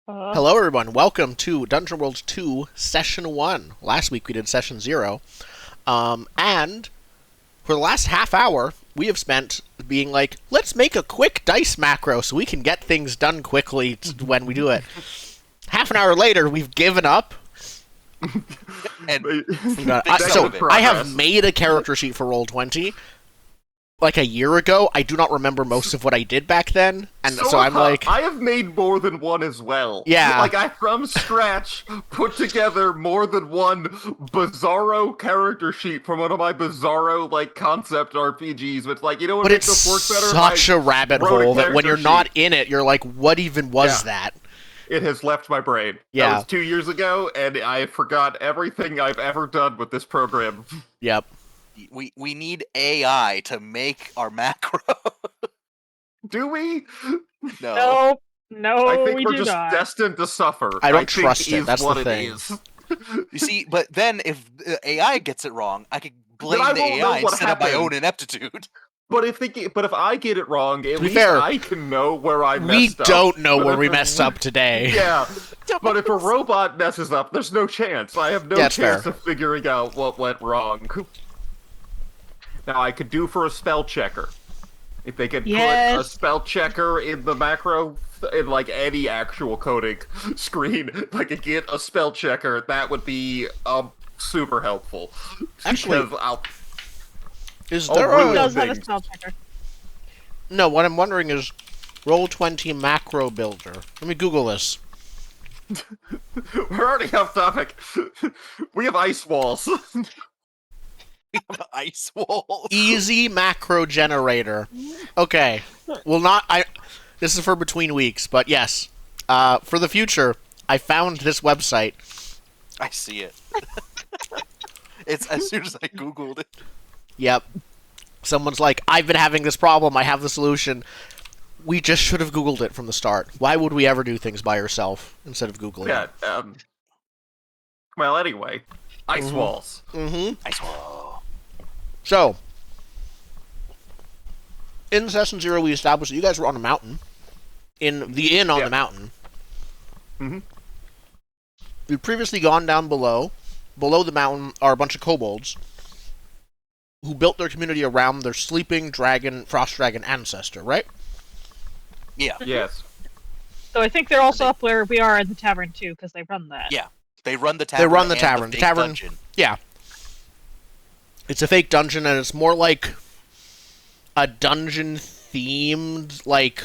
Hello, everyone. Welcome to Dungeon World 2, Session 1. Last week we did Session 0. And for the last half hour, we have spent being like, let's make a quick dice macro so we can get things done quickly when we do it. Half an hour later, we've given up. And I have made a character sheet for Roll20 like a year ago. I do not remember most of what I did back then, and so I'm like, I have made more than one as well. Yeah. Like I from scratch put together more than one Bizarro character sheet from one of my Bizarro like concept RPGs. But like, you know what but makes it's this work better? such a rabbit wrote a hole that when character you're not in it, you're like, what even was that? It has left my brain. Yeah. That was 2 years ago, and I forgot everything I've ever done with this program. Yep. we need AI to make our macro. Do we? No. No, I think we we're do just not. destined to suffer. I don't think trust it, is that's the what it thing. is. You see, but then if the AI gets it wrong, I could blame I the won't know AI what instead of my happened. own ineptitude. But if I get it wrong, at be least fair, I can know where I We messed up. don't know But where if we it- messed up today. Yeah, but if a robot messes up, there's no chance. I have no Yeah, it's chance fair. of figuring out what went wrong. Now I could do for a spell checker. If they could put a Yes. spell checker in the macro, in like any actual coding screen, if I could get a spell checker, that would be super helpful. Actually, Because I'll Is Oh, there really? It a... does have a things. spell checker. No, what I'm wondering is Roll20 macro builder. Let me Google this. We're already off topic. We have ice walls. Ice walls. Easy macro generator. Okay. Well, not... This is for between weeks, but yes. For the future, I found this website. I see it. It's as soon as I googled it. Yep. Someone's like, I've been having this problem, I have the solution. We just should have Googled it from the start. Why would we ever do things by ourselves instead of Googling Yeah. it? Well, anyway, ice walls. Mm-hmm. Ice wall. So, in Session 0, we established that you guys were on a mountain. In the inn on Yeah. the mountain. Mhm. We'd previously gone down below. Below the mountain are a bunch of kobolds who built their community around their sleeping dragon, frost dragon ancestor, right? Yeah, Yes. So I think they're also up where we are in the tavern too, because they run that. Yeah. They run the tavern. run the and tavern. fake Tavern- dungeon. Yeah. It's a fake dungeon, and it's more like a dungeon-themed, like...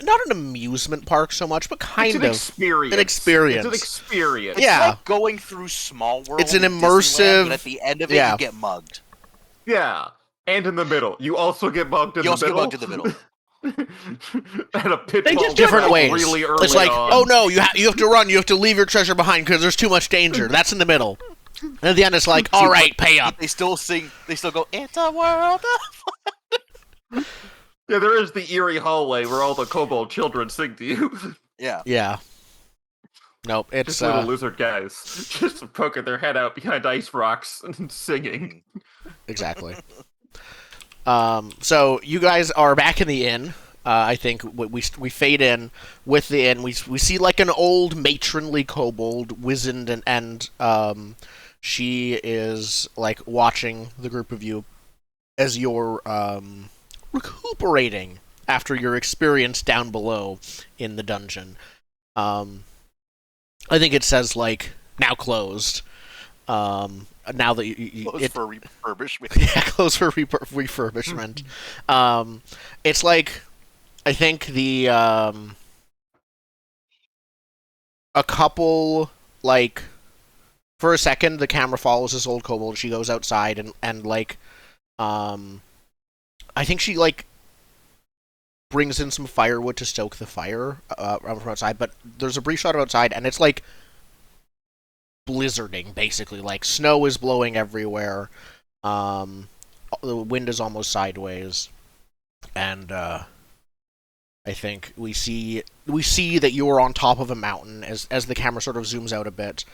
Not an amusement park so much, but kind It's of. an experience. An experience. It's an experience. It's Yeah. like going through Small World. It's an in immersive- Disneyland, but at the end of it, yeah. you get mugged. Yeah. And in the middle. You also get mugged in You the also get middle. mugged in the middle. And a pitfall. They just Different Well, ways. Really early It's like, on. oh no, you have to run, you have to leave your treasure behind because there's too much danger. That's in the middle. And at the end, it's like, all right, pay up. They still sing. They still go. It's a world. Yeah, there is the eerie hallway where all the kobold children sing to you. Yeah. Yeah. Nope, it's Just little lizard guys, just poking their head out behind ice rocks and singing. exactly. So you guys are back in the inn. I think we fade in with the inn. We see like an old matronly kobold, wizened, and she is like watching the group of you as you're recuperating after your experience down below in the dungeon. I think it says like now closed. Now that Close for refurbishment. yeah, close for refurbishment. It's like, I think the a couple, like, for a second the camera follows this old kobold. She goes outside and like, I think she like brings in some firewood to stoke the fire from outside. But there's a brief shot of outside, and it's like blizzarding, basically. Like, snow is blowing everywhere. The wind is almost sideways, and I think we see that you are on top of a mountain as the camera sort of zooms out a bit.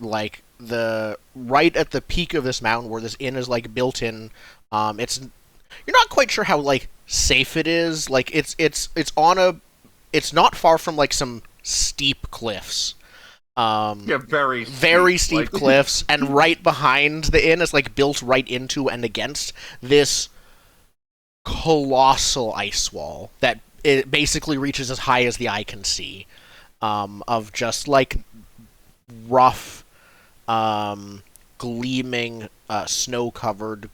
Like the right at the peak of this mountain where this inn is like built in. It's, you're not quite sure how like safe it is. Like it's on a it's not far from like some steep cliffs. Yeah, Very steep like- cliffs, and right behind the inn is like built right into and against this colossal ice wall that it basically reaches as high as the eye can see, of just like rough, gleaming, snow-covered,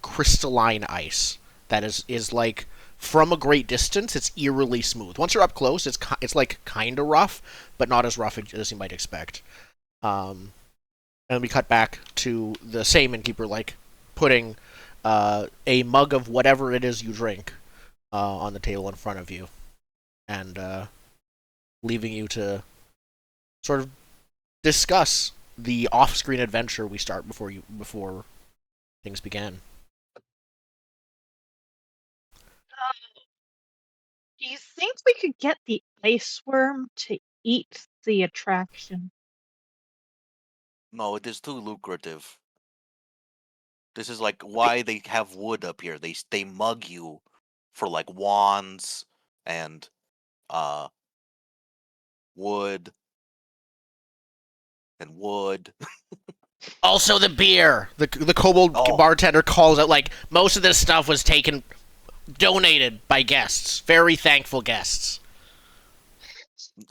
crystalline ice that is like from a great distance. It's eerily smooth. Once you're up close, it's like kind of rough, but not as rough as you might expect. And we cut back to the same innkeeper, like putting a mug of whatever it is you drink on the table in front of you, and leaving you to sort of discuss the off-screen adventure we start before things began. Do you think we could get the ice worm to eat the attraction? No, it is too lucrative. This is like why they have wood up here. They mug you for like wands and wood and wood. Also, the beer. The kobold bartender calls out like most of this stuff was donated by guests. Very thankful guests.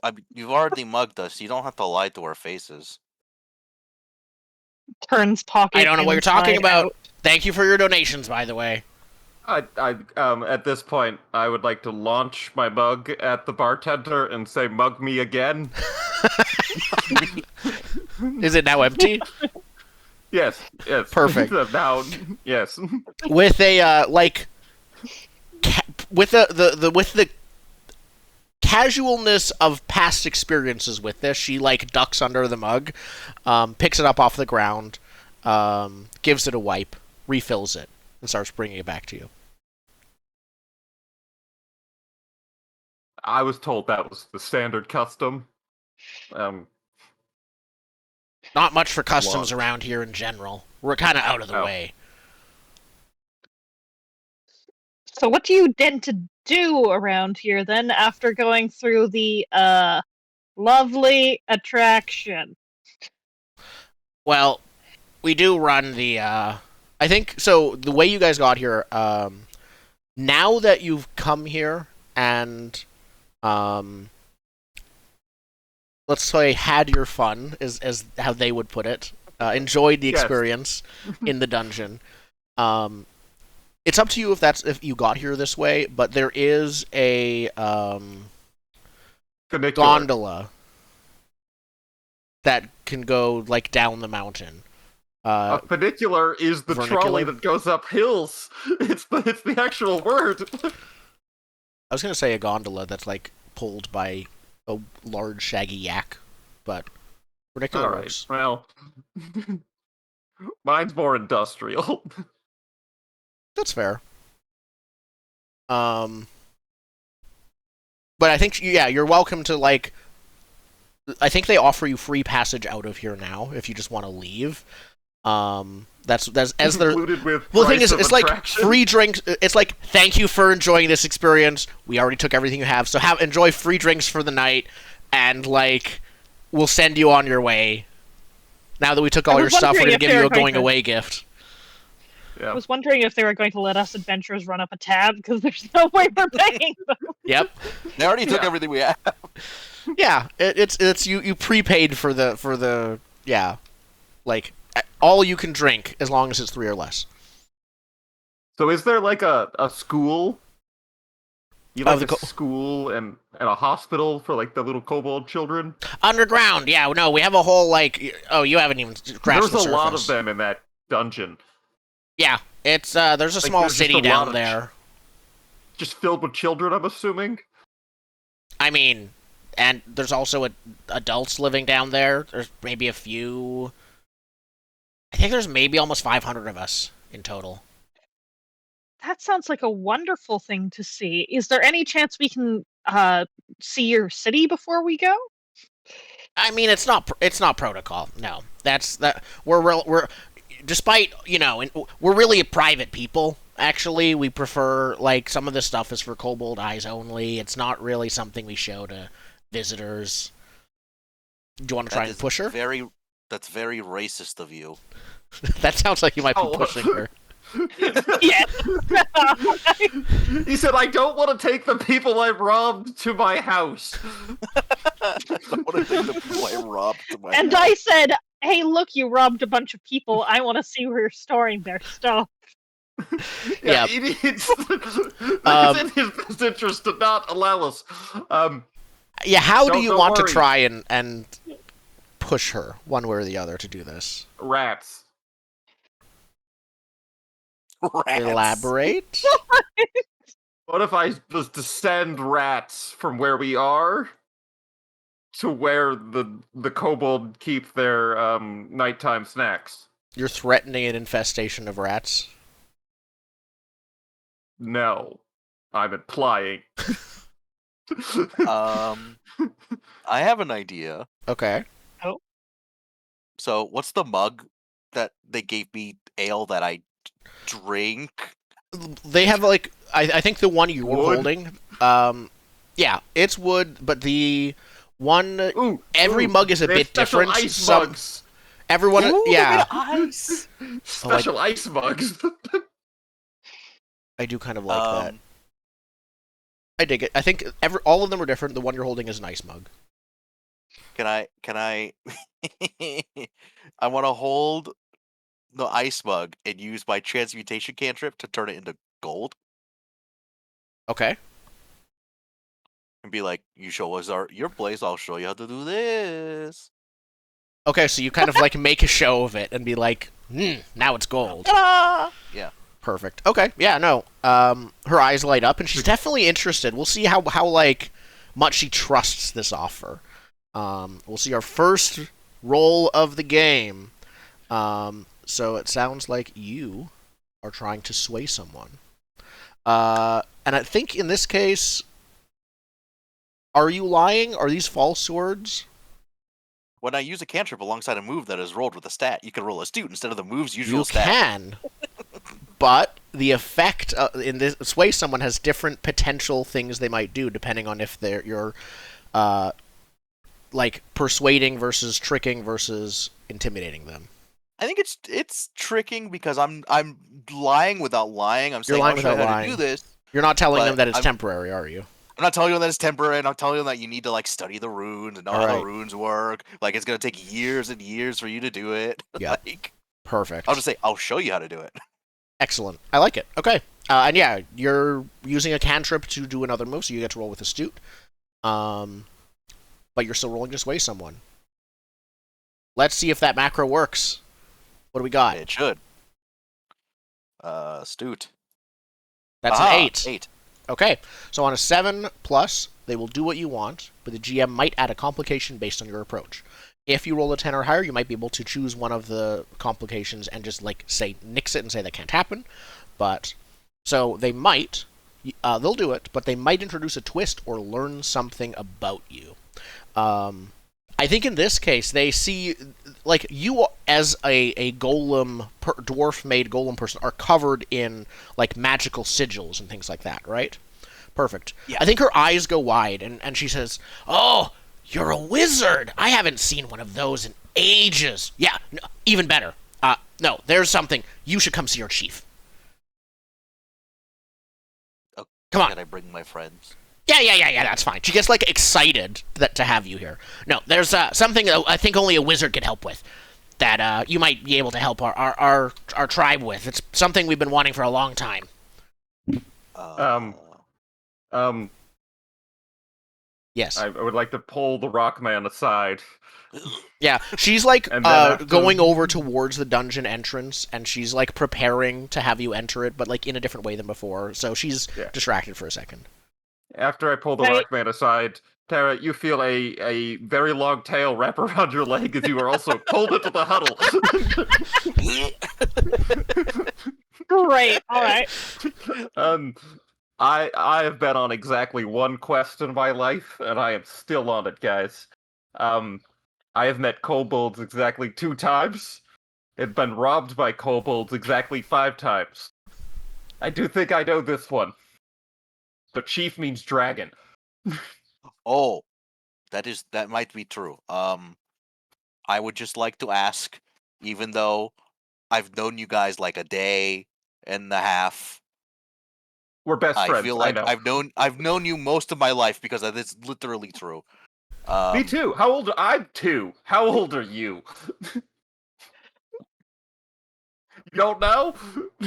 I mean, you've already mugged us. You don't have to lie to our faces. Turns pocket. I don't know what you're talking inside about. out. Thank you for your donations, by the way. At this point, I would like to launch my mug at the bartender and say, "Mug me again." Is it now empty? Yes. Perfect. Now, yes. With a with the casualness of past experiences with this, she like ducks under the mug, picks it up off the ground, gives it a wipe, refills it, and starts bringing it back to you. I was told that was the standard custom. Not much for customs Long. around here in general. We're kind of out of the Oh. way. So what do you intend to do around here then after going through the lovely attraction? Well, we do run the I think so the way you guys got here, now that you've come here and let's say had your fun is how they would put it. Enjoyed the Yes. experience in the dungeon. It's up to you if you got here this way, but there is a Funicular. gondola that can go like down the mountain. A funicular is the Vernacular? trolley that goes up hills. It's the actual word. I was gonna say a gondola that's like pulled by a large shaggy yak, but vernacular All right. works. Well, mine's more industrial. That's fair. But I think you're welcome to like. I think they offer you free passage out of here now if you just want to leave. That's as they're. Included with Well, the thing price is, of it's like attraction. free drinks. It's like thank you for enjoying this experience. We already took everything you have, so enjoy free drinks for the night, and like we'll send you on your way. Now that we took all I your was stuff, we're wondering gonna if give they you were a going going to- away gift. I Yeah. was wondering if they were going to let us adventurers run up a tab because there's no way we're paying them. Yep. They already took Yeah. everything we had. Yeah. It's you prepaid for the like all you can drink as long as it's 3 or less. So is there like a school? You Oh, like the a co- school and a hospital for like the little kobold children? Underground. Yeah. No, we have a whole like. Oh, you haven't even scratched There's the a lot of surface. them in that dungeon, Yeah. It's there's a Like, small there's just city a lot down of there. just filled with children. I'm assuming. I mean, and there's also adults living down there. There's maybe a few. I think there's maybe almost 500 of us in total. That sounds like a wonderful thing to see. Is there any chance we can see your city before we go? I mean, it's not protocol. No, we're despite we're really private people. actually, we prefer, like, some of this stuff is for kobold eyes only. It's not really something we show to visitors. Do you want to try That and is push her? That's very racist of you. That sounds like you might be Oh. pushing her. Yeah. He said, "I don't want to take the people I robbed to my house." I don't want to think the people I robbed to my And house. I said, "Hey, look, you robbed a bunch of people. I want to see where you're storing their stuff." Yeah. It's Um, in his best interest to not allow us. Yeah, how do you Don't want to worry. try and push her, one way or the other, to do this? Rats. Rats. Elaborate? What if I just descend rats from where we are to where the kobold keep their nighttime snacks? You're threatening an infestation of rats? No, I'm implying. I have an idea. Okay. So, what's the mug that they gave me ale that I drink? They have, like, I think the one you were Wood? holding, yeah, it's wood, but the one, Ooh, every ooh, mug is a they have bit special different. Ice Some, mugs. everyone, Ooh, yeah, ice. Special ice mugs. I do kind of like that. Um, I dig it. I think all of them are different. The one you're holding is an ice mug. Can I? I want to hold the ice mug and use my transmutation cantrip to turn it into gold Okay. and be like, "You show us your place, I'll show you how to do this." Okay, so you kind of like make a show of it and be like, now it's gold. Ta-da! Yeah. Perfect. Okay. Yeah, no. Her eyes light up and she's definitely interested. We'll see how like much she trusts this offer. We'll see our first roll of the game. So it sounds like you are trying to sway someone. And I think in this case, are you lying? Are these false words? When I use a cantrip alongside a move that is rolled with a stat, you can roll astute instead of the move's usual You stat. can, but the effect in this sway someone has different potential things they might do depending on if you're like persuading versus tricking versus intimidating them. I think it's tricking because I'm lying without lying. I'm You're saying lying I'll show you without how lying. to do this. You're not telling But them that it's I'm- temporary, are you? I'm not telling you that it's temporary, and I'm telling you that you need to like study the runes and know how Alright. the runes work. Like it's gonna take years and years for you to do it. Yeah. Like Perfect. I'll just say I'll show you how to do it. Excellent. I like it. Okay. And yeah, you're using a cantrip to do another move, so you get to roll with astute. But you're still rolling to sway someone. Let's see if that macro works. What do we got? It should. Astute. That's Aha, an 8. 8. Okay, so on a 7 plus, they will do what you want, but the GM might add a complication based on your approach. If you roll a 10 or higher, you might be able to choose one of the complications and just, like, say, nix it and say that can't happen. But, so they might, they'll do it, but they might introduce a twist or learn something about you. I think in this case, they see, like, you as a golem, dwarf-made golem person are covered in, like, magical sigils and things like that, right? Perfect. Yeah. I think her eyes go wide, and she says, "Oh, you're a wizard! I haven't seen one of those in ages." Yeah, no, even better. No, there's something. You should come see your chief. Okay, Come on. Can I bring my friends? Yeah, that's fine. She gets, like, excited to have you here. No, there's something that I think only a wizard can help with that you might be able to help our tribe with. It's something we've been wanting for a long time. Yes. I would like to pull the Rockman aside. Yeah, she's, like, And then after- going over towards the dungeon entrance, and she's, like, preparing to have you enter it, but, like, in a different way than before. So she's Yeah. distracted for a second. After I pull the Right. Rockman aside, Tara, you feel a very long tail wrap around your leg as you are also pulled into the huddle. Great. All right. I have been on exactly one quest in my life, and I am still on it, guys. I have met kobolds exactly 2 times, and been robbed by kobolds exactly 5 times. I do think I know this one. The chief means dragon. Oh, that might be true. I would just like to ask, even though I've known you guys like a day and a half, We're best I friends. feel I like know. I've known you most of my life because that is literally true. Me too. How old? I'm 2. How old are you? You don't know?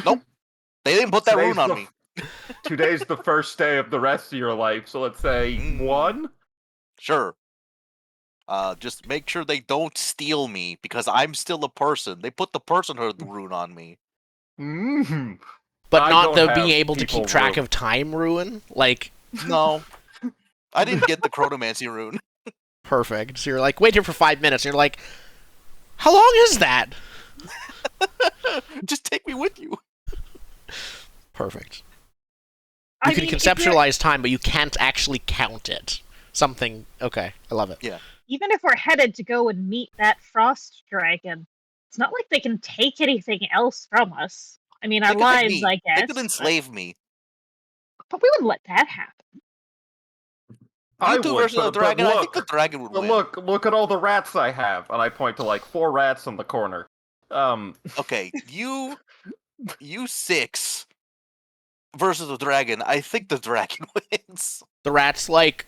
Nope. They didn't put that Today's rune on the- me. Today's the first day of the rest of your life, so let's say Mm. 1. Sure. Just make sure they don't steal me because I'm still a person. They put the personhood rune on me. Mm. But I not don't the have being able to people keep track rune. of time ruin. Like, No, I didn't get the chronomancy rune. perfect. So you're like, wait here for 5 minutes. And you're like, how long is that? Just take me with you. Perfect. I You can mean, if you're- conceptualize time, but you can't actually count it. Something. Okay, I love it. even if we're headed to go and meet that frost dragon, it's not like they can take anything else from us. I mean, our They could take lives, me. I They guess. could enslave me. But we wouldn't let that happen. I You two would, versus the but dragon. I think look, the dragon would but win. look at all the rats I have, and I point to like 4 rats in the corner. Okay, you 6 versus the dragon. I think the dragon wins. The rats, like,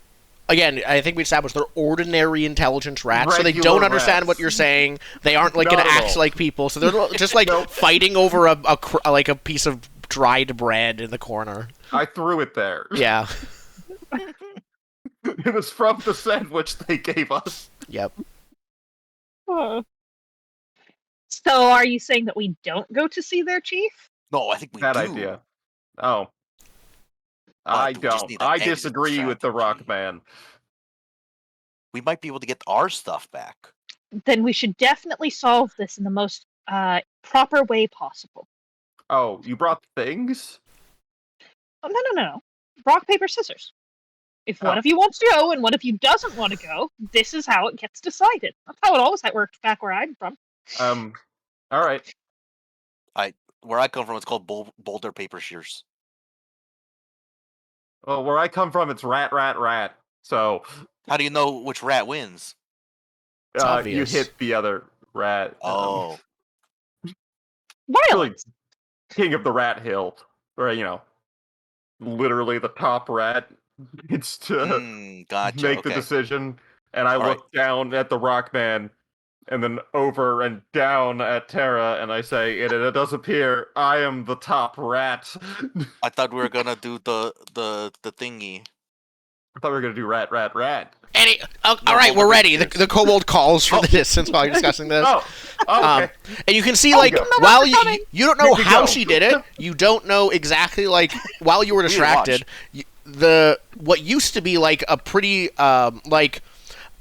again, I think we established they're ordinary intelligence rats, so they Regular don't understand rats. what you're saying. They aren't like Not gonna at act all. like people, so they're just like Nope. fighting over like a piece of dried bread in the corner. I threw it there. Yeah. It was from the sandwich they gave us. Yep. So are you saying that we don't go to see their chief? No, I think we Bad do. idea. Oh. I we just don't. need to I exit disagree with the Rock strategy. Man. We might be able to get our stuff back. Then we should definitely solve this in the most proper way possible. Oh, you brought things? Oh, no. Rock, paper, scissors. If one Oh. of you wants to go and one of you doesn't want to go, this is how it gets decided. That's how it always worked back where I'm from. Alright. Where I come from, it's called boulder paper shears. Well, where I come from, it's rat. So, How do you know which rat wins? It's you obvious. hit the other rat. Oh, Violence. Really, king of the rat hill. Or, literally the top rat gets to gotcha. make Okay. the decision. And I All look down at the Rockman, and then over and down at Terra, and I say, it does appear I am the top rat. I thought we were gonna do the thingy. I thought we were gonna do rat. All right, we're ready. The kobold calls from the distance while you're discussing this. Oh, okay. And you can see, like, go. while you don't know You can how go. she did it, you don't know exactly, like, while you were didn't distracted, what used to be, like, a pretty, like,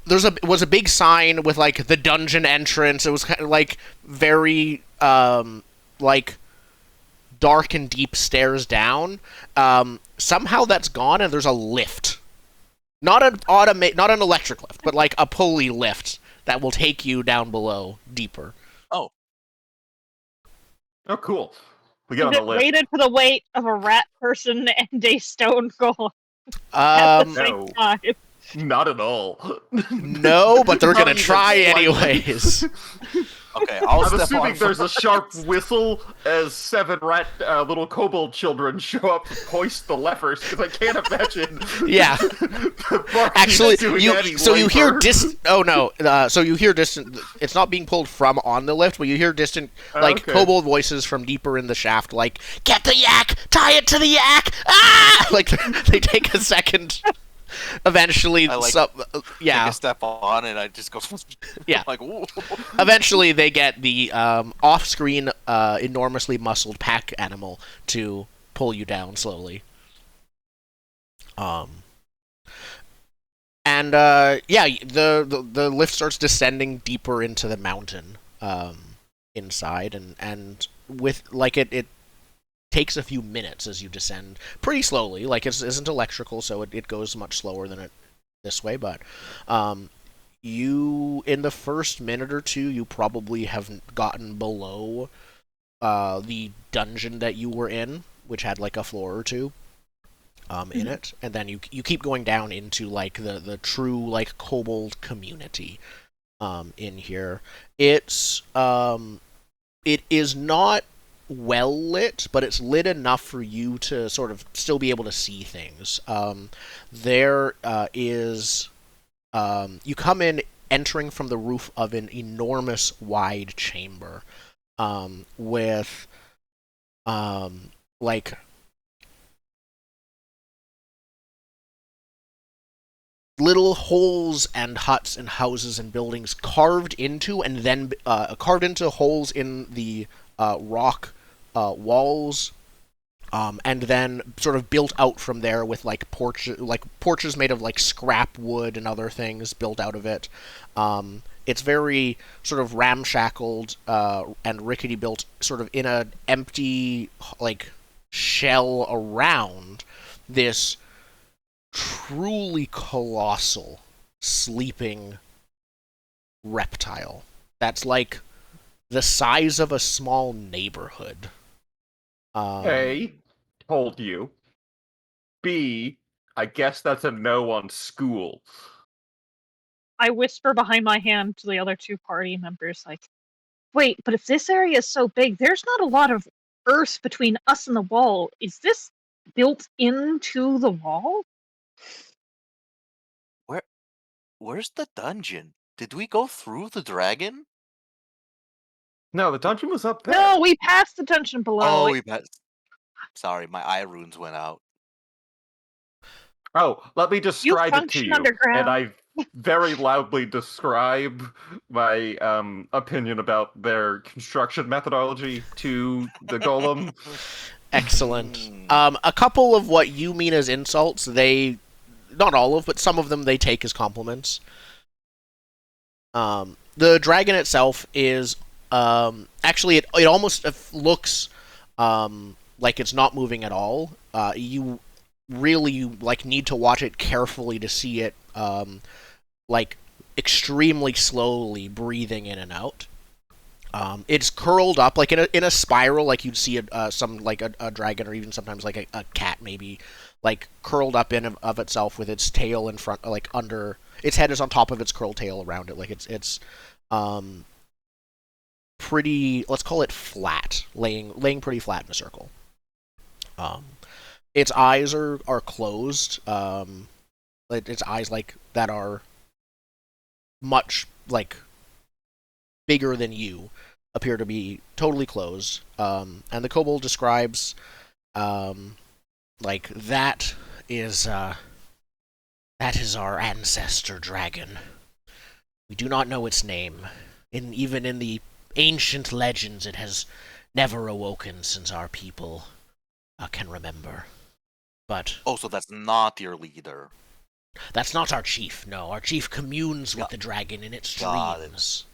was a big sign with, like, the dungeon entrance. It was kind of, like, very, like, dark and deep stairs down. Somehow that's gone, and there's a lift. Not an electric lift, but like a pulley lift that will take you down below deeper. Oh, cool. We get on Is the it lift. rated for the weight of a rat person and a stone golem at the no. same time? Not at all. No, but they're Not gonna even try slightly. anyways. Okay, I'll I'm step assuming on. there's a sharp whistle as 7 rat little kobold children show up to hoist the levers, because I can't imagine. Yeah. the barkeep Actually, doing any you hear labor. so you hear distant. It's not being pulled from on the lift, but you hear distant, like, Okay. kobold voices from deeper in the shaft, like, "Get the yak, tie it to the yak!" Ah! Like, they take a second. Eventually, I, like, yeah. Take a step on, and I just go. Yeah. Like, ooh. Eventually, they get the off-screen, enormously muscled pack animal to pull you down slowly. And the lift starts descending deeper into the mountain inside, and with like it takes a few minutes as you descend pretty slowly. Like, it isn't electrical, so it goes much slower than it this way, but you, in the first minute or two, you probably have gotten below the dungeon that you were in, which had like a floor or two in it, and then you keep going down into like the true like kobold community in here. It is not well lit, but it's lit enough for you to sort of still be able to see things. There is you come in entering from the roof of an enormous wide chamber with like little holes and huts and houses and buildings carved into and then carved into holes in the rock walls, and then sort of built out from there with like porches made of like scrap wood and other things built out of it. It's very sort of ramshackled and rickety built, sort of in an empty like shell around this truly colossal sleeping reptile that's like the size of a small neighborhood. A, told you. B, I guess that's a no on school. I whisper behind my hand to the other two party members, like, wait, but if this area is so big, there's not a lot of earth between us and the wall. Is this built into the wall? Where's the dungeon? Did we go through the dragon? No, the dungeon was up there. No, we passed the dungeon below. Oh, we passed. Sorry, my eye runes went out. Oh, let me describe it to function you. underground. And I very loudly describe my opinion about their construction methodology to the golem. Excellent. A couple of what you mean as insults, not all of, but some of them they take as compliments. The dragon itself is actually it almost looks like it's not moving at all. You really like need to watch it carefully to see it like extremely slowly breathing in and out. It's curled up like in a spiral, like you'd see some like a dragon, or even sometimes like a cat maybe, like curled up in of itself with its tail in front, like under its head is on top of its curled tail around it. Like it's pretty, let's call it flat, laying pretty flat in a circle. Its eyes are closed. Its eyes like that are much like bigger than you appear to be totally closed. And the kobold describes like that is our ancestor dragon. We do not know its name. Even in the ancient legends, it has never awoken since our people can remember. But Oh, so that's not your leader. that's not our chief. No, our chief communes with Got- the dragon in its got it. dreams.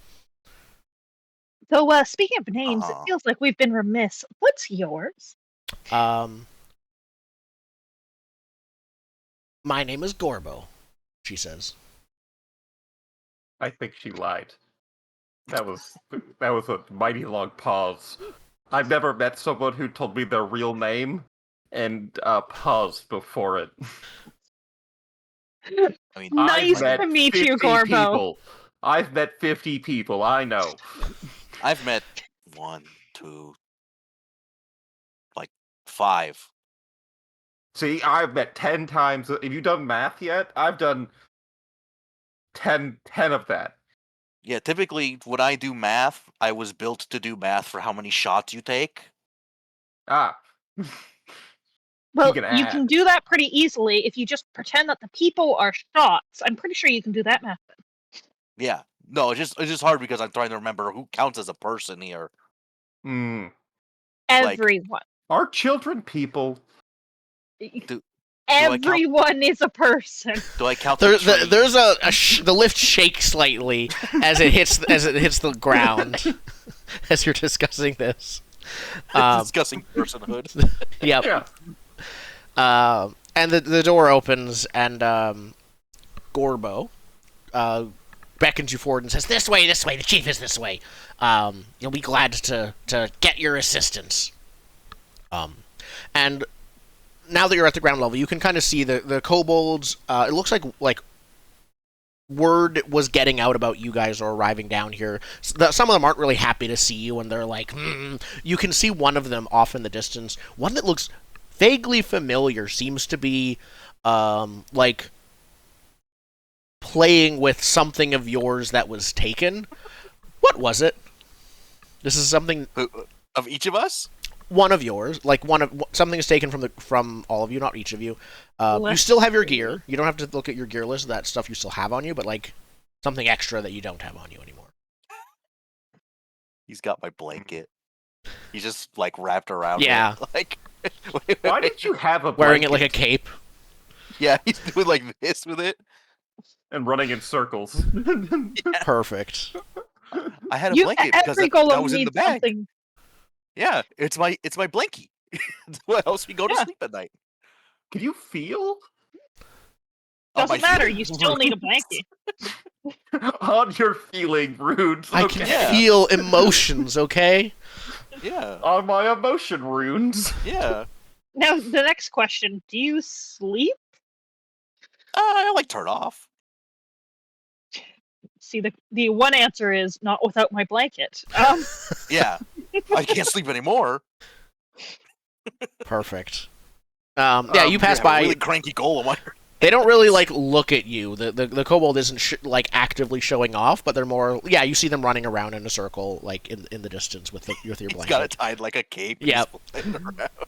Though, speaking of names, Uh-huh. it feels like we've been remiss. What's yours? My name is Gorbo, she says. I think she lied. That was a mighty long pause. I've never met someone who told me their real name and paused before it. I mean, Nice I've met to meet 50 you, Gorbo. people. I've met 50 people, I know. I've met 1, 2, like 5. See, I've met 10 times. Have you done math yet? I've done 10 of that. Yeah, typically when I do math, I was built to do math for how many shots you take. Ah. Well, can you add. can do that pretty easily if you just pretend that the people are shots. I'm pretty sure you can do that math. Yeah. No, it's just hard because I'm trying to remember who counts as a person here. Hmm. Like- Everyone. Are children people? I count- Everyone is a person. Do I count the tree? There's the lift shakes slightly as it hits the ground as you're discussing this. discussing personhood. Yep. Yeah. And the door opens, and Gorbo beckons you forward and says, this way, the chief is this way. You'll be glad to get your assistance. And now that you're at the ground level, you can kind of see the kobolds. It looks like word was getting out about you guys are arriving down here. Some of them aren't really happy to see you, and they're like, You can see one of them off in the distance. One that looks vaguely familiar seems to be like playing with something of yours that was taken. What was it? This is something Of each of us? one of yours, like something is taken from all of you, not each of you. You still have your gear. You don't have to look at your gear list. That stuff you still have on you, but like something extra that you don't have on you anymore. He's got my blanket. He's just like wrapped around Yeah. it. Like, Why did you have a Wearing it like a blanket cape. Yeah, he's doing like this with it. and running in circles? Perfect. I had a blanket because every that golem was in the needs bag. something. Yeah, it's my blankie. What else we go to Yeah. sleep at night? Can you feel On Doesn't my matter. feet. You still need a blanket. on your feeling, runes? I Okay. can Yeah. feel emotions. Okay. Yeah, On my emotion runes. yeah. Now, the next question: do you sleep? I like turn off. See, the one answer is not without my blanket. Yeah, I can't sleep anymore. Perfect. Yeah, you pass Yeah, by. really cranky golem. on your- They don't really like look at you. The kobold isn't like actively showing off, but they're more. Yeah, you see them running around in a circle, like in the distance with your He's blanket. got it tied like a cape. and Yep. he's flying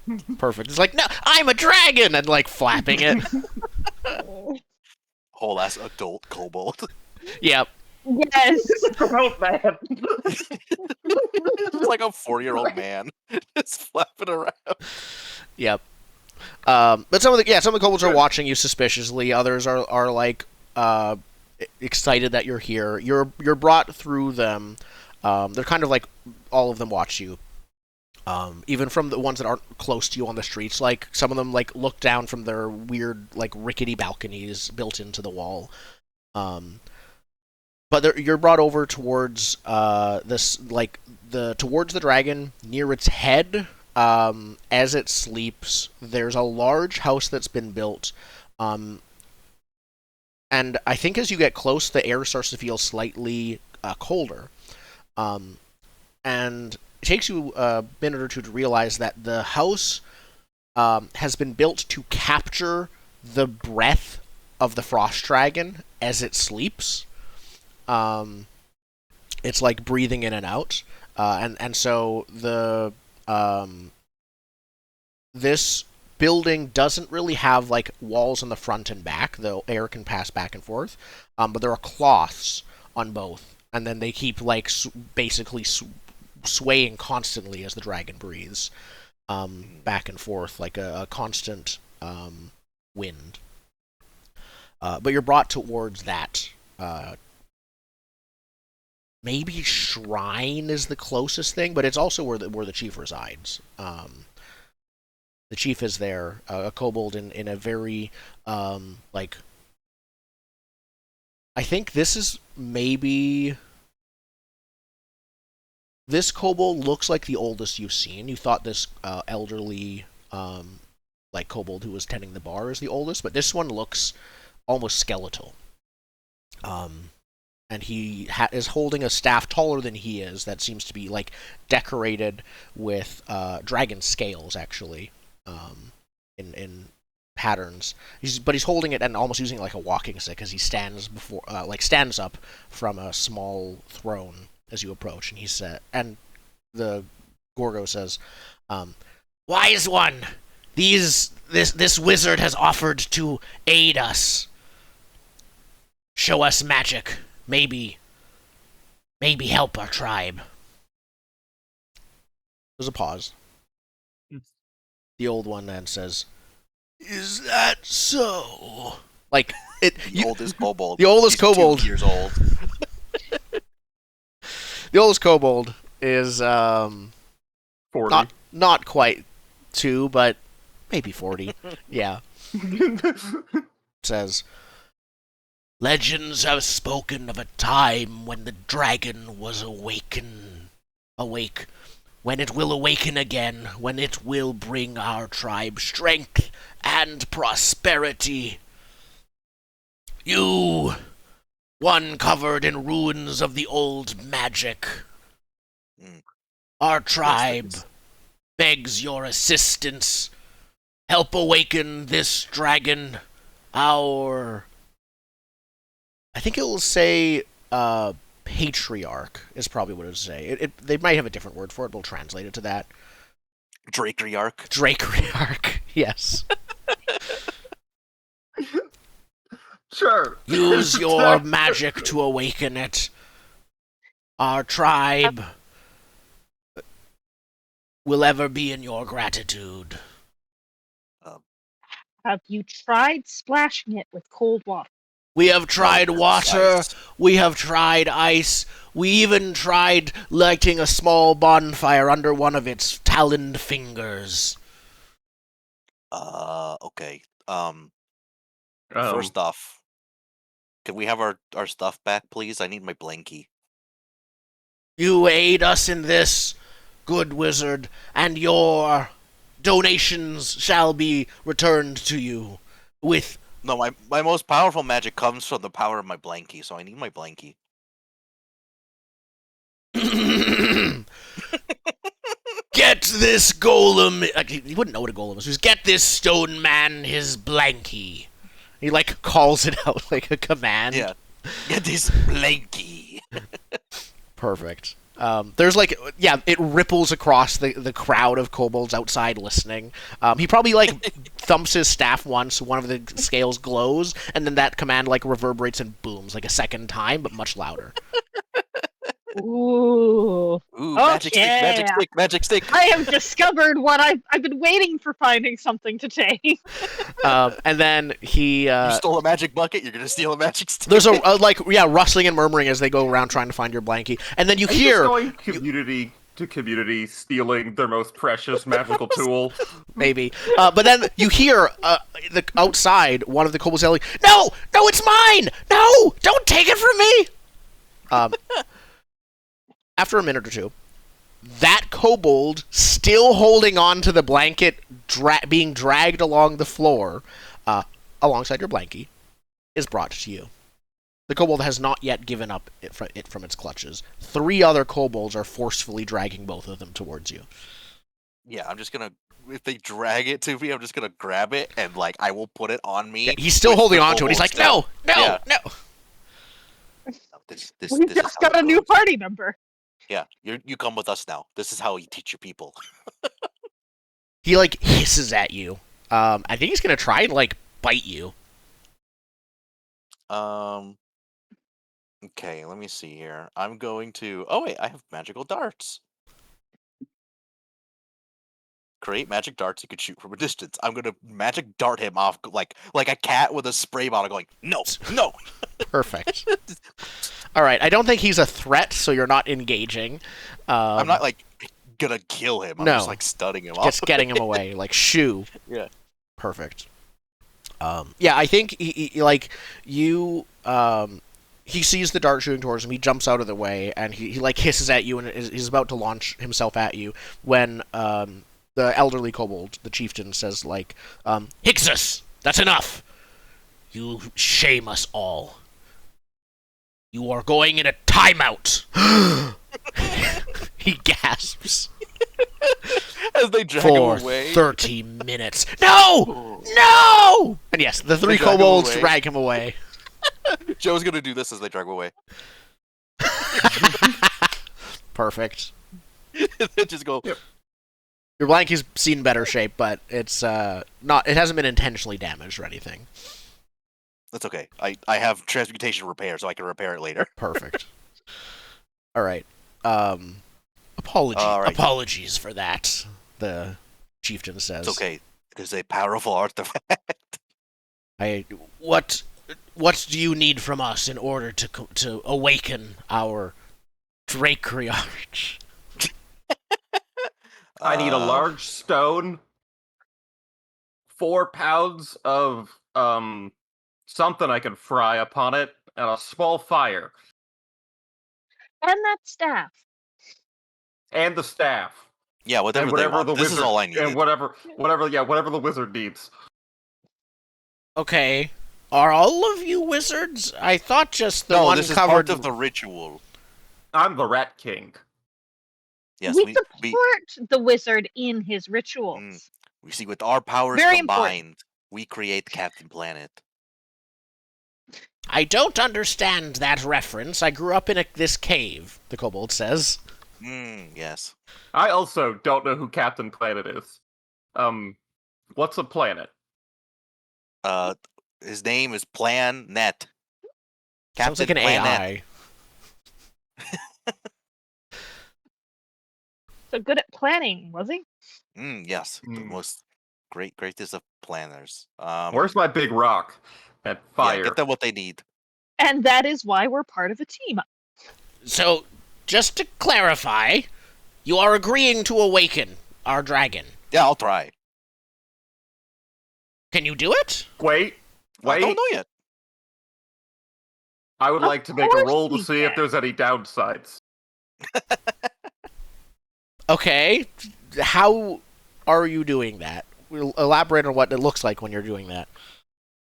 around. Perfect. It's like, no, I'm a dragon, and like flapping it. Whole ass adult kobold. Yep. Yes. Oh, man. It's like a 4-year-old man just flapping around. Yep. But some of the kobolds are watching you suspiciously. Others are like excited that you're here. You're brought through them. They're kind of like all of them watch you. Even from the ones that aren't close to you on the streets, like some of them like look down from their weird like rickety balconies built into the wall. But you're brought over towards towards the dragon near its head. As it sleeps, there's a large house that's been built. And I think as you get close, the air starts to feel slightly colder. And it takes you a minute or two to realize that the house has been built to capture the breath of the frost dragon as it sleeps. It's like breathing in and out. And so this building doesn't really have like walls on the front and back. The air can pass back and forth, but there are cloths on both, and then they keep like basically swaying constantly as the dragon breathes, back and forth like a constant wind. But you're brought towards that. Maybe shrine is the closest thing, but it's also where the chief resides. The chief is there, a kobold in a very, like... I think this is maybe... This kobold looks like the oldest you've seen. You thought this elderly, like, kobold who was tending the bar is the oldest, but this one looks almost skeletal. And he is holding a staff taller than he is that seems to be, like, decorated with dragon scales, actually. In patterns, but he's holding it and almost using it like a walking stick as he stands up from a small throne as you approach. And he said, and the Gorgo says, "Wise one, this wizard has offered to aid us, show us magic, maybe help our tribe." There's a pause. The old one then says, "Is that so?" Like it. The oldest kobold. The oldest He's 2 kobold. years old. The oldest kobold is 40. not quite 2, but maybe 40. Yeah. Says, "Legends have spoken of a time when the dragon was awake when it will awaken again, when it will bring our tribe strength and prosperity. You, one covered in ruins of the old magic, Mm. our tribe Yes, begs your assistance. Help awaken this dragon, our... I think it will say, patriarch is probably what it would say. They might have a different word for it, but we'll translate it to that. Drakeryarch. Drakeryarch, yes. Sure. Use your magic to awaken it. Our tribe will ever be in your gratitude. Have you tried splashing it with cold water? We have tried No, water, ice. we have tried ice, we even tried lighting a small bonfire under one of its taloned fingers. Okay. Um, First off, can we have our stuff back, please? I need my blankie. You aid us in this, good wizard, and your donations shall be returned to you with... No, my most powerful magic comes from the power of my blankie, so I need my blankie. Get this golem... He wouldn't know what a golem is. Just get this stone man his blankie. He, like, calls it out like a command. Yeah. Get this blankie. Perfect. There's like, yeah, it ripples across the crowd of kobolds outside listening. He probably like thumps his staff once, one of the scales glows, and then that command like reverberates and booms like a second time, but much louder. Ooh. Ooh, magic stick, magic Okay. stick, magic stick. I have discovered what I've been waiting for finding something to take. And then he You stole a magic bucket, you're gonna steal a magic stick. there's a like yeah rustling and murmuring as they go around trying to find your blankie, and then you are you hear just going community to community, stealing their most precious magical tool. maybe. But then you hear the outside one of the kobolds yelling, "No, no, it's mine! No, don't take it from me!" After a minute or two, that kobold, still holding on to the blanket, being dragged along the floor, alongside your blankie, is brought to you. The kobold has not yet given up it from its clutches. 3 other kobolds are forcefully dragging both of them towards you. Yeah, I'm just gonna. If they drag it to me, I'm just gonna grab it and like I will put it on me. Yeah, he's still with holding the on to it. He's like, kobold "No, no, Yeah. no!" This We is just how got it a new goes. party member. Yeah, you come with us now. This is how you teach your people. He like hisses at you. I think he's gonna try and like bite you. Okay, let me see here. I'm going to. Oh wait, I have magical darts. Create magic darts you can shoot from a distance. I'm gonna magic dart him off like a cat with a spray bottle, going no, no. Perfect. All right. I don't think he's a threat, so you're not engaging. I'm not like gonna kill him. I'm no. just like stunning him off. Just getting him away, like shoo. Yeah. Perfect. Yeah, I think he like you. He sees the dart shooting towards him. He jumps out of the way, and he like hisses at you, and he's about to launch himself at you when the elderly kobold, the chieftain, says like, "Hixus, that's enough. You shame us all. You are going in a timeout." He gasps. As they drag For him away. 30 minutes. No! No! And yes, the 3 They drag him kobolds away. drag him away. Joe's gonna do this as they drag him away. Perfect. Just go. Yep. Your blankie's seen better shape, but it's not. It hasn't been intentionally damaged or anything. That's okay. I have transmutation repair, so I can repair it later. Perfect. All right. Apologies for that. The chieftain says. It's okay. It is a powerful artifact. What do you need from us in order to awaken our Drakeryarch? I need a large stone, 4 pounds of something I can fry upon it, and a small fire. And that staff. And the staff. Yeah, whatever and they whatever want. the This wizard is all I and needed. whatever the wizard needs. Okay. Are all of you wizards? I thought just the No, one this is covered. part of the ritual. I'm the Rat King. Yes, we we support the wizard in his rituals. we see with our powers Very combined, important. we create Captain Planet. I don't understand that reference. I grew up in this cave, the kobold says. Yes. I also don't know who Captain Planet is. What's a planet? His name is Plan Net. Sounds like an AI. So good at planning, was he? Yes, the Mm. most greatest of planners. Where's my big rock? And fire. Yeah, get them what they need. And that is why we're part of a team. So, just to clarify, you are agreeing to awaken our dragon. Yeah, I'll try. Can you do it? Wait. I don't know yet. I would Of like to make a course roll to we see if can. there's any downsides. Okay. How are you doing that? We'll elaborate on what it looks like when you're doing that.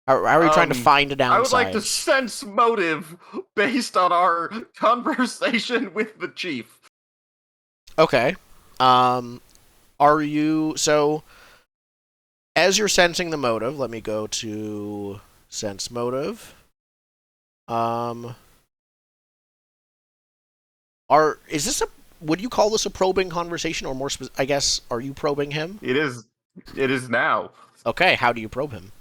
How are you trying to find a downside? I would like to sense motive based on our conversation with the chief. Okay. Are you... So, as you're sensing the motive, let me go to sense motive. Is this a... Would you call this a probing conversation, or more I guess, are you probing him? It is now. Okay, how do you probe him?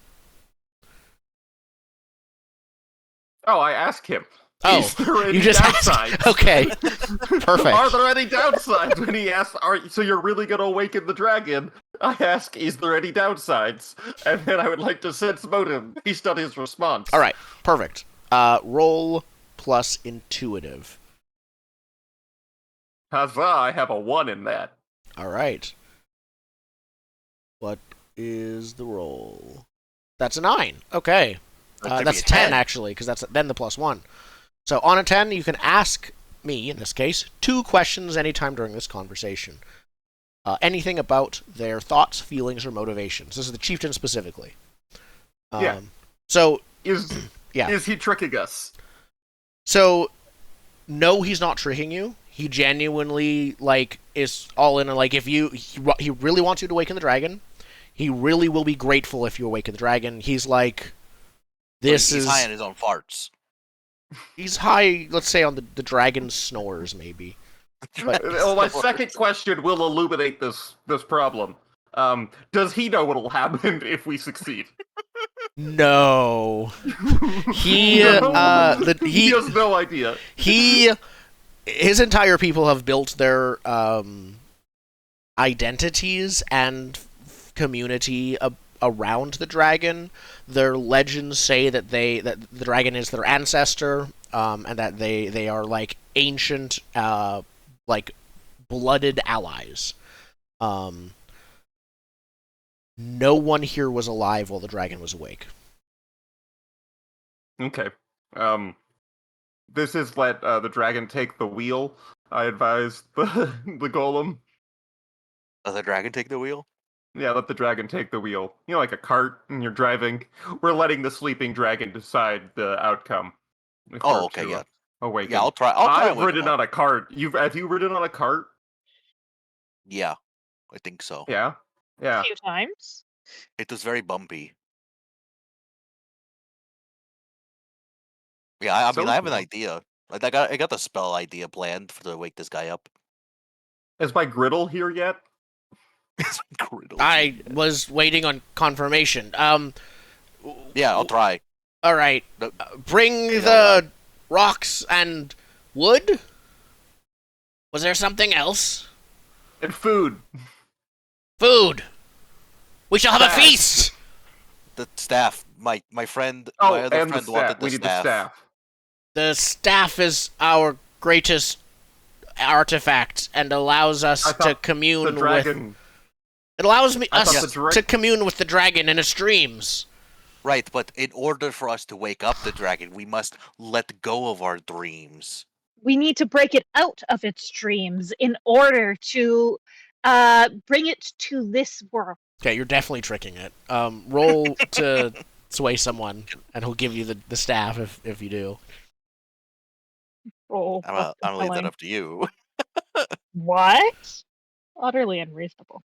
Oh, I ask him. Oh, Is there any you just downsides? asked. Okay, perfect. Are there any downsides? When he asks, so you're really going to awaken the dragon? I ask, is there any downsides? And then I would like to sense motive based on his response. All right, perfect. Roll plus intuitive. Huzzah, I have a 1 in that. All right. What is the roll? That's a 9. Okay. That could That's be a 10 actually, because that's then the plus 1. So on a 10, you can ask me, in this case, 2 questions anytime during this conversation. Anything about their thoughts, feelings, or motivations. This is the chieftain specifically. Yeah. So Is he tricking us? So, no, he's not tricking you. He genuinely, is all in. If he really wants you to awaken the dragon, he really will be grateful if you awaken the dragon. He's like, He's high on his own farts. He's high, let's say, on the dragon's snores, maybe. But, Well, my second question will illuminate this problem. Does he know what'll happen if we succeed? no. He He has no idea. His entire people have built their identities and community around the dragon. Their legends say that the dragon is their ancestor, and that they are ancient, blooded allies. No one here was alive while the dragon was awake. Okay. This is let the dragon take the wheel. I advise the golem. Does the dragon take the wheel? Yeah, let the dragon take the wheel. You know, like a cart, and you're driving. We're letting the sleeping dragon decide the outcome. Oh, okay, yeah. Awaken. Yeah, I'll try. I've ridden on a cart. Have you ridden on a cart? Yeah, I think so. Yeah. A Yeah. few times. It was very bumpy. Yeah, I mean, I have an idea. Like, I got the spell idea planned to wake this guy up. Is my griddle here yet? Griddle. I was waiting on confirmation. Yeah, I'll try. All right. No- Bring Yeah, the rocks and wood. Was there something else? And food. Food. We shall have a Staff. feast. The staff. My friend. Oh, my other and the friend wanted staff. the We need the staff. staff. The staff is our greatest artifact and allows us I to thought commune The with. dragon. It allows I thought us the dra- to commune with the dragon in its dreams. Right, but in order for us to wake up the dragon, we must let go of our dreams. We need to break it out of its dreams in order to Bring it to this world. Okay, you're definitely tricking it. Roll to sway someone, and he'll give you the staff if you do. Roll. I'm gonna leave that up to you. What? Utterly unreasonable.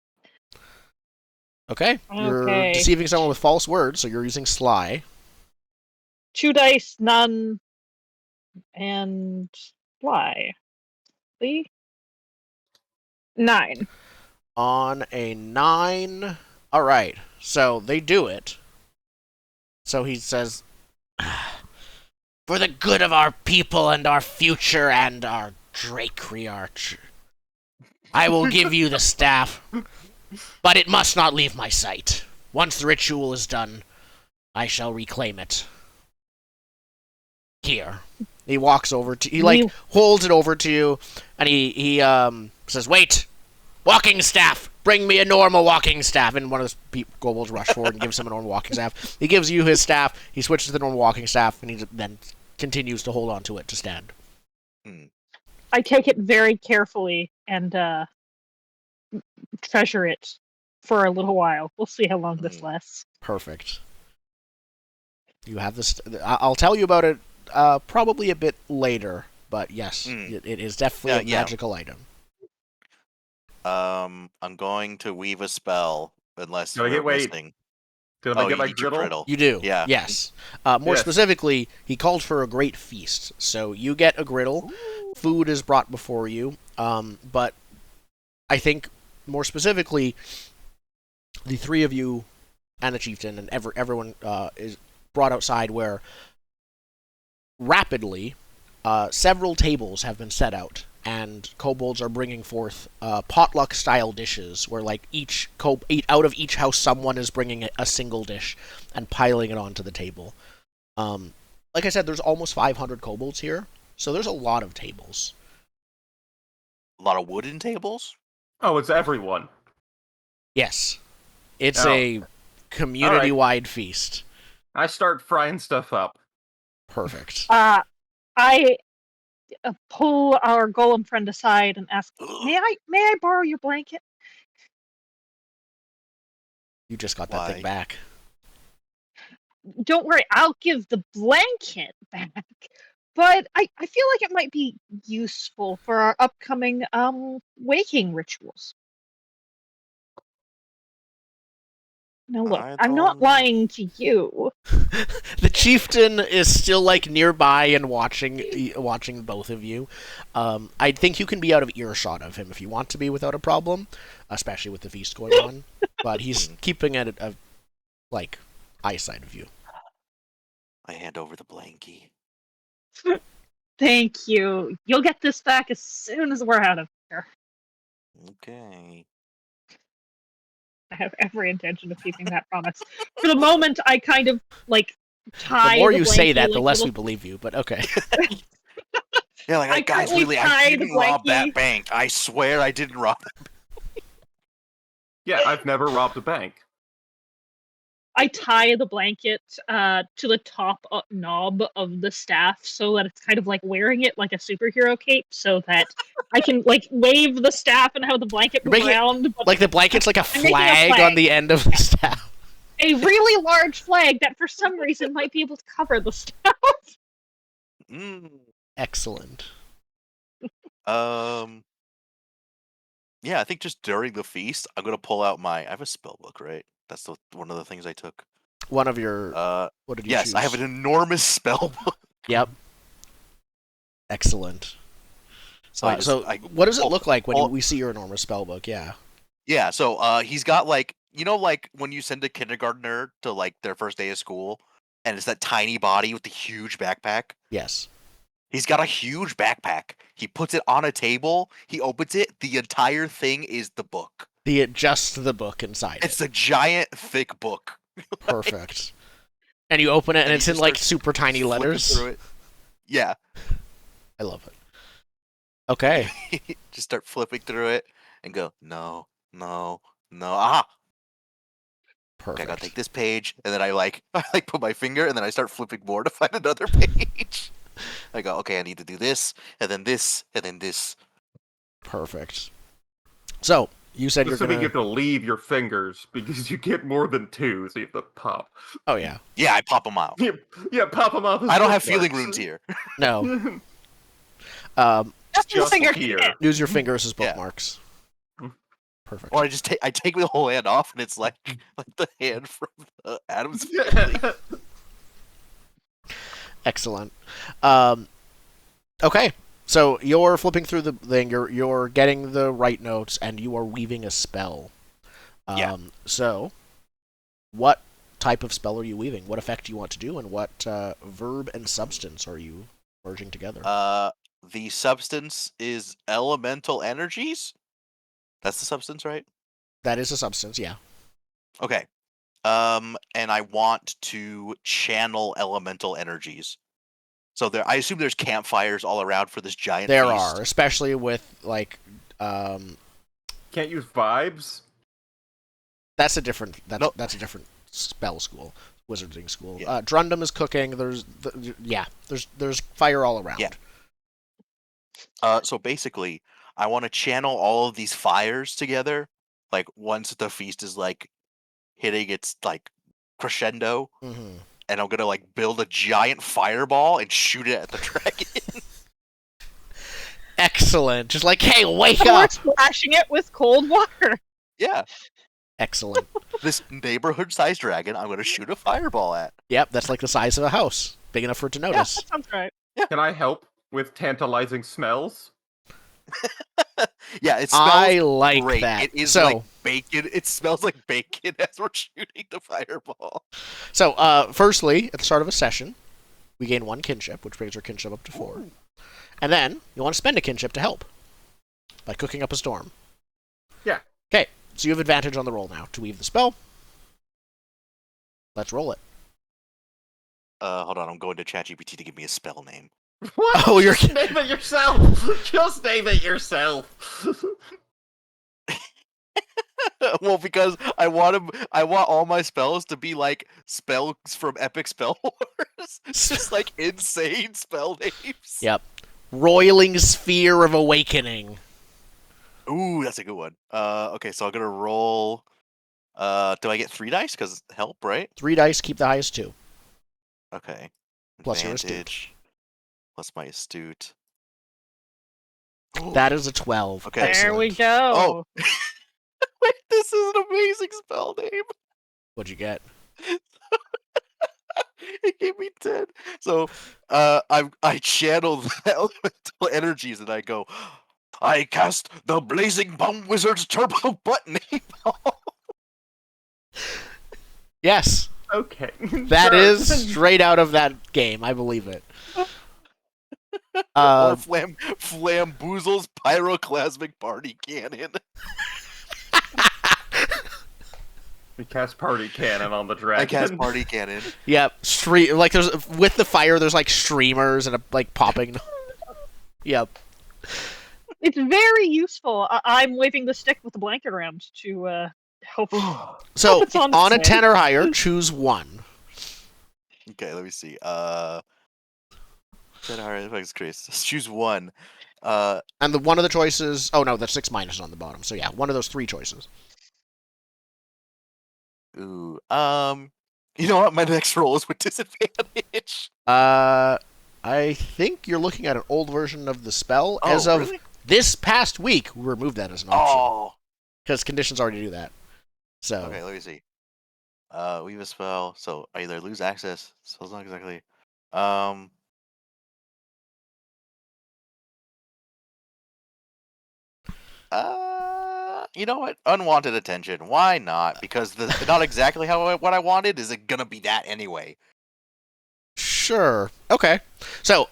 Okay, you're Okay. deceiving someone with false words, so you're using sly. 2 dice, none, and lie. See? 9. On a 9. All right, so they do it. So he says, "For the good of our people and our future and our Drakriarch, I will give you the staff, but it must not leave my sight. Once the ritual is done, I shall reclaim it. Here." He walks over to he holds it over to you, and he says, "Wait, walking staff. Bring me a normal walking staff." And one of the kobolds rush forward and gives him a normal walking staff. He gives you his staff. He switches to the normal walking staff, and he then continues to hold on to it to stand. I take it very carefully and treasure it for a little while. We'll see how long this lasts. Perfect. You have this. I'll tell you about it probably a bit later, but yes, it is definitely a magical item. I'm going to weave a spell unless Do I get missing. Did I get my your griddle? You do. Yeah. Yes. More specifically, he called for a great feast. So you get a griddle. Ooh. Food is brought before you. But I think more specifically, the three of you and the chieftain and everyone is brought outside where rapidly several tables have been set out. And kobolds are bringing forth potluck-style dishes, where like out of each house, someone is bringing a single dish and piling it onto the table. Like I said, there's almost 500 kobolds here, so there's a lot of tables. A lot of wooden tables? Oh, it's everyone. Yes, it's a community-wide feast. I start frying stuff up. Perfect. I pull our golem friend aside and ask, may I borrow your blanket? You just got that thing back. Don't worry, I'll give the blanket back. But I feel like it might be useful for our upcoming waking rituals. Now look, I'm not lying to you. The chieftain is still like nearby and watching both of you. I think you can be out of earshot of him if you want to be without a problem, especially with the feast going on. But he's keeping at a like eyesight of you. I hand over the blankie. Thank you. You'll get this back as soon as we're out of here. Okay. I have every intention of keeping that promise. For the moment, I kind of like tie. The more you say that, like, the less we believe you. But okay. Yeah, like guys, really, I didn't rob that bank. I swear, I didn't rob that. Yeah, I've never robbed a bank. I tie the blanket to the top knob of the staff so that it's kind of like wearing it like a superhero cape, so that I can like wave the staff and have the blanket move around. Like the blanket's like a flag on the end of the staff. A really large flag that for some reason might be able to cover the staff. Excellent. Yeah, I think just during the feast, I'm gonna pull out I have a spell book, right? That's one of the things I took. One of your what did you choose? Yes, I have an enormous spell book. Yep. Excellent. So what does it look like when we see your enormous spell book? Yeah. Yeah, so he's got like like when you send a kindergartner to like their first day of school, and it's that tiny body with the huge backpack. Yes. He's got a huge backpack. He puts it on a table. He opens it. The entire thing is the book. Just the book inside. It's a giant, thick book. Perfect. And you open it, and it's in like super tiny letters. Through it. Yeah. I love it. Okay. Just start flipping through it and go, no. Aha! Perfect. Okay, I gotta take this page, and then I put my finger, and then I start flipping more to find another page. I go, okay, I need to do this, and then this, and then this. Perfect. So, You said you're Assuming you gonna. have to leave your fingers because you get more than 2, so you have to pop. Oh yeah. Yeah, I pop them out. Yeah, pop them off. As I don't have feeling bookmarks. runes here. No. Just finger here. can't. Use your fingers as Yeah. bookmarks. Perfect. Or I take the whole hand off, and it's like the hand from the Adam's family. Excellent. Okay, so you're flipping through the thing. You're getting the right notes, and you are weaving a spell. Yeah. So, what type of spell are you weaving? What effect do you want to do, and what verb and substance are you merging together? The substance is elemental energies. That's the substance, right? That is a substance, yeah. Okay. And I want to channel elemental energies. So I assume there's campfires all around for this giant There feast. are, especially with like Can't use vibes. that's a different Nope. that's a different spell school, wizarding school. Yeah. Drundom is cooking. There's fire all around. Yeah. So basically, I want to channel all of these fires together. Like once the feast is like hitting its like crescendo, Mm-hmm. and I'm gonna like build a giant fireball and shoot it at the dragon. Excellent. Just like, hey, wake Or up. splashing it with cold water. Yeah, Excellent. this neighborhood-sized dragon, I'm gonna shoot a fireball at. Yep, that's like the size of a house, big enough for it to Yeah, notice. that sounds right. Can I help with tantalizing smells? Yeah, it smells I like great. that. It is so, like bacon. It smells like bacon as we're shooting the fireball. Firstly, at the start of a session, we gain 1 kinship, which brings our kinship up to 4. Ooh. And then you want to spend a kinship to help by cooking up a storm. Yeah. Okay, so you have advantage on the roll now to weave the spell. Let's roll it. Hold on, I'm going to ChatGPT to give me a spell name. What? Oh, you're- Just name it yourself. Just name it yourself. Well, because I want all my spells to be like spells from Epic Spell Wars, just like insane spell names. Yep. Roiling Sphere of Awakening. Ooh, that's a good one. Okay, so I'm gonna roll. Do I get 3 dice? Cause help, right? 3 dice, keep the highest 2. Okay. Plus your astute. Advantage, plus my astute. Ooh. That is a 12. Okay. There we Excellent. go. Oh. Wait, this is an amazing spell name. What'd you get? It gave me 10. So I channel the elemental energies and I go, I cast the Blazing Bomb Wizard's Turbo Button. Yes, Okay. that sure. is straight out of that game. I believe it. Or Flamboozle's Pyroclasmic Party Cannon. We cast party cannon on the dragon. I cast Party Cannon. Yep, like there's with the fire. There's like streamers and like popping. Yep. It's very useful. I'm waving the stick with the blanket around to help. So it's on on a its way. 10 or higher, choose 1. Okay, let me see. Let's choose 1. And one of the choices. Oh no, that's 6 minus on the bottom. So yeah, one of those 3 choices. Ooh. You know what? My next roll is with disadvantage. I think you're looking at an old version of the spell. Oh, As of really? this past week, we removed that as an option Oh. because conditions already do that. So Okay, let me see. Weave a spell. So I either lose access. So it's not exactly. You know what? Unwanted attention. Why not? Because not exactly what I wanted is it gonna be that anyway. sure, okay. So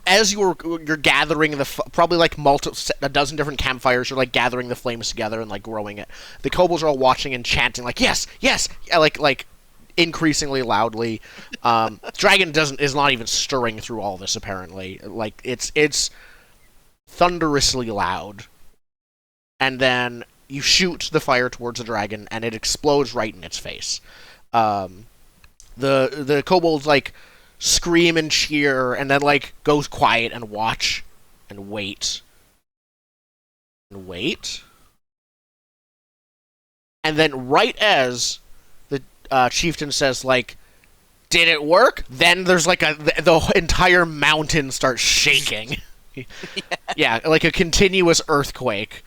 as you're gathering probably like a dozen different campfires, you're like gathering the flames together and like growing it. The kobolds are all watching and chanting like yes, yes, like increasingly loudly. Dragon is not even stirring through all this apparently. Like it's thunderously loud. And then you shoot the fire towards the dragon, and it explodes right in its face. The kobolds like scream and cheer, and then like goes quiet and watch and wait and wait. And then right as the chieftain says, like, did it work? Then there's like the entire mountain starts shaking. Yeah, like a continuous earthquake.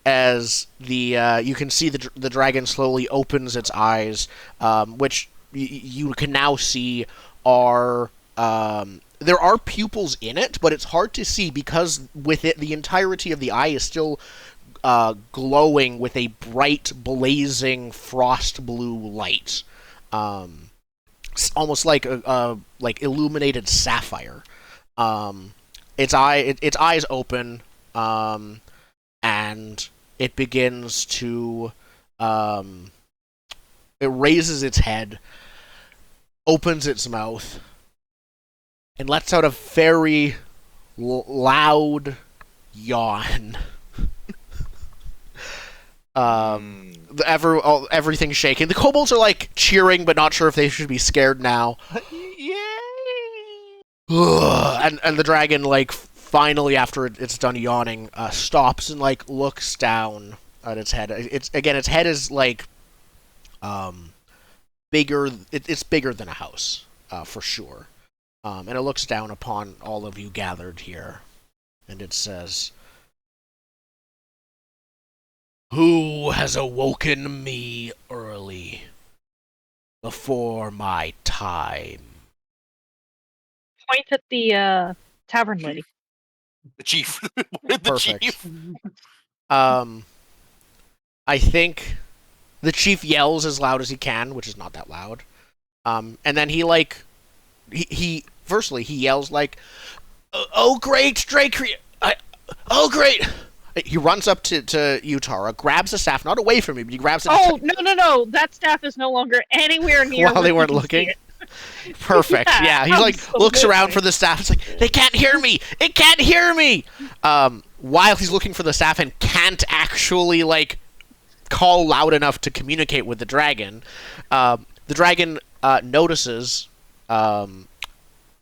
As the you can see the dragon slowly opens its eyes, which you can now see are there are pupils in it, but it's hard to see because with it the entirety of the eye is still glowing with a bright, blazing frost blue light, almost like a like illuminated sapphire. Its eyes open, and it begins to it raises its head, opens its mouth, and lets out a very loud yawn. Everything's shaking. The kobolds are like cheering, but not sure if they should be scared now. Yay! And the dragon, like, finally, after it's done yawning, stops and like looks down at its head. Its head is like bigger. It's bigger than a house, for sure. And it looks down upon all of you gathered here, and it says, "Who has awoken me early, before my time?" Point at the tavern lady. The chief. The Perfect. chief. I think the chief yells as loud as he can, which is not that loud. And then he firstly he yells like, "Oh great, Drake! Oh great!" He runs up to you, Tara, grabs the staff, not away from you, but he grabs it. Oh, no. That staff is no longer anywhere near While they where weren't you can looking. see it. Perfect. Yeah, he like looks around for the staff. It's like, they can't hear me. It can't hear me. While he's looking for the staff and can't actually like call loud enough to communicate with the dragon, the dragon notices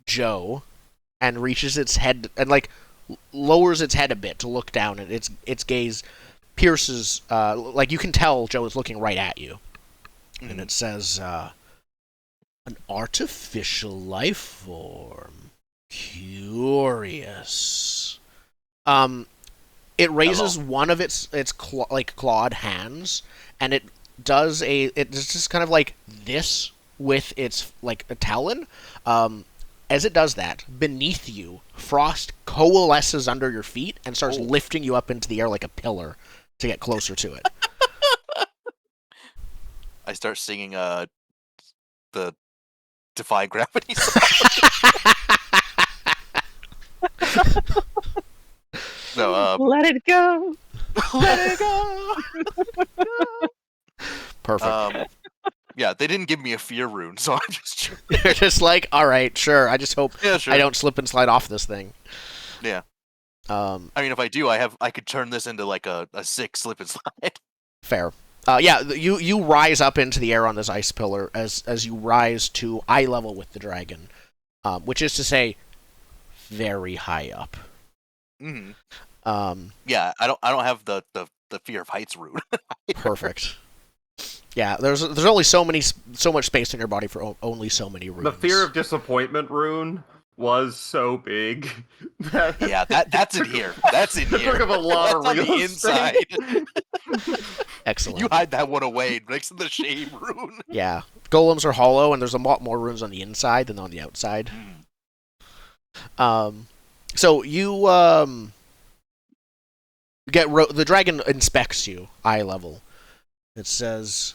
Joe and reaches its head and like lowers its head a bit to look down, and its gaze pierces. Like you can tell Joe is looking right at you, and it says. An artificial life form. Curious. It raises one of its clawed hands, and it's just kind of like this with its like a talon. As it does that, beneath you, frost coalesces under your feet and starts lifting you up into the air like a pillar to get closer to it. I start singing the Defy Gravity song. No, Let it go. let it go. Perfect. Yeah, they didn't give me a fear rune, so I just You're just like, all right, sure. I just hope yeah, sure. I don't slip and slide off this thing. Yeah. I mean, if I do, I could turn this into like a 6 slip and slide. Fair. Yeah, you rise up into the air on this ice pillar as you rise to eye level with the dragon, which is to say, very high up. Mm-hmm. Yeah, I don't have the fear of heights rune. Perfect. Yeah, there's only so much space in your body for only so many runes. The fear of disappointment rune was so big. Yeah, that's in here. That's in It here. took up a lot of That's on real the estate. inside. Excellent. You hide that one away next to the shame rune. Yeah, golems are hollow, and there's a lot more runes on the inside than on the outside. So you the dragon inspects you eye level. It says,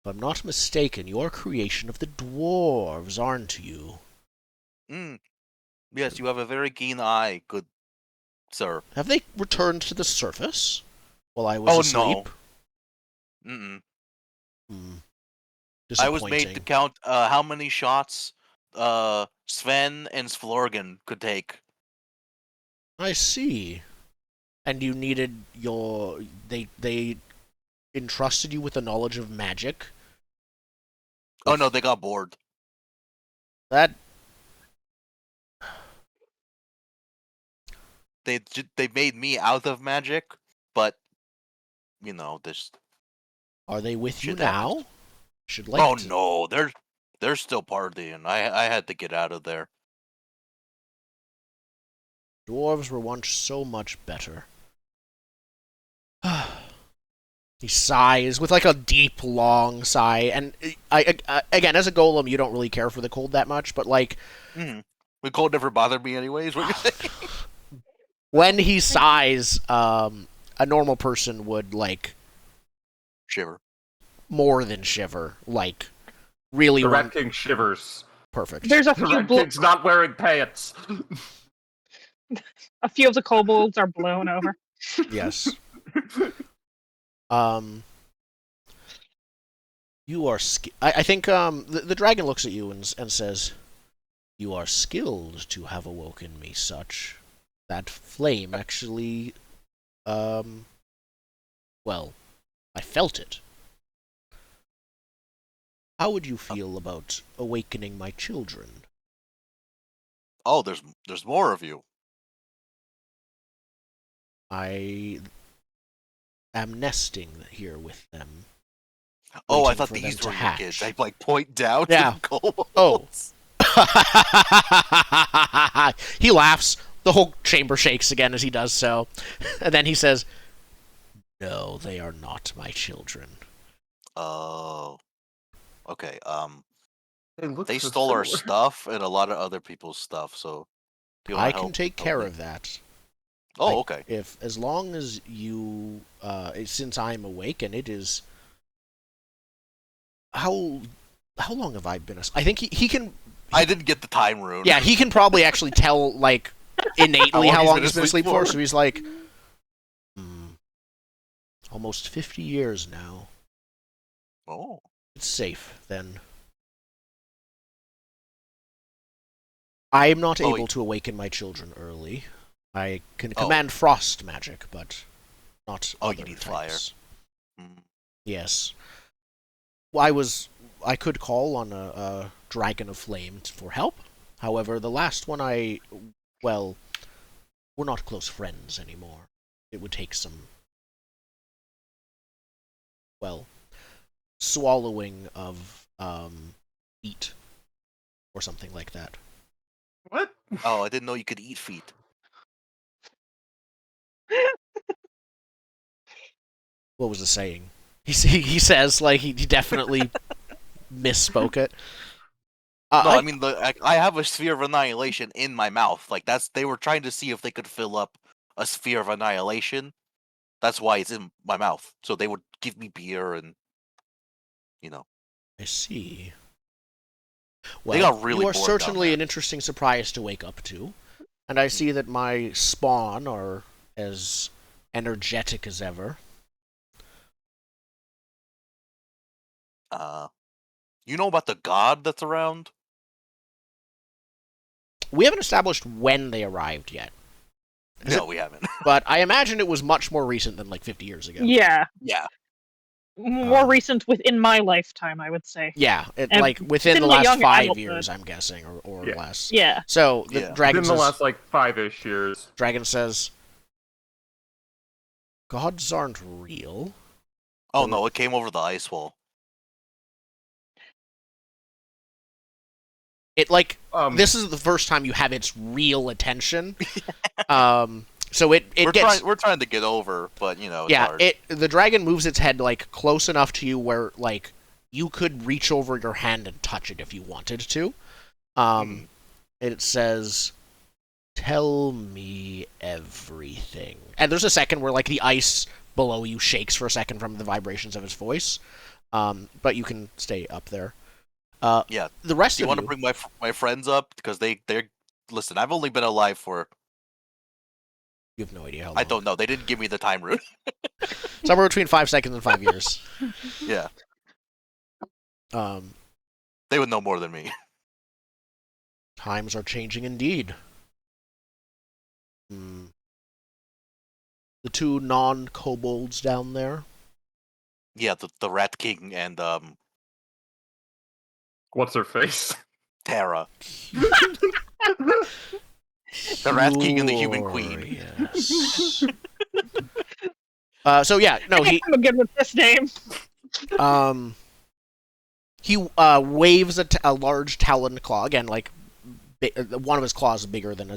if I'm not mistaken, you're a creation of the dwarves, aren't you? Yes, you have a very keen eye, good sir. Have they returned to the surface while I was asleep? No. Mm-mm. I was made to count how many shots Sven and Splorgan could take. I see. And you needed they entrusted you with the knowledge of magic? Oh no, they got bored. That They made me out of magic, but this. Are they with you Shit now? happens. Should like Oh to- no, they're still partying. I had to get out of there. Dwarves were once so much better. He sighs with like a deep, long sigh, and I again, as a golem, you don't really care for the cold that much, but like The cold never bothered me anyways. What you saying? when he sighs, a normal person would like Shiver. more than shiver, like really The Rat King shivers. perfect. There's a The few Rat King's not wearing pants. a few of the kobolds are blown over. Yes. You are I think the dragon looks at you and says, "You are skilled to have awoken me such. That flame actually, well, I felt it. How would you feel about awakening my children?" Oh, there's more of you. I am nesting here with them. Oh, I waiting thought for them these to were your hatch. kids. I like point down Yeah. to the kobolds. Oh. He laughs. The whole chamber shakes again as he does so. And then he says, "No, they are not my children." Oh. Okay. look They so stole our similar. stuff and a lot of other people's stuff. So if you wanna I can help- take help care me- of that. Oh, okay. As long as you, since I'm awake, and it is, how long have I been? I think he can. I didn't get the time rune. Yeah, he can probably actually tell like innately how long he's been asleep for. So he's like, almost 50 years now. Oh. It's safe then. I am not Oh, able to awaken my children early. I can Oh. command frost magic, but not Oh, you other need fire. types. Mm. Yes. Well, I could call on a dragon of flame for help. However, the last one well, we're not close friends anymore. It would take some, well, swallowing of meat or something like that. What? Oh, I didn't know you could eat feet. What was the saying? He says like he definitely misspoke it. No, I mean I have a sphere of annihilation in my mouth. Like they were trying to see if they could fill up a sphere of annihilation. That's why it's in my mouth. So they would give me beer and I see. They Well, got really you are bored down certainly there. an interesting surprise to wake up to, and I see that my spawn are as energetic as ever. You know about the god that's around? We haven't established when they arrived yet, Is No, we haven't. but I imagine it was much more recent than like 50 years ago. Yeah, Yeah. more recent within my lifetime, I would say. Yeah, And like within within the my last young 5 adulthood. years, I'm guessing, or Yeah. less. Yeah. So the Yeah. dragon Within the says, last like 5-ish years. dragon says, "Gods aren't real." Oh no, it came over the ice wall. It like This this is the first time you have its real attention. So it we're gets trying to get over, but it's yeah. hard. The dragon moves its head like close enough to you where like you could reach over your hand and touch it if you wanted to. It says, "Tell me everything." And there's a second where like the ice below you shakes for a second from the vibrations of its voice. But you can stay up there. Yeah. The rest You of want to you, bring my friends up because they're listen. I've only been alive for you have no idea how long. I don't know. They didn't give me the time rune. Somewhere between 5 seconds and 5 years. Yeah, Um, they would know more than me. Times are changing indeed. The two non-kobolds down there. Yeah, the Rat King and what's her face? Terra. The Rat King and the Human Queen. Yes. So yeah, no, I'm good with this name. he waves a large taloned claw again, like one of his claws is bigger than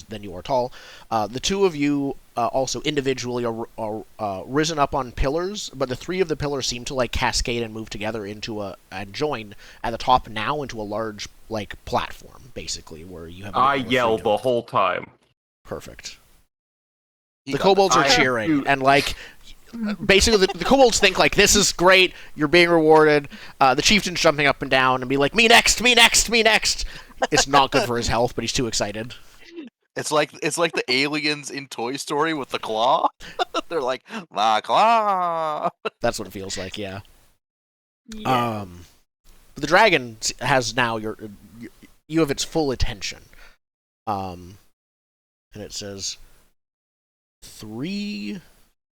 than you are tall. The two of you also individually are risen up on pillars, but the three of the pillars seem to like cascade and move together and join at the top now into a large like platform, basically, where you have. I yelled the whole time. Perfect. He The got kobolds are I have cheering, to- and like basically the kobolds think like this is great, you're being rewarded. The chieftain's jumping up and down and be like, me next, me next, me next. It's not good for his health, but he's too excited. It's like the aliens in Toy Story with the claw. They're like, my claw. That's what it feels like, yeah. Yeah. The dragon has now you have its full attention. And it says 3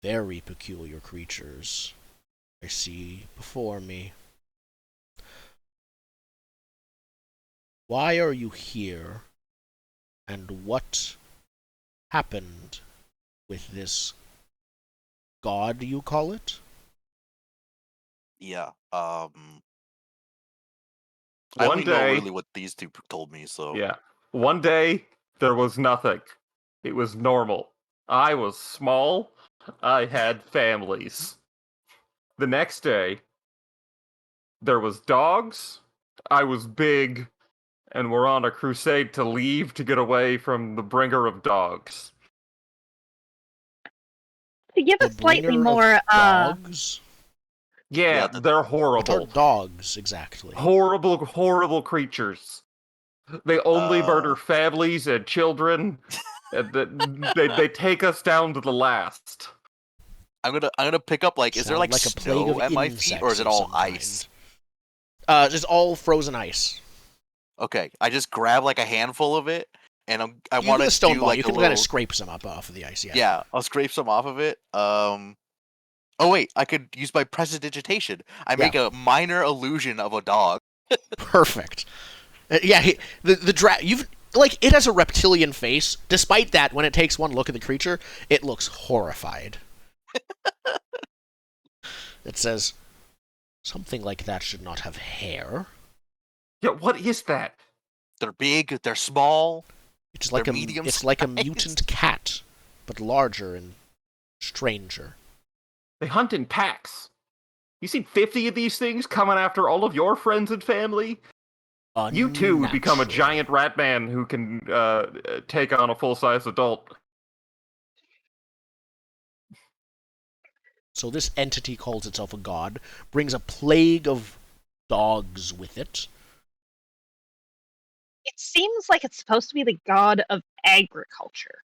very peculiar creatures I see before me. Why are you here? And what happened with this god, you call it? Yeah. I One only know day, really what these two told me. So yeah. One day, there was nothing. It was normal. I was small. I had families. The next day, there was dogs. I was big, and we're on a crusade to leave to get away from the bringer of dogs. To give The a slightly bringer of more dogs? Yeah, Yeah, they're What horrible. are dogs exactly? Horrible, horrible creatures. They only murder families and children. And they take us down to the last. I'm gonna pick up like, is there Sound like like a plague snow of at my feet, or is insects it of all some ice? It's all frozen ice. Okay, I just grab like a handful of it, and I You want get a to stone do ball. like You a can little. kind of scrape some up off of the ice. Yeah. Yeah, I'll scrape some off of it. Oh wait, I could use my prestidigitation. I make a minor illusion of a dog. Perfect. Yeah. You've like it has a reptilian face. Despite that, when it takes one look at the creature, it looks horrified. It says something like that should not have hair. Yeah, what is that? They're big. They're small. It's like They're a medium it's like a sized. mutant cat, but larger and stranger. They hunt in packs. You see 50 of these things coming after all of your friends and family? You too would become a Unnatural. giant rat man who can take on a full-size adult. So this entity calls itself a god, brings a plague of dogs with it. It seems like it's supposed to be the god of agriculture.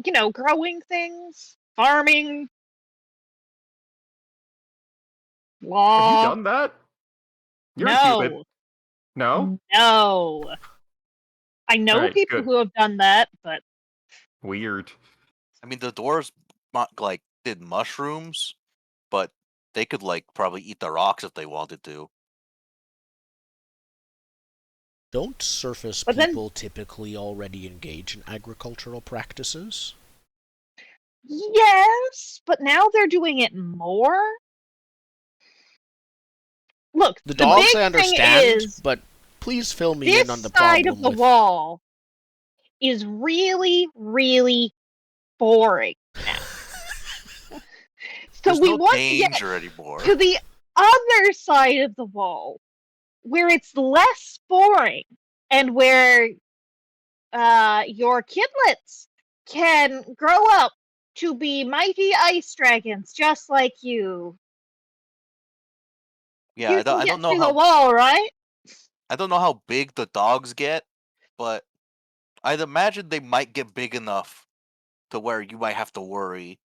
You know, growing things, farming, Have you law. done that? You're No. human. No? No. I know Alright, people good. who have done that, but Weird. I mean, the dwarves like did mushrooms, but they could like probably eat the rocks if they wanted to. Don't surface But then- people typically already engage in agricultural practices? yes, but now they're doing it more. Look, The dogs big I thing understand, is but please fill me this in on the side problem of the with... wall is really, really boring now. So There's we no want to get danger anymore. to the other side of the wall where it's less boring and where your kidlets can grow up to be mighty ice dragons just like you. Yeah, You I can don't get know through the how wall, right? I don't know how big the dogs get, but I'd imagine they might get big enough to where you might have to worry.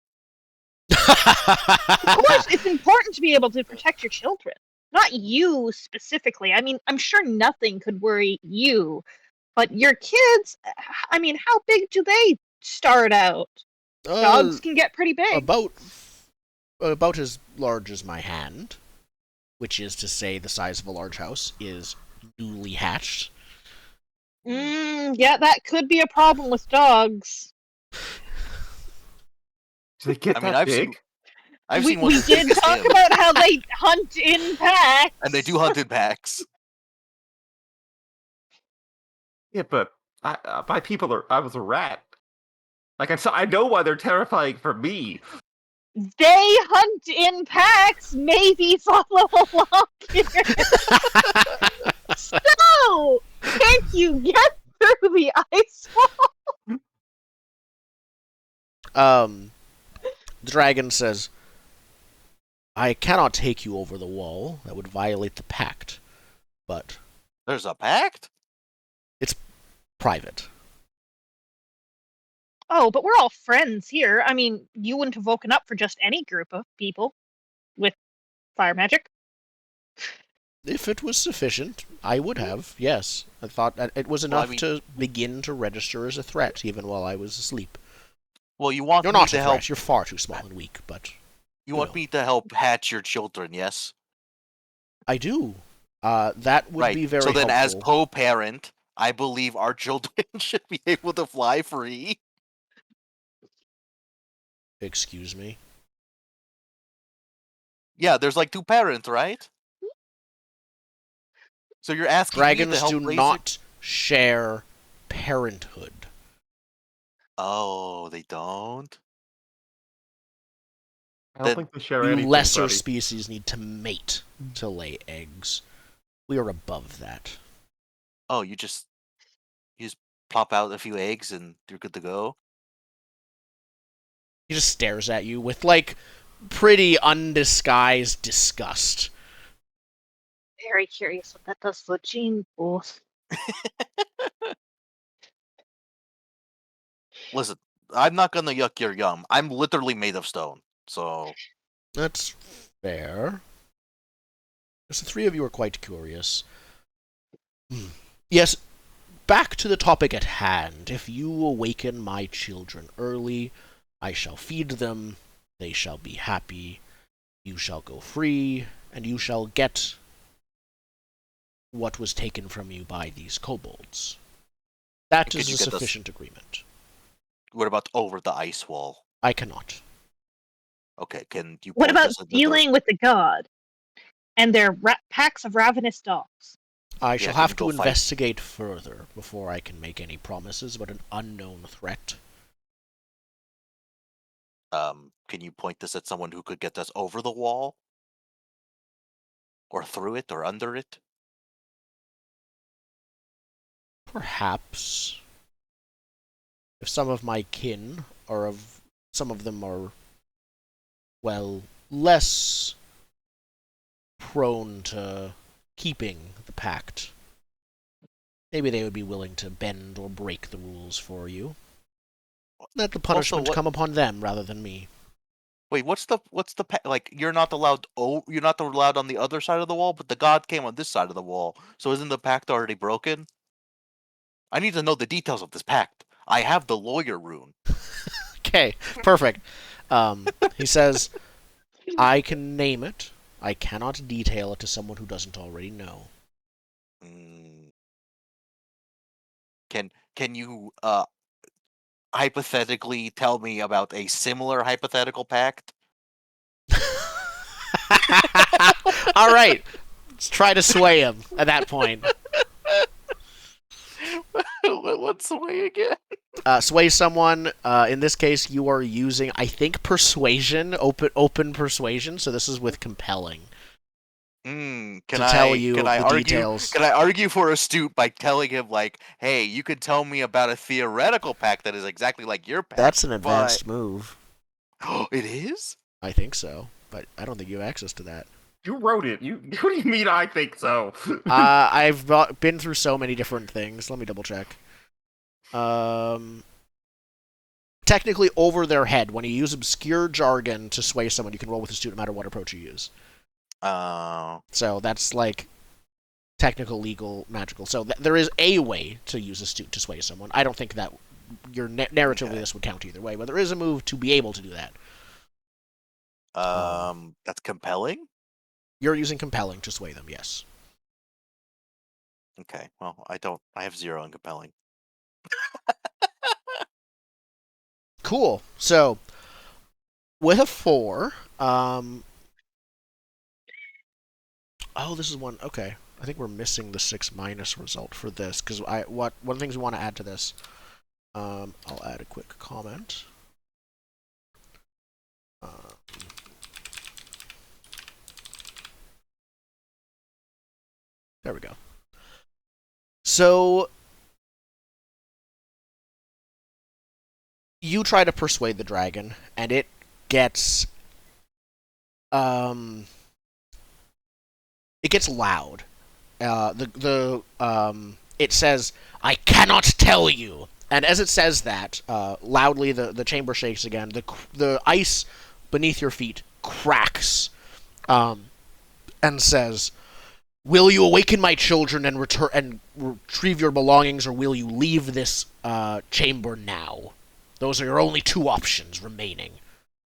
Of course, it's important to be able to protect your children. Not you specifically. I mean, I'm sure nothing could worry you. But your kids, I mean, how big do they start out? Dogs can get pretty big. About as large as my hand, which is to say the size of a large house, is newly hatched. Yeah, that could be a problem with dogs. Did they get I mean, that I've big? seen I've we seen ones we as big did as talk him, about how they hunt in packs. and they do hunt in packs. Yeah, but my people are. I was a rat. Like I know why they're terrifying for me. They hunt in packs. Maybe follow along here. So, can you get through the ice wall? The dragon says, I cannot take you over the wall. That would violate the pact. But There's a pact? private. Oh, but we're all friends here. I mean, you wouldn't have woken up for just any group of people with fire magic. If it was sufficient, I would have, yes. I thought that it was Well, I enough mean- to begin to register as a threat, even while I was asleep. Well, you want You're me not to a help threat. You're far too small and weak, but you want know. me to help hatch your children, yes? I do. That would right. be very so then as helpful. co-parent, I believe our children should be able to fly free. Excuse me. Yeah, there's like 2 parents, right? So you're asking me to Dragons help do raise not share parenthood. Oh, they don't? I don't Then think they share You anything, lesser buddy. species need to mate to lay eggs. We are above that. Oh, you just plop out a few eggs and you're good to go? He just stares at you with, like, pretty undisguised disgust. Very curious what that does to the gene pool. Listen, I'm not gonna yuck your yum. I'm literally made of stone. So That's fair. Because the three of you are quite curious. Yes, back to the topic at hand. If you awaken my children early, I shall feed them, they shall be happy, you shall go free, and you shall get what was taken from you by these kobolds. That Could is you a get us- sufficient agreement. what about over the ice wall? I cannot. Okay, can you What point about us in the dealing with the god and their packs of ravenous dogs? I Yeah, shall can have you to go fight? investigate further before I can make any promises about an unknown threat. Can you point this at someone who could get us over the wall? Or through it or under it? Perhaps. If some of my kin are of some of them are, well, less prone to keeping the pact, maybe they would be willing to bend or break the rules for you. Let the punishment what- come upon them rather than me. Wait, what's the like? You're not allowed. Oh, you're not allowed on the other side of the wall, but the god came on this side of the wall. So isn't the pact already broken? I need to know the details of this pact. I have the lawyer rune. Okay, perfect. He says, I can name it. I cannot detail it to someone who doesn't already know. Mm. Can you hypothetically tell me about a similar hypothetical pact? All right, let's try to sway him at that point. What's the way again? Sway someone. In this case, you are using, I think, persuasion, open persuasion. So this is with compelling. Can To I tell you can of I the argue? details. Can I argue for Astute by telling him like, hey, you could tell me about a theoretical pact that is exactly like your pact? That's an advanced move. It is? I think so, but I don't think you have access to that. You wrote it. You. What do you mean? I think so. I've been through so many different things. Let me double check. Technically, over their head, when you use obscure jargon to sway someone, you can roll with Astute no matter what approach you use. So that's like technical, legal, magical. So there is a way to use Astute to sway someone. I don't think that your narratively Okay. this would count either way, but there is a move to be able to do that. That's compelling? You're using compelling to sway them, yes. Okay, well, I have 0 in compelling. Cool. So with a 4, this is one. Okay, I think we're missing the 6 minus result for this because one of the things we want to add to this. I'll add a quick comment. There we go. So you try to persuade the dragon, and it gets loud. It says, "I cannot tell you." And as it says that, loudly, the chamber shakes again. The ice beneath your feet cracks, and says, "Will you awaken my children and retrieve your belongings, or will you leave this chamber now? Those are your only 2 options remaining.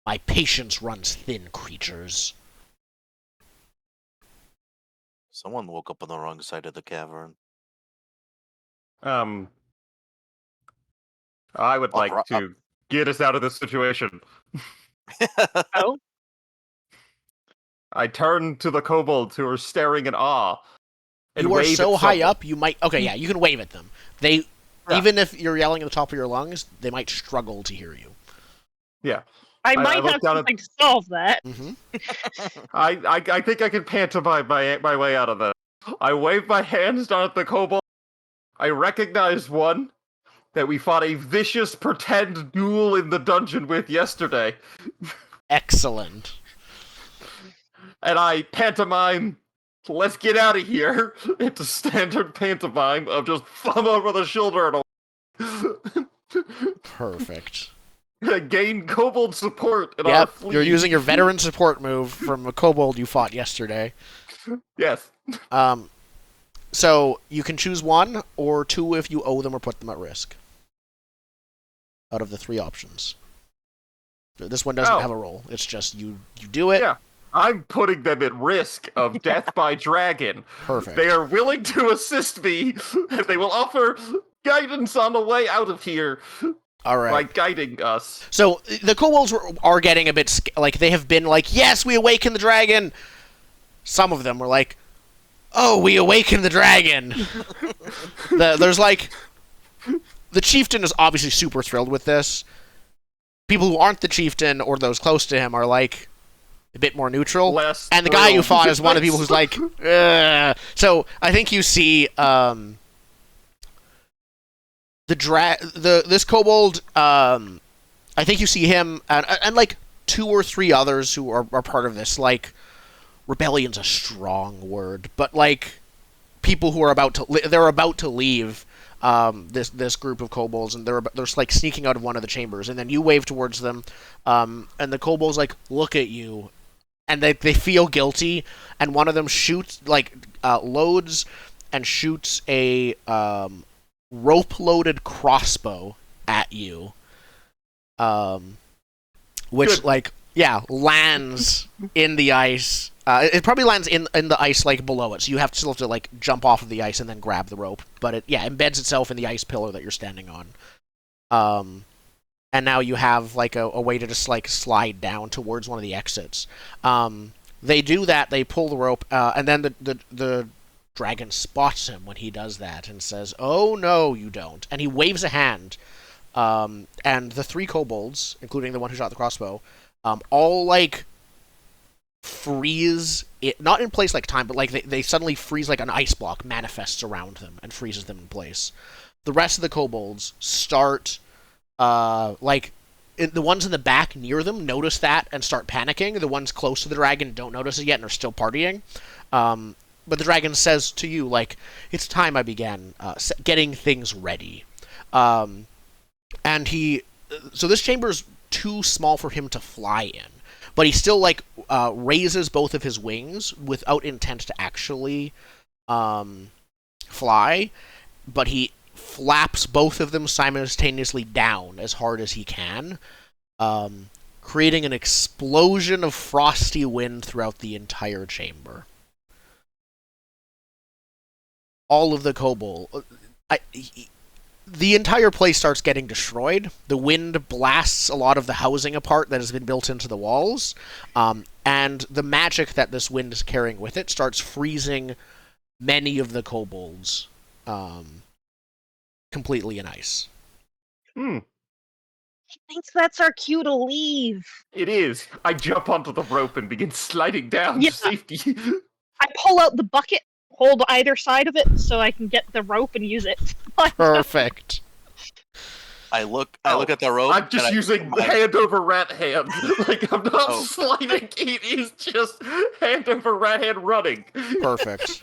My patience runs thin, creatures." Someone woke up on the wrong side of the cavern. I would like Ro- to get us out of this situation. Oh, I turn to the kobolds who are staring in awe. And You are wave so at high someone. up, you might... Okay, yeah, you can wave at them. Yeah. Even if you're yelling at the top of your lungs, they might struggle to hear you. Yeah. I might look have down at- something to solve that. Mm-hmm. I think I can pantomime my way out of that. I wave my hands down at the kobold. I recognize one that we fought a vicious pretend duel in the dungeon with yesterday. Excellent. And I pantomime, "Let's get out of here." It's a standard pantomime of just thumb over the shoulder and Perfect. gain kobold support in our Yep, fleet. you're using your veteran support move from a kobold you fought yesterday. Yes. So you can choose 1 or 2 if you owe them or put them at risk. Out of the 3 options. This one doesn't have a roll. It's just you do it. Yeah. I'm putting them at risk of death by dragon. Perfect. They are willing to assist me, and they will offer guidance on the way out of here All right. by guiding us. So the kobolds are getting a bit like they have been like, "Yes, we awaken the dragon." Some of them were like, "Oh, we awaken the dragon." There's like the chieftain is obviously super thrilled with this. People who aren't the chieftain or those close to him are like a bit more neutral. Less And the guy you thrilled. fought is one of the people who's like, ugh. So I think you see this kobold. I think you see him and like 2 or 3 others who are part of this. Like, rebellion's a strong word, but like people who are about to leave this group of kobolds, and they're like sneaking out of one of the chambers, and then you wave towards them, and the kobolds like look at you, and they feel guilty, and one of them loads and shoots a rope-loaded crossbow at you, which Good. lands in the ice. It probably lands in the ice like below it, so you still have to like jump off of the ice and then grab the rope. But it embeds itself in the ice pillar that you're standing on. And now you have like a way to just like slide down towards one of the exits. They do that. They pull the rope, and then the dragon spots him when he does that and says, "Oh no, you don't!" And he waves a hand, and the 3 kobolds, including the one who shot the crossbow, all like freeze it, not in place like time, but like they suddenly freeze, like an ice block manifests around them and freezes them in place. The rest of the kobolds start the ones in the back near them notice that and start panicking. The ones close to the dragon don't notice it yet and are still partying. But the dragon says to you, like, "It's time I began getting things ready." And so this chamber's too small for him to fly in. But he still like raises both of his wings without intent to actually fly, but he flaps both of them simultaneously down as hard as he can, creating an explosion of frosty wind throughout the entire chamber. All of the kobold, the entire place starts getting destroyed. The wind blasts a lot of the housing apart that has been built into the walls, and the magic that this wind is carrying with it starts freezing many of the kobolds completely in ice. Hmm. I think that's our cue to leave. It is. I jump onto the rope and begin sliding down Yeah. to safety. I pull out the bucket, hold either side of it so I can get the rope and use it. Perfect. I look Oh, at the rope. I'm just and using my- hand over rat hand. Like, I'm not Oh. sliding. It is just hand over rat hand running. Perfect.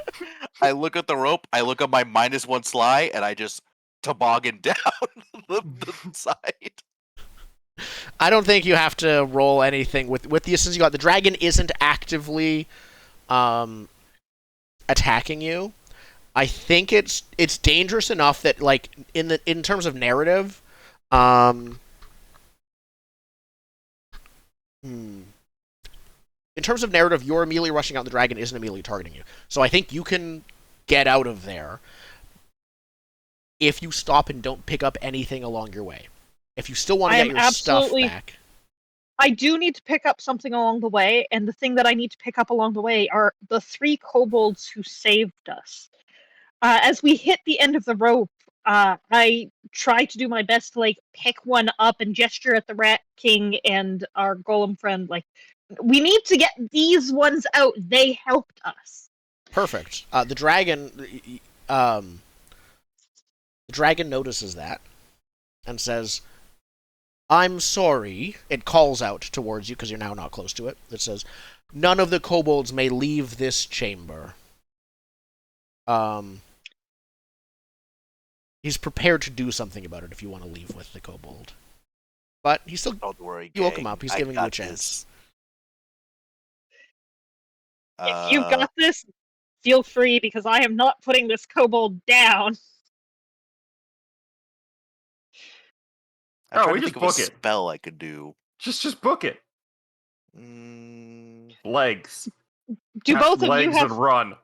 I look at the rope. I look at my -1 sly, and I just toboggan down the side. I don't think you have to roll anything with the assistance you got. The dragon isn't actively attacking you. I think it's dangerous enough that, like, in terms of narrative, in terms of narrative, you're immediately rushing out. The dragon isn't immediately targeting you, so I think you can get out of there if you stop and don't pick up anything along your way. If you still want to I get am your stuff absolutely- back. I do need to pick up something along the way, and the thing that I need to pick up along the way are the 3 kobolds who saved us. As we hit the end of the rope, I try to do my best to, like, pick one up and gesture at the Rat King and our golem friend, like, we need to get these ones out. They helped us. Perfect. The dragon notices that and says, "I'm sorry." It calls out towards you because you're now not close to it. It says, "None of the kobolds may leave this chamber." He's prepared to do something about it if you want to leave with the kobold. But he's still. Don't worry. You woke him gang, up. He's I giving you a got chance. this. If you got this, feel free, because I am not putting this kobold down. I'm Oh, trying we to just think of a book it. spell I could do. Just book it. Mm, Legs. Do Cast both of you legs have... and run?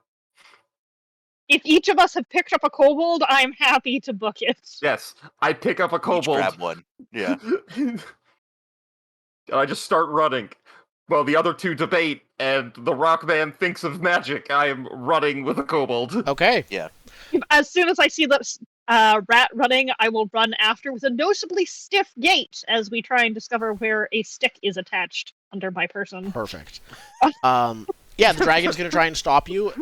If each of us have picked up a kobold, I'm happy to book it. Yes. I pick up a each kobold. grab one. Yeah. And I just start running. Well, the other 2 debate, and the rock man thinks of magic. I am running with a kobold. Okay. As soon as I see the rat running, I will run after with a noticeably stiff gait as we try and discover where a stick is attached under my person. Perfect. Yeah, the dragon's going to try and stop you.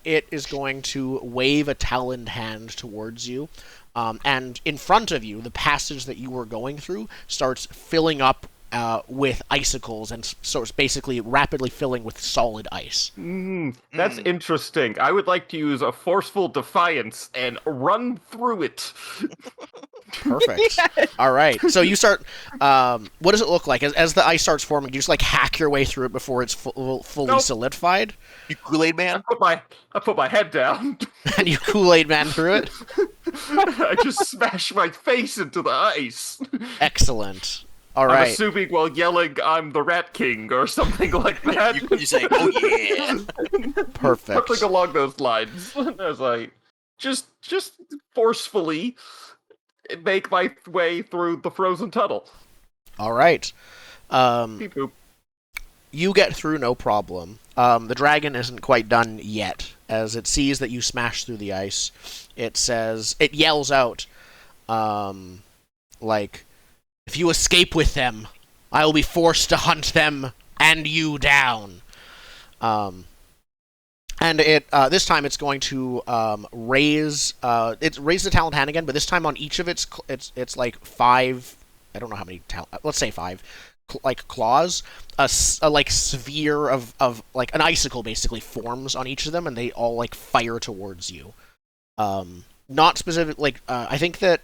It is going to wave a taloned hand towards you. And in front of you, the passage that you were going through starts filling up with icicles and starts basically rapidly filling with solid ice. That's interesting. I would like to use a forceful defiance and run through it. Perfect. All right. So you start. What does it look like as the ice starts forming? Do you just like hack your way through it before it's fully Nope. solidified, You Kool-Aid man? I put my head down. and you Kool-Aid man through it? I just smash my face into the ice. Excellent. All I'm right. assuming while yelling, "I'm the Rat King" or something like that. You say, "Oh yeah." Perfect. Something along those lines. I was like, just forcefully make my way through the frozen tunnel. All right. Beep boop. You get through no problem. The dragon isn't quite done yet. As it sees that you smash through the ice, it yells out, like, "If you escape with them, I will be forced to hunt them and you down." And this time it's going to raise the talent hand again, but this time on each of it's like 5. I don't know how many let's say 5. Like claws, a like sphere of like an icicle basically forms on each of them, and they all like fire towards you. Not specific. Like I think that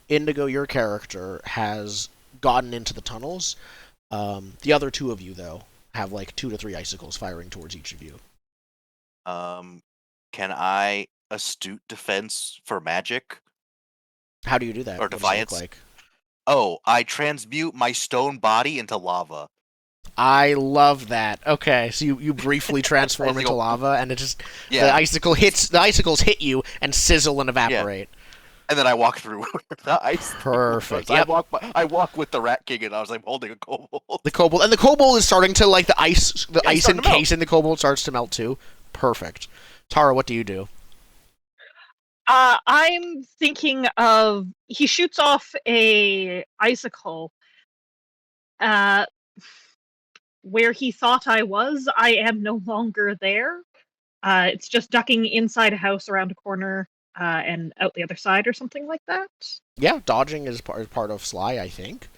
Indigo, your character, has gotten into the tunnels. The other 2 of you, though, have like 2 to 3 icicles firing towards each of you. Can I astute defense for magic? How do you do that? Or What does it look defiance? like? Oh, I transmute my stone body into lava. I love that. Okay, so you briefly transform into Icicle. lava, and it just the Yeah. icicles hit you and sizzle and evaporate. And then I walk through the ice. Perfect. I Yep. walk with the Rat King, and I was like holding a kobold. The kobold, and the kobold is starting to, like, the ice Yeah, he's starting to melt. encasing the kobold starts to melt too. Perfect. Tara, what do you do? I'm thinking of he shoots off a icicle. Where he thought I was, I am no longer there. It's just ducking inside a house around a corner and out the other side or something like that. Yeah, dodging is part of Sly, I think.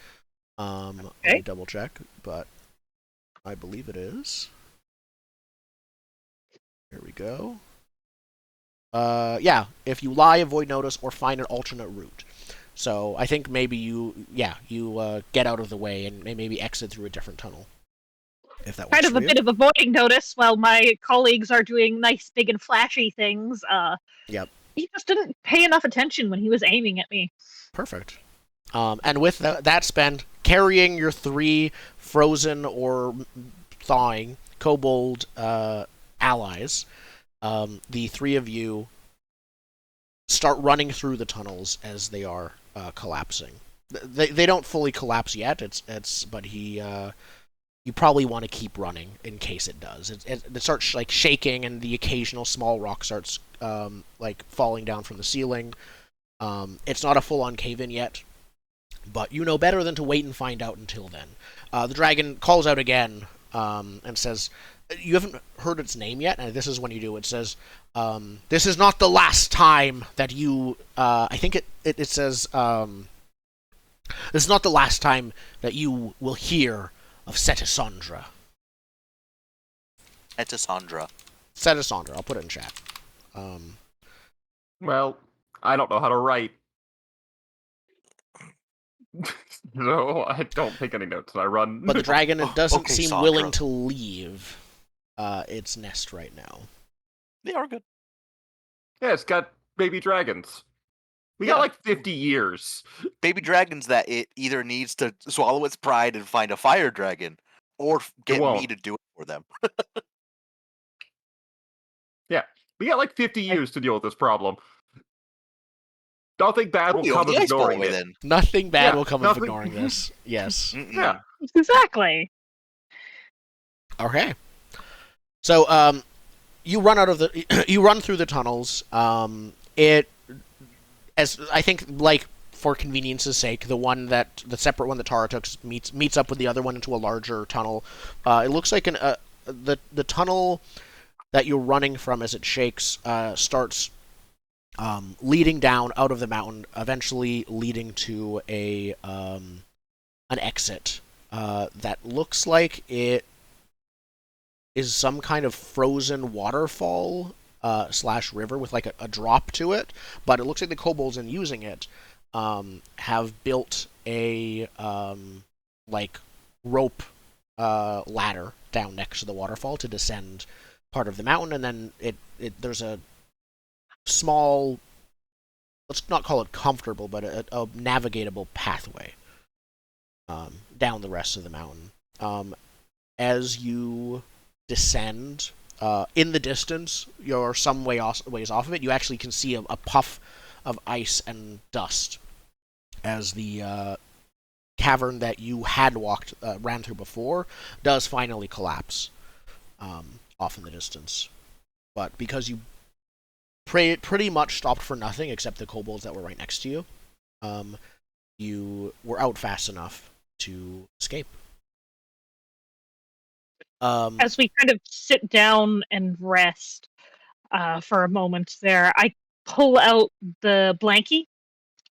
Let me Okay. double check, but I believe it is. Here we go. Yeah, if you lie, avoid notice, or find an alternate route. So I think maybe you get out of the way and maybe exit through a different tunnel. If that works Kind of for a you. bit of avoiding notice while my colleagues are doing nice, big, and flashy things. Yep. He just didn't pay enough attention when he was aiming at me. Perfect. And with that spend, carrying your 3 frozen or thawing kobold allies, the 3 of you start running through the tunnels as they are collapsing. They don't fully collapse yet. But you probably want to keep running in case it does. It starts like shaking, and the occasional small rock starts like falling down from the ceiling. It's not a full-on cave-in yet, but you know better than to wait and find out until then. The dragon calls out again and says, you haven't heard its name yet, and this is when you do. It says, this is not the last time that you... I think it says, this is not the last time that you will hear of Setisandra. Etisandra. Setisandra, I'll put it in chat. Well, I don't know how to write. So I don't take any notes. I run. But the dragon Oh, doesn't okay, seem Sandra. willing to leave its nest right now. They are good. Yeah, it's got baby dragons. We Yeah. got like 50 years. Baby dragons that it either needs to swallow its pride and find a fire dragon, or get me won't. to do it for them. We got like 50 years to deal with this problem. Nothing bad will We'll come be of on the ice ball ignoring by it. then. Nothing bad Yeah, will come nothing- of ignoring this. Yes. Mm-mm. Yeah. Exactly. Okay. So, you run out of the, you run through the tunnels. As I think, like for convenience's sake, the separate one that Tara took meets up with the other one into a larger tunnel. It looks like the tunnel that you're running from as it shakes starts leading down out of the mountain, eventually leading to an exit that looks like it is some kind of frozen waterfall / river with like a drop to it, but it looks like the kobolds in using it have built a like rope ladder down next to the waterfall to descend part of the mountain, and then there's a small, let's not call it comfortable, but a navigatable pathway down the rest of the mountain. As you descend, in the distance, you're some ways off of it, you actually can see a puff of ice and dust as the cavern that you had ran through before does finally collapse off in the distance. But because you pretty much stopped for nothing except the kobolds that were right next to you, you were out fast enough to escape. As we kind of sit down and rest for a moment there, I pull out the blankie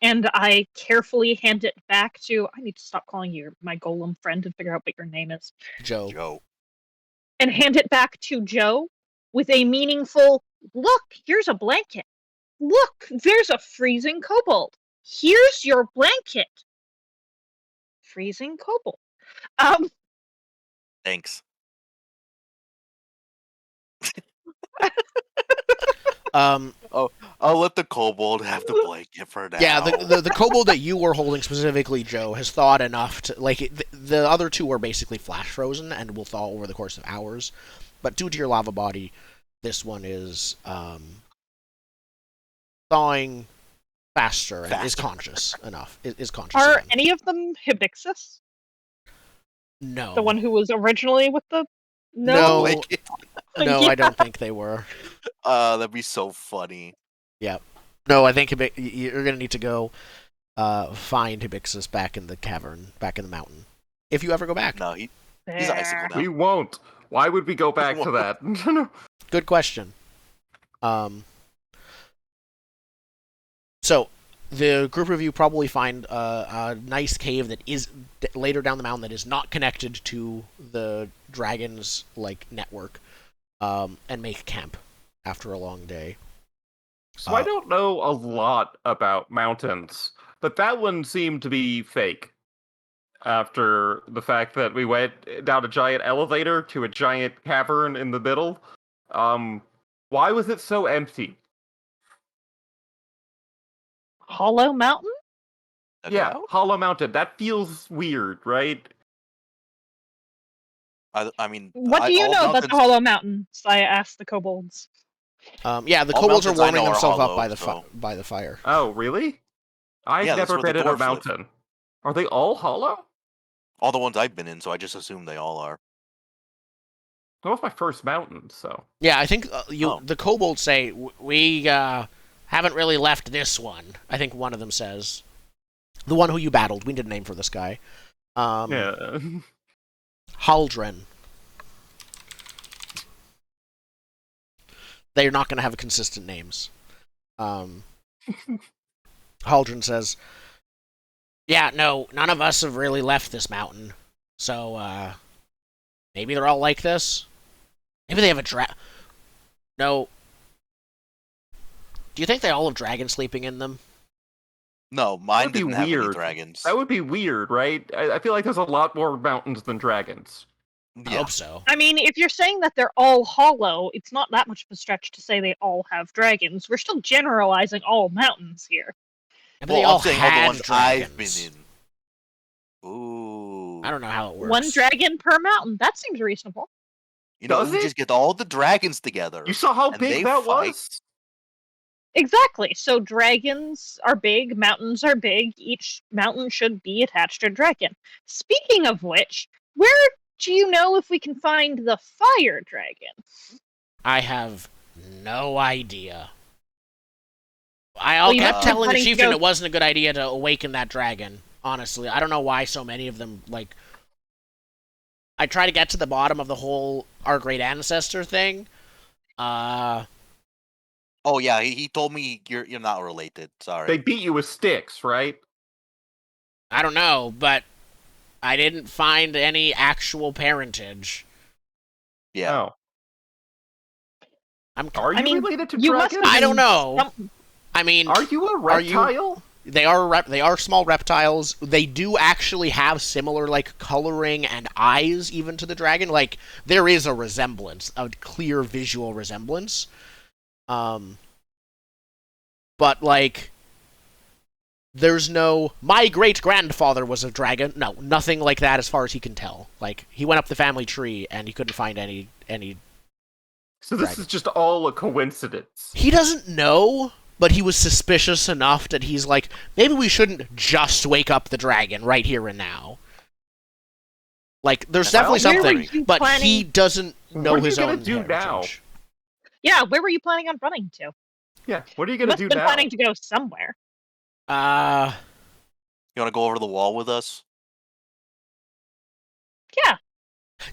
and I carefully hand it back to... I need to stop calling you my golem friend and figure out what your name is. Joe. And hand it back to Joe with a meaningful, look, here's a blanket. Look, there's a freezing kobold. Here's your blanket. Freezing kobold. Thanks. I'll let the kobold have the blanket for now. Yeah, the kobold that you were holding specifically, Joe, has thawed enough to, like, the other two are basically flash frozen and will thaw over the course of hours. But due to your lava body, this one is thawing faster and is Faster. conscious enough. Is conscious. Are again. any of them Hibixus? No. The one who was originally with the... No. Like, No, Yeah. I don't think they were. that'd be so funny. No, I think you're gonna need to go find Hibixus back in the cavern, back in the mountain, if you ever go back. No, he's There. icicle now. We won't. Why would we go back to that? Good question. So, the group of you probably find a nice cave that is later down the mountain that is not connected to the dragon's network, and make camp after a long day. So I don't know a lot about mountains, but that one seemed to be fake. After the fact that we went down a giant elevator to a giant cavern in the middle, why was it so empty? Hollow Mountain? Yeah, Hollow Mountain. That feels weird, right? I mean, What do you all know about the mountains- Hollow Mountain? Saya asked the kobolds. Yeah, the All kobolds are mountains I warming know are themselves up hollow, by the fire. Oh, really? I've Yeah, that's never where the been in a dwarves live. mountain. Are they all hollow? All the ones I've been in, so I just assume they all are. That was my first mountain, so. Yeah, I think Oh. the kobolds say we haven't really left this one. I think one of them says, the one who you battled. We need a name for this guy. Yeah. Haldren. They're not going to have consistent names. Haldren says, yeah, no, none of us have really left this mountain. So, maybe they're all like this? Maybe they have a No. Do you think they all have dragons sleeping in them? No, mine That'd be didn't have any weird. dragons. That would be weird, right? I feel like there's a lot more mountains than dragons. I Yeah. hope so. I mean, if you're saying that they're all hollow, it's not that much of a stretch to say they all have dragons. We're still generalizing all mountains here. Maybe Well, they all I'm saying all the had ones dragons. I've been in. Ooh. I don't know how it works. One dragon per mountain. That seems reasonable. You know, Does we it? just get all the dragons together. You saw how And big they that fight. was? Exactly. So dragons are big, mountains are big. Each mountain should be attached to a dragon. Speaking of which, where do you know if we can find the fire dragon? I have no idea. I Well, you kept must be telling the planning to chieftain go- it wasn't a good idea to awaken that dragon. Honestly, I don't know why so many of them I try to get to the bottom of the whole our great ancestor thing. Oh yeah, he told me you're not related. Sorry. They beat you with sticks, right? I don't know, but I didn't find any actual parentage. Yeah. Oh. I'm. Are you I mean, related to you must dragons? have I don't know. Some- I mean, Are you a Are you- reptile? they are small reptiles. They do actually have similar coloring and eyes even to the dragon. Like there is a resemblance, a clear visual resemblance. But there's no my great grandfather was a dragon. No, nothing like that as far as he can tell. Like he went up the family tree and he couldn't find any. So this Dragon. is just all a coincidence. He doesn't know, but he was suspicious enough that he's like, maybe we shouldn't just wake up the dragon right here and now. Like, there's Well, definitely where were something, you but planning- he doesn't know What are you his gonna own do now? heritage. Yeah, where were you planning on running to? Yeah, what are you You gonna must do have been now? planning to go somewhere. You want to go over the wall with us? Yeah.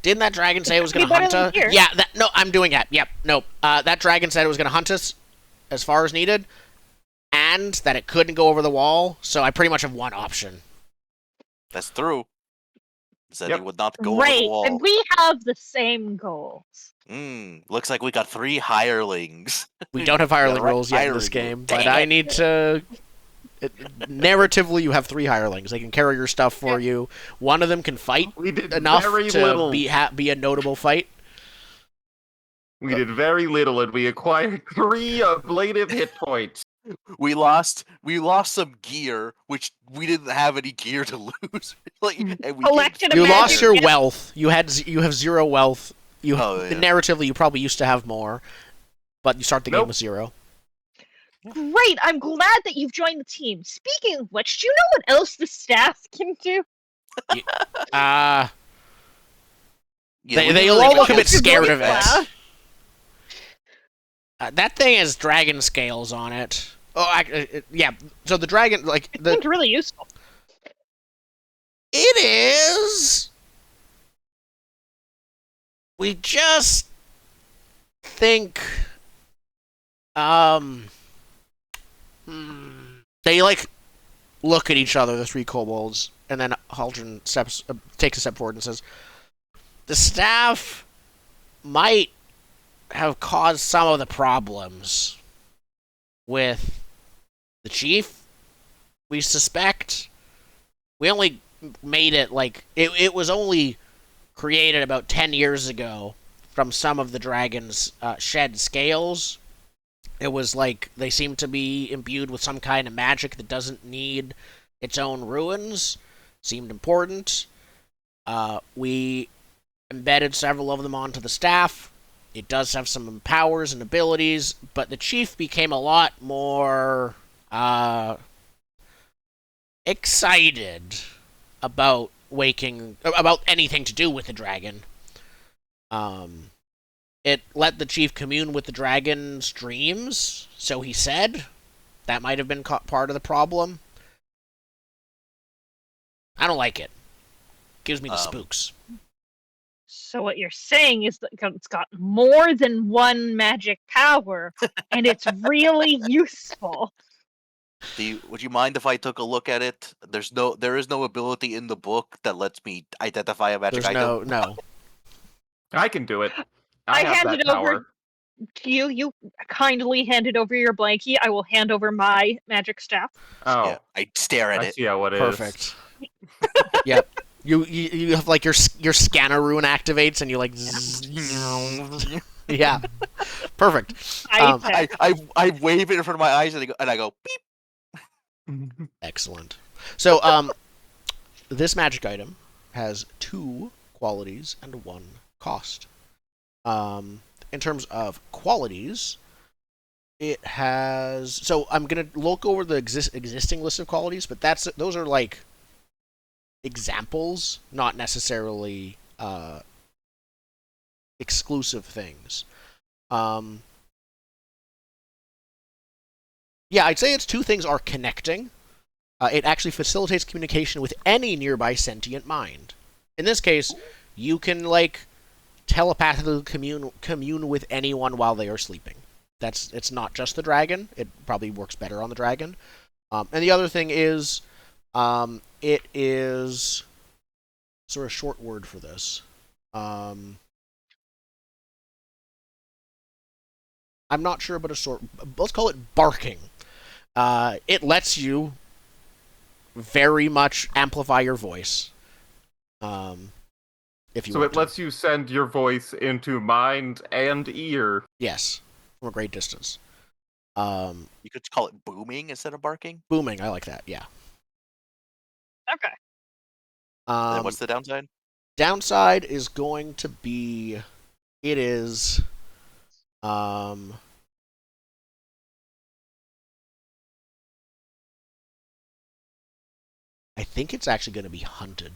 Didn't that dragon say it was It'd going be to better hunt than us? here. Yeah, no, I'm doing that. Yep, nope. That dragon said it was going to hunt us as far as needed, and that it couldn't go over the wall, so I pretty much have one option. That's true. He said Yep. he would not go over Right, the wall. and we have the same goals. Looks like we got 3 hirelings. We don't have hireling right, rules yet in this hireling game, rules. but Dang I it. need to. Narratively, you have 3 hirelings. They can carry your stuff for you. One of them can fight We did enough very to little. be a notable fight. We did very little, and we acquired 3 ablative hit points. We lost some gear, which we didn't have any gear to lose. And we Collected gained You Imagine lost your it- wealth. You have 0 wealth. Oh, yeah. Narratively, you probably used to have more, but you start the game Nope. with 0. Great! I'm glad that you've joined the team. Speaking of which, do you know what else the staff can do? Uh, Yeah, we they didn't all really look a mention bit Your scared voice of it. laugh. That thing has dragon scales on it. Oh, yeah. So the dragon, like It the seemed really useful. it is. We just think, they like look at each other, the three kobolds, and then Haldren takes a step forward and says, "The staff might have caused some of the problems with the chief. We suspect. We only made it like it was only created about 10 years ago from some of the dragon's shed scales. It was like they seem to be imbued with some kind of magic that doesn't need its own ruins. Seemed important. We embedded several of them onto the staff. It does have some powers and abilities, but the chief became a lot more excited about anything to do with the dragon. It let the chief commune with the dragon's dreams, so he said. That might have been part of the problem. I don't like it. Gives me the spooks. So what you're saying is that it's got more than one magic power, and it's really useful. Would you mind if I took a look at it? There is no ability in the book that lets me identify a magic There's item. no. I can do it. I have handed that power. over to you. You kindly handed over your blankie. I will hand over my magic staff. Oh, Yeah, I stare at I it. see how it is. Perfect. Yep. You have like your scanner rune activates and you like zzz. Yeah. Perfect. I wave it in front of my eyes and I go beep. Excellent. So this magic item has 2 qualities and 1 cost. In terms of qualities, it has. So I'm gonna look over the existing list of qualities, but those are like examples, not necessarily exclusive things. Yeah, I'd say its 2 things are connecting. It actually facilitates communication with any nearby sentient mind. In this case, you can like telepathically commune with anyone while they are sleeping. It's not just the dragon. It probably works better on the dragon. And the other thing is, it is sort of short word for this. I'm not sure, but let's call it barking. It lets you very much amplify your voice. If you So want it to. lets you send your voice into mind and ear. Yes, from a great distance. You could call it booming instead of barking. Booming, I like that. Yeah. Okay. And what's the downside? Downside is going to be, it is, I think it's actually going to be hunted.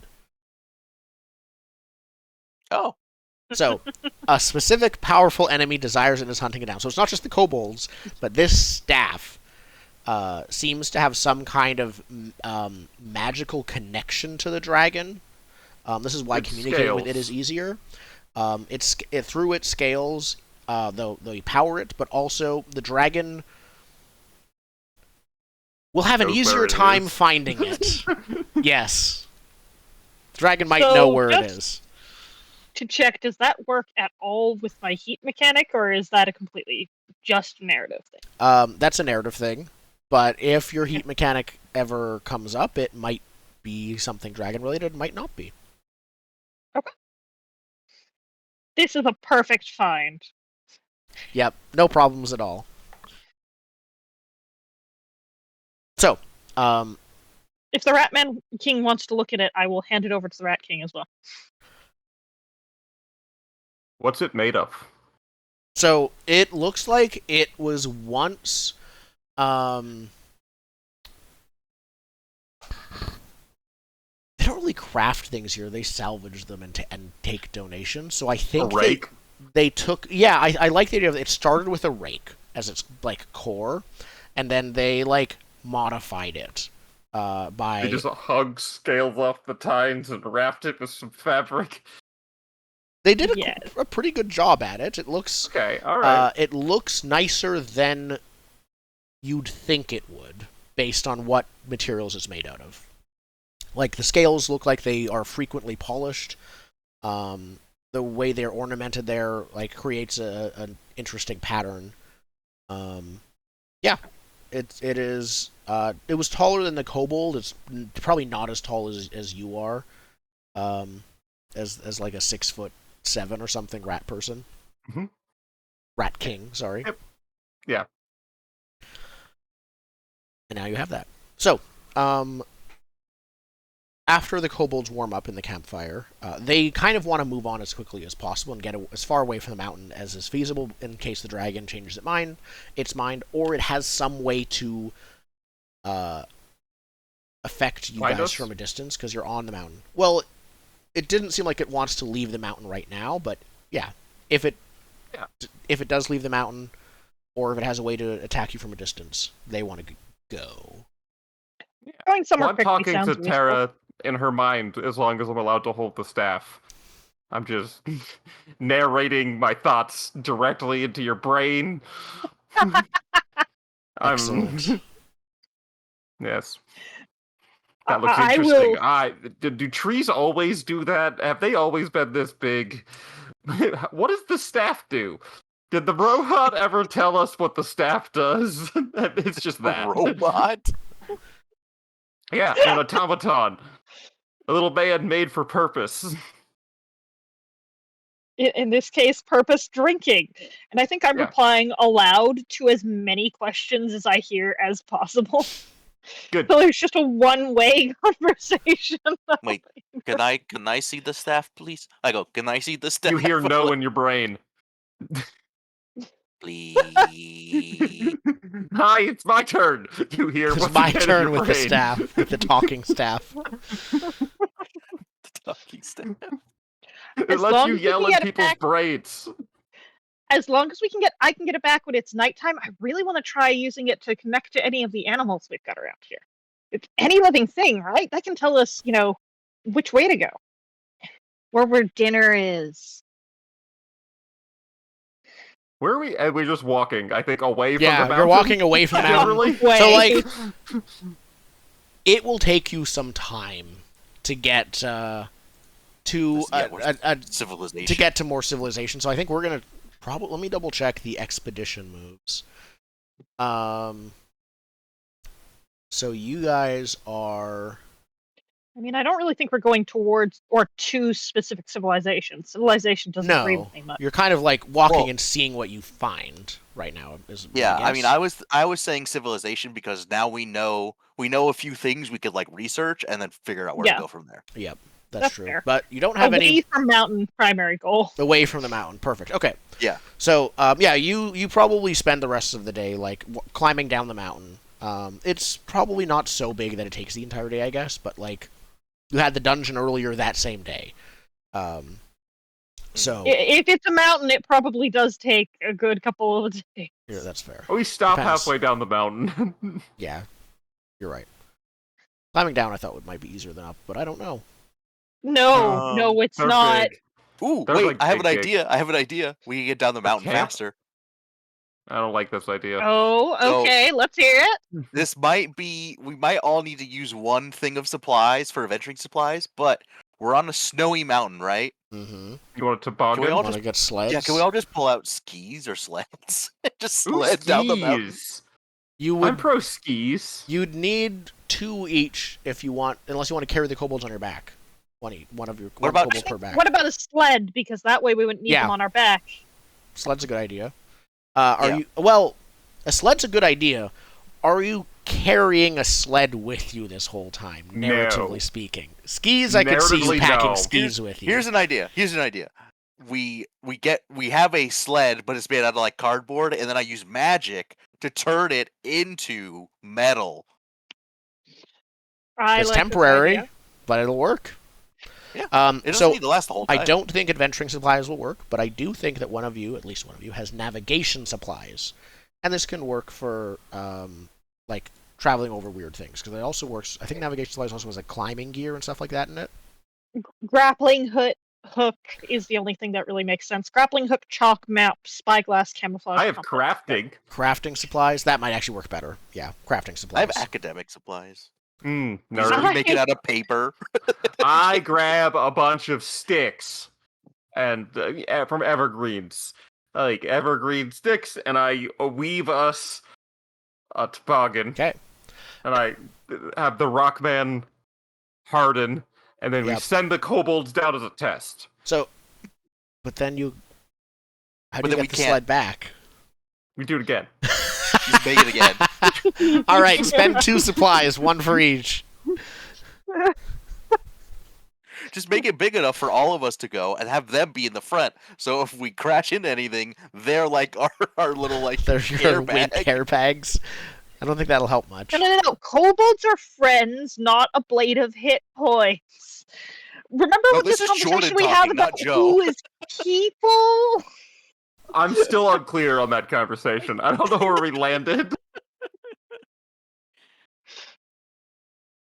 Oh, So, a specific powerful enemy desires and is hunting it down. So it's not just the kobolds, but this staff seems to have some kind of magical connection to the dragon. This is why Its communicating with it scales. is easier. Through its scales, though you power it, but also the dragon will have an Knows where easier it time is. finding it. Yes. The dragon might So know where it just- is. To check, does that work at all with my heat mechanic, or is that a completely just narrative thing? That's a narrative thing, but if your heat mechanic ever comes up, it might be something dragon related, might not be. This is a perfect find. Yep, no problems at all. So, If the Ratman King wants to look at it, I will hand it over to the Rat King as well. What's it made of? So it looks like it was once um, they don't really craft things here. They salvage them and take donations. So I A think rake. they took. Yeah, I like the idea of it. It started with a rake as its like core, and then they like modified it by. They just hug scales off the tines and wrapped it with some fabric. They did Yes. a pretty good job at it. It looks Okay, alright. it looks nicer than you'd think it would, based on what materials it's made out of. Like the scales look like they are frequently polished. The way they're ornamented there like creates an interesting pattern. Yeah, it is. It was taller than the kobold. It's probably not as tall as you are. As like a 6'7" or something rat person. Mhm. Rat king, sorry. Yep. Yeah. And now you have that. So, after the kobolds warm up in the campfire, they kind of want to move on as quickly as possible and get as far away from the mountain as is feasible in case the dragon changes its mind, or it has some way to affect you Find guys us? from a distance because you're on the mountain. Well, it didn't seem like it wants to leave the mountain right now, but yeah, if it does leave the mountain, or if it has a way to attack you from a distance, they want to go. Going somewhere Well, I'm quickly talking sounds to useful. Tara in her mind as long as I'm allowed to hold the staff. I'm just narrating my thoughts directly into your brain. Excellent. Yes. That looks I interesting. will- Do trees always do that? Have they always been this big? What does the staff do? Did the robot ever tell us what the staff does? It's just that. Robot? Yeah, an automaton. A little man made for purpose. In this case, purpose drinking. And I think I'm Yeah. replying aloud to as many questions as I hear as possible. Good. So there's just a one-way conversation. Wait, can I see the staff, please? I go, can I see the staff? You hear no in your brain. Please. Hi, it's my turn. You hear It's once my again in turn your with the brain. staff, with the talking staff. The talking staff. It As lets long you as we yell can in get it people's back- brains. As long as I can get it back when it's nighttime, I really want to try using it to connect to any of the animals we've got around here. It's any living thing, right? That can tell us, which way to go. Where dinner is. Where are we? We're just walking, I think, away from the Yeah, mountain. you're walking away from the mountain. Generally? Way. So, like, it will take you some time to get to Civilization. to get to more civilization. So I think we're gonna probably let me double check the expedition moves. So you guys are I mean, I don't really think we're going towards or to specific civilizations. Civilization doesn't agree no, with me much. you're kind of like walking Well- and seeing what you find right now. Yeah, I mean, guess. I was saying civilization because now we know a few things we could like research and then figure out where Yeah. to go from there. Yep, that's That's true. fair. But you don't have Away any from mountain, primary goal. away from the mountain. Perfect. Okay. Yeah. So, yeah, you probably spend the rest of the day like climbing down the mountain. It's probably not so big that it takes the entire day, I guess. But like, you had the dungeon earlier that same day. So If it's a mountain, it probably does take a good couple of days. yeah, that's fair. We stop Depends. halfway down the mountain. Yeah, you're right. Climbing down, I thought might be easier than up, but I don't know. No, it's They're not. big. Ooh, They're, wait, like, I have an big, big. idea. I have an idea. We can get down the mountain camp? faster. I don't like this idea. Oh, So- okay, let's hear it. This might be we might all need to use one thing of supplies for adventuring supplies, but we're on a snowy mountain, right? Mm-hmm. You want a toboggan? Can we all Want to get sleds? Yeah, can we all just pull out skis or sleds? Just Ooh, sled down the mountain. skis. You I'm would. pro skis. You'd need 2 each if you want, unless you want to carry the kobolds on your back. One of your one about- kobold per back. What about a sled? Because that way we wouldn't need Yeah. them on our back. Sled's a good idea. Are Yeah. you? Well, a sled's a good idea. Are you carrying a sled with you this whole time, No. narratively speaking? Skis, I could see you Narratively, packing no. skis with you. Here's an idea. We have a sled, but it's made out of like cardboard, and then I use magic to turn it into metal. I It's like this temporary, idea. but it'll work. Yeah, It doesn't So need to last the whole time. I don't think adventuring supplies will work, but I do think that one of you, at least one of you, has navigation supplies, and this can work for like traveling over weird things because it also works. I think navigation supplies also has like climbing gear and stuff like that in it. Grappling hook is the only thing that really makes sense. Grappling hook, chalk, map, spyglass, camouflage. I have compass. crafting. Crafting supplies that might actually work better. Yeah, crafting I supplies. have academic supplies. Nerd. You make it out of paper. I grab a bunch of sticks and from evergreens, like evergreen sticks, and I weave us a toboggan. Okay. And I have the Rockman harden, and then we Yep. send the kobolds down as a test. So, but then you, how do But you then get we the can't. sled back? We do it again. Just make it again. All right, spend 2 supplies, 1 for each. Just make it big enough for all of us to go and have them be in the front. So if we crash into anything, they're like our little like They're your airbag. airbags. I don't think that'll help much. No. Kobolds are friends, not a blade of hit points. Remember No, what this this is conversation Jordan we had talking, about not Joe. who is people? I'm still unclear on that conversation. I don't know where we landed.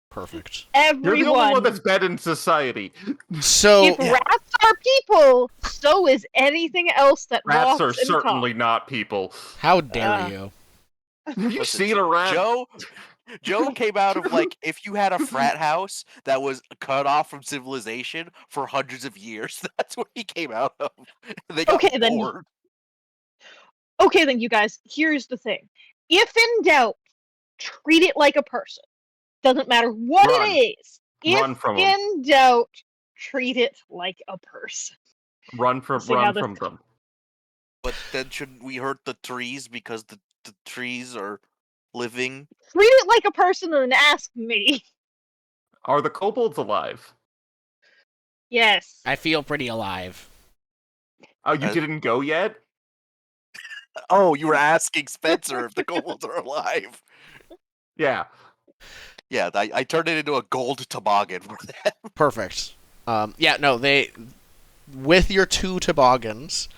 Perfect. You're the only one Everyone. that's bad in society. So If rats are people, so is anything else that Rats walks are and certainly not people. how dare Uh, you? Have you Listen, seen a rat? Joe came out of like if you had a frat house that was cut off from civilization for hundreds of years. That's what he came out of. They got Okay, then- bored. Okay, then, you guys, here's the thing. If in doubt, treat it like a person. Doesn't matter what Run. it is. Run If from 'em. in doubt, treat it like a person. Run from See how this- them. But then shouldn't we hurt the trees because the trees are living? Treat it like a person and ask me. Are the kobolds alive? Yes. I feel pretty alive. Oh, you Uh, didn't go yet? Oh, you were asking Spencer if the kobolds are alive. Yeah. Yeah, I turned it into a gold toboggan for that. Perfect. Yeah, no, they with your 2 toboggans,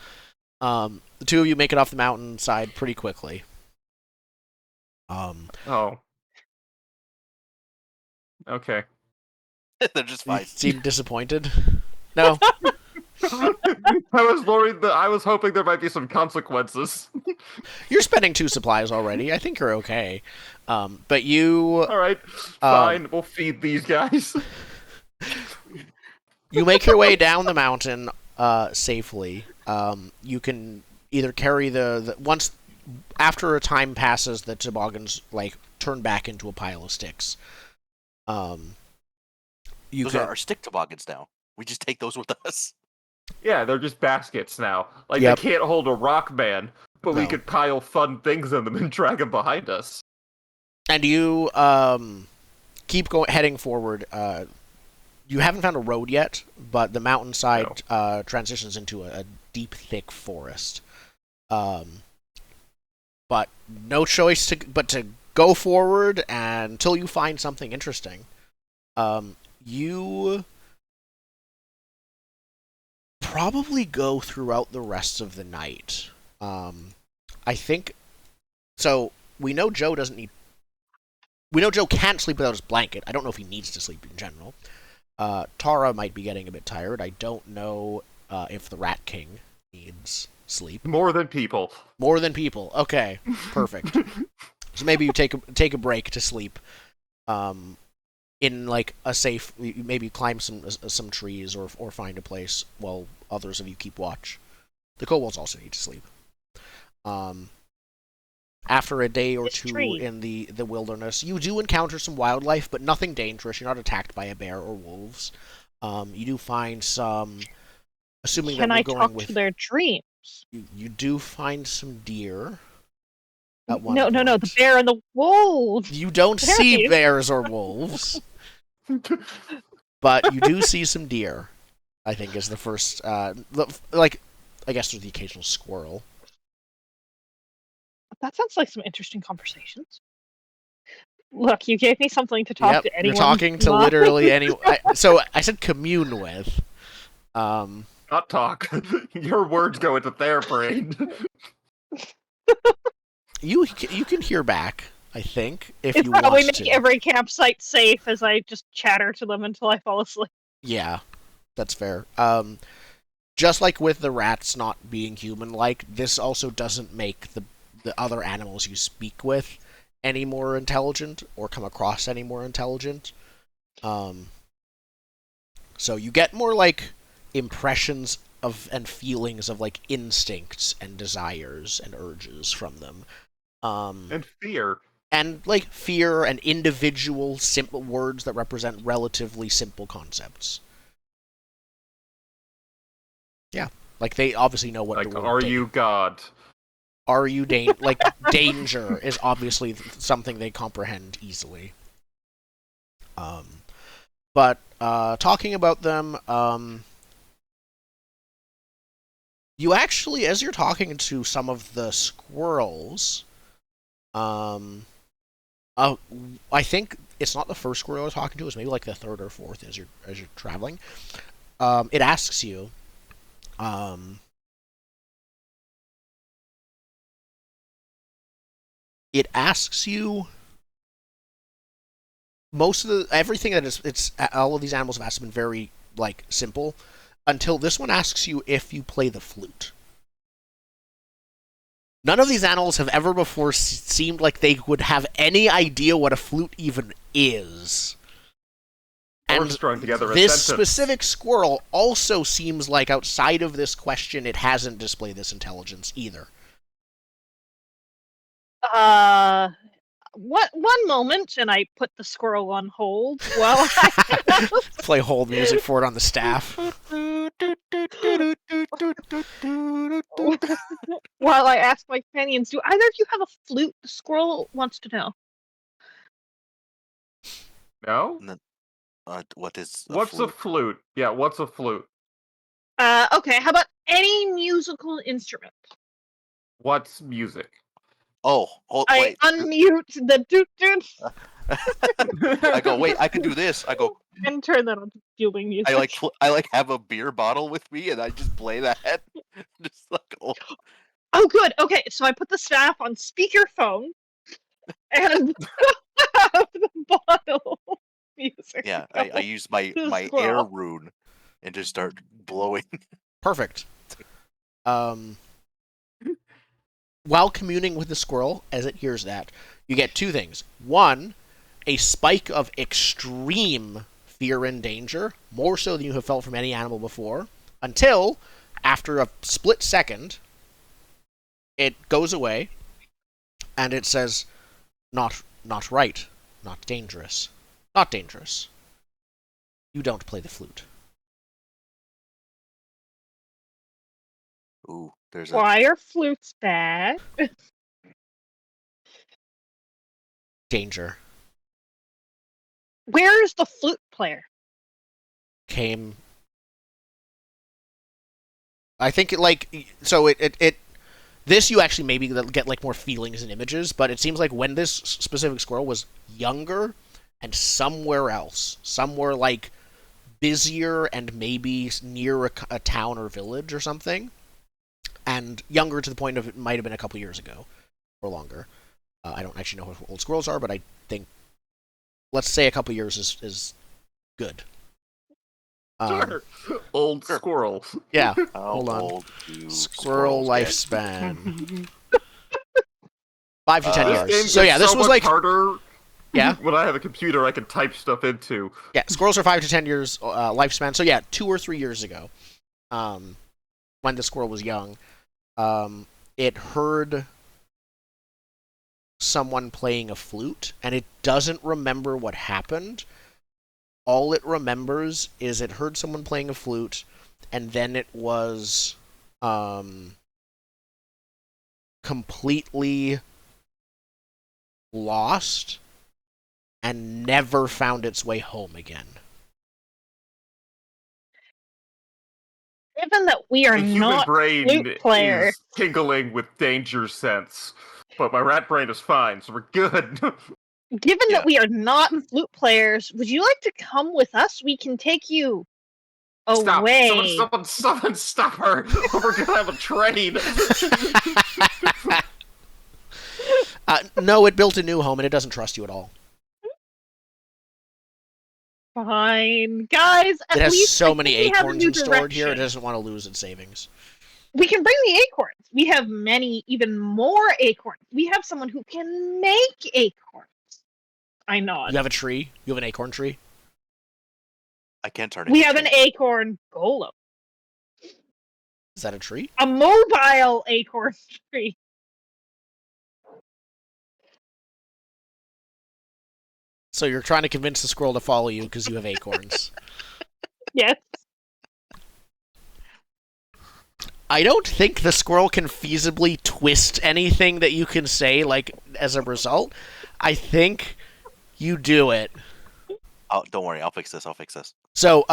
the 2 of you make it off the mountainside pretty quickly. Oh. Okay. They're just You fine. seem disappointed. No. I was hoping there might be some consequences. You're spending 2 supplies already. I think you're okay. But you All right, fine. We'll feed these guys. you make your way down the mountain safely. You can either carry the once after a time passes, the toboggans like turn back into a pile of sticks. You Those can are our stick toboggans now. We just take those with us. Yeah, they're just baskets now. Like Yep. they can't hold a rock band, but we No. could pile fun things in them and drag them behind us. and you keep heading forward. You haven't found a road yet, but the mountainside transitions into a deep, thick forest. But no choice but to go forward until you find something interesting. You probably go throughout the rest of the night. I think so. We know Joe doesn't need. We know Joe can't sleep without his blanket. I don't know if he needs to sleep in general. Tara might be getting a bit tired. I don't know if the Rat King needs sleep. More than people. More than people. Okay, perfect. So maybe you take a break to sleep. In like a safe, maybe climb some trees or find a place while others of you keep watch. The kobolds also need to sleep. After a day or This 2 tree. in the wilderness, you do encounter some wildlife, but nothing dangerous. You're not attacked by a bear or wolves. You do find some. Assuming Can that I we're going talk with, to their dreams? you do find some deer. At one No, the point. bear and the wolves. You don't see Berries. bears or wolves, but you do see some deer. I think is the first. Like, I guess there's the occasional squirrel. that sounds like some interesting conversations. Look, you gave me something to talk Yep, to anyone. you're talking to not- literally anyone. So I said commune with. Not talk. Your words go into their brain. You can hear back, I think, if It's you probably want make to. every campsite safe as I just chatter to them until I fall asleep. Yeah, that's fair. Just like with the rats not being human-like, this also doesn't make the other animals you speak with any more intelligent or come across any more intelligent. So you get more like impressions of and feelings of like instincts and desires and urges from them. And fear. And like fear and individual simple words that represent relatively simple concepts. Yeah, like they obviously know what Like, the word are you God? Are you like danger is obviously something they comprehend easily. But talking about them, you actually, as you're talking to some of the squirrels, I think it's not the first squirrel I was talking to. It's maybe like the third or fourth as you're traveling. It asks you, most of the everything that it's all of these animals have asked have been very like simple until this one asks you if you play the flute. None of these animals have ever before seemed like they would have any idea what a flute even is. Or And strung together a this sentence. specific squirrel also seems like outside of this question, it hasn't displayed this intelligence either. One moment, and I put the squirrel on hold while I Play hold music for it on the staff. while I ask my companions, do either of you have a flute? The squirrel wants to know. No? What is What's a flute? Yeah, what's a flute? Okay, how about any musical instrument? What's music? Oh, hold, I wait. unmute the doot doot I go, wait, I can do this. I go, and turn that on to fueling music. I like have a beer bottle with me and I just play that. Just like, oh, Oh, good. Okay, so I put the staff on speakerphone and have the bottle music. yeah, I use my to the air squirrel. rune and just start blowing. Perfect. While communing with the squirrel, as it hears that, you get two things. One, a spike of extreme fear and danger, more so than you have felt from any animal before, until, after a split second, it goes away, and it says, not right, not dangerous, not dangerous. You don't play the flute. Ooh, there's a Why are flutes bad? Danger Where is the flute player? came. I think it like so it this you actually maybe get like more feelings and images, but it seems like when this specific squirrel was younger and somewhere else, somewhere like busier and maybe near a town or village or something, and younger to the point of it might have been a couple years ago or longer. I don't actually know how old squirrels are, but I think let's say a couple years is good. Sure. Old Sure. squirrel. Yeah. how hold on. old do Squirrel squirrels get? lifespan 5 to 10 This years. Game So yeah, gets this so was much like harder. yeah. When I have a computer, I can type stuff into. Yeah, squirrels are 5 to 10 years lifespan. So yeah, 2 or 3 years ago, when the squirrel was young, it heard someone playing a flute, and it doesn't remember what happened. All it remembers is it heard someone playing a flute, and then it was completely lost and never found its way home again. Given that we are The human not brain flute players, is tingling with danger sense. but my rat brain is fine, so we're good. Given Yeah. that we are not flute players, would you like to come with us? We can take you Stop! away. Someone stop her! We're gonna have a train! No, it built a new home and it doesn't trust you at all. Fine, guys. At It has least so I many think we have a acorns new stored here, it direction. doesn't want to lose its savings. We can bring the acorns. We have many, even more acorns. We have someone who can make acorns. I nod. You have a tree? You have an acorn tree? I can't turn it. We have an acorn golem, Is that a tree? a mobile acorn tree. So you're trying to convince the squirrel to follow you because you have acorns. Yes. I don't think the squirrel can feasibly twist anything that you can say, like, as a result. I think you do it. Oh, don't worry. I'll fix this. So,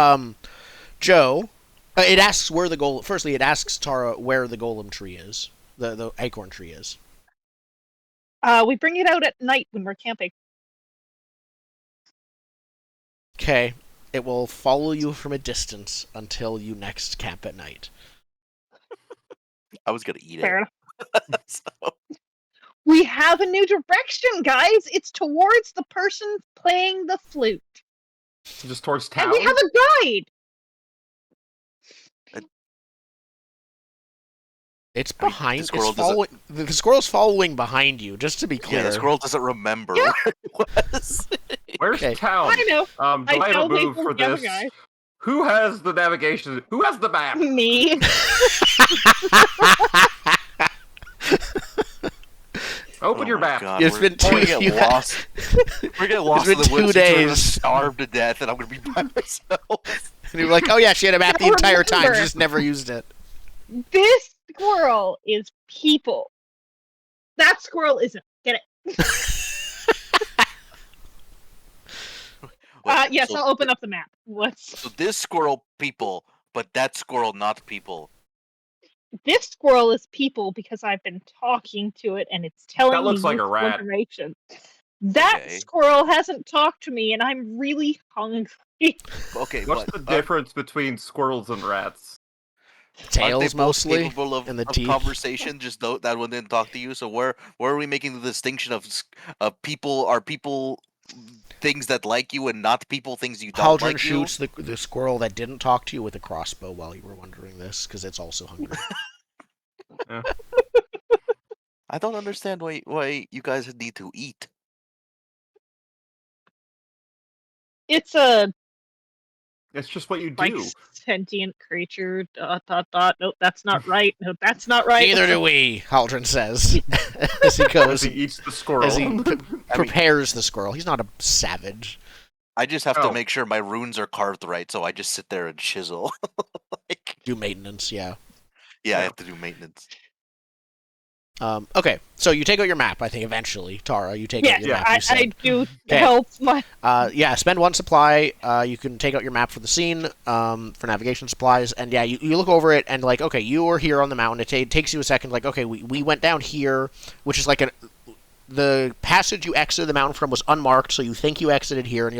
Joe, it asks where the golem... Firstly, it asks Tara where the golem tree is. The acorn tree is. We bring it out at night when we're camping. Okay. It will follow you from a distance until you next camp at night. I was gonna eat Fair enough. it. So, We have a new direction, guys. It's towards the person playing the flute. Just towards town? And we have a guide. It's I mean, behind... the squirrel it's following, the squirrel's following behind you, just to be clear. yeah, the squirrel doesn't remember Yeah. where it was. Where's Okay. town? I know. Do I have a tell move people for the other this? guy. Who has the navigation? Who has the map? Me. Open Oh your my map. God, It's we're been gonna two- get lost. We're getting lost in been the 2 woods. We're gonna days. starve to death, and I'm gonna be by myself. And you're like, oh yeah, she had a map the Now entire time, remember- she just never used it. This squirrel is people. That squirrel isn't. Get it? Wait, Yes, so, I'll open up the map. What's So this squirrel people, but that squirrel not people. this squirrel is people because I've been talking to it and it's telling That looks me like a useful rat. information. That Okay. squirrel hasn't talked to me and I'm really hungry. Okay, What's but the difference between squirrels and rats? aren't they Tails both mostly. capable of, and the of teeth. conversation? Just that one didn't talk to you. So where are we making the distinction of people? Are people things that like you and not people things you don't Haldren like you? shoots the squirrel that didn't talk to you with a crossbow while you were wondering this, because it's also hungry. I don't understand why you guys need to eat. It's a It's just what you like do. sentient creature. ... Nope, that's not right. Nope, that's not right. Neither do we, Haldren says, as he As goes, he eats the squirrel. as he I mean, prepares the squirrel. He's not a savage. I just have Oh. to make sure my runes are carved right, so I just sit there and chisel. Like, Do maintenance, yeah. yeah, I Yeah. have to do maintenance. Okay, so you take out your map, I think, eventually. Tara, you take out your Yeah, map, you I said. do Okay. help my. Yeah, spend 1 supply. You can take out your map for the scene, for navigation supplies, and yeah, you look over it and like, okay, you are here on the mountain. It takes you a second, like, okay, we went down here, which is like the passage you exited the mountain from was unmarked, so you think you exited here, and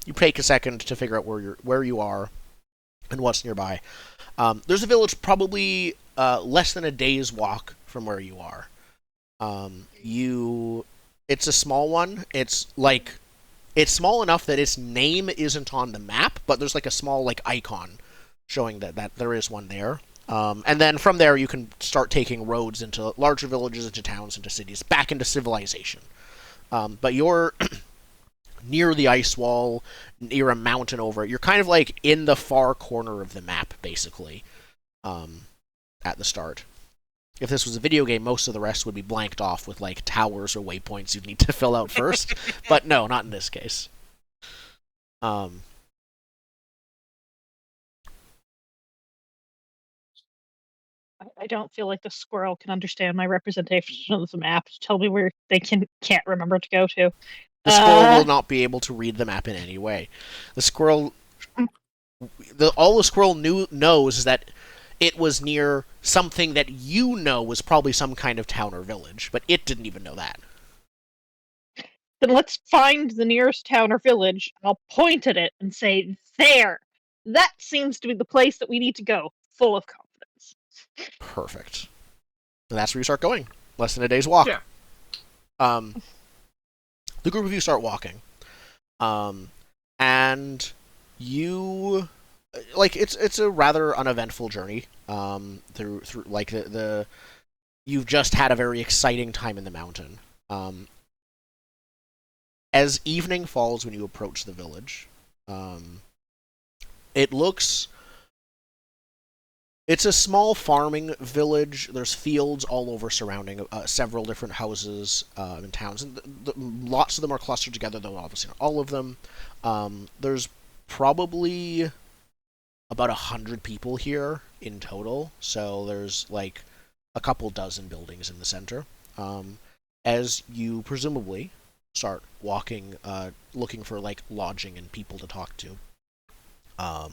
you take a second to figure out where you are and what's nearby. There's a village probably less than a day's walk from where you are. It's a small one. It's small enough that its name isn't on the map, but there's like a small like icon showing that there is one there. And then from there you can start taking roads into larger villages, into towns, into cities, back into civilization. But you're near the ice wall, near a mountain over it. You're kind of like in the far corner of the map, basically, at the start. If this was a video game, most of the rest would be blanked off with like towers or waypoints you'd need to fill out first. But no, not in this case. I don't feel like the squirrel can understand my representation of the map to tell me where they can't remember to go to. The squirrel will not be able to read the map in any way. The squirrel, all the squirrel knows is that it was near something that you know was probably some kind of town or village, but it didn't even know that. Then let's find the nearest town or village. I'll point at it and say, there! That seems to be the place that we need to go. Full of confidence. Perfect. And that's where you start going. Less than a day's walk. Yeah. The group of you start walking. And you like it's a rather uneventful journey. Through like the you've just had a very exciting time in the mountain. As evening falls when you approach the village, it's a small farming village. There's fields all over surrounding several different houses and towns, and lots of them are clustered together, though obviously not all of them. There's probably about 100 people here in total, so there's like a couple dozen buildings in the center. As you presumably start walking, looking for like lodging and people to talk to. I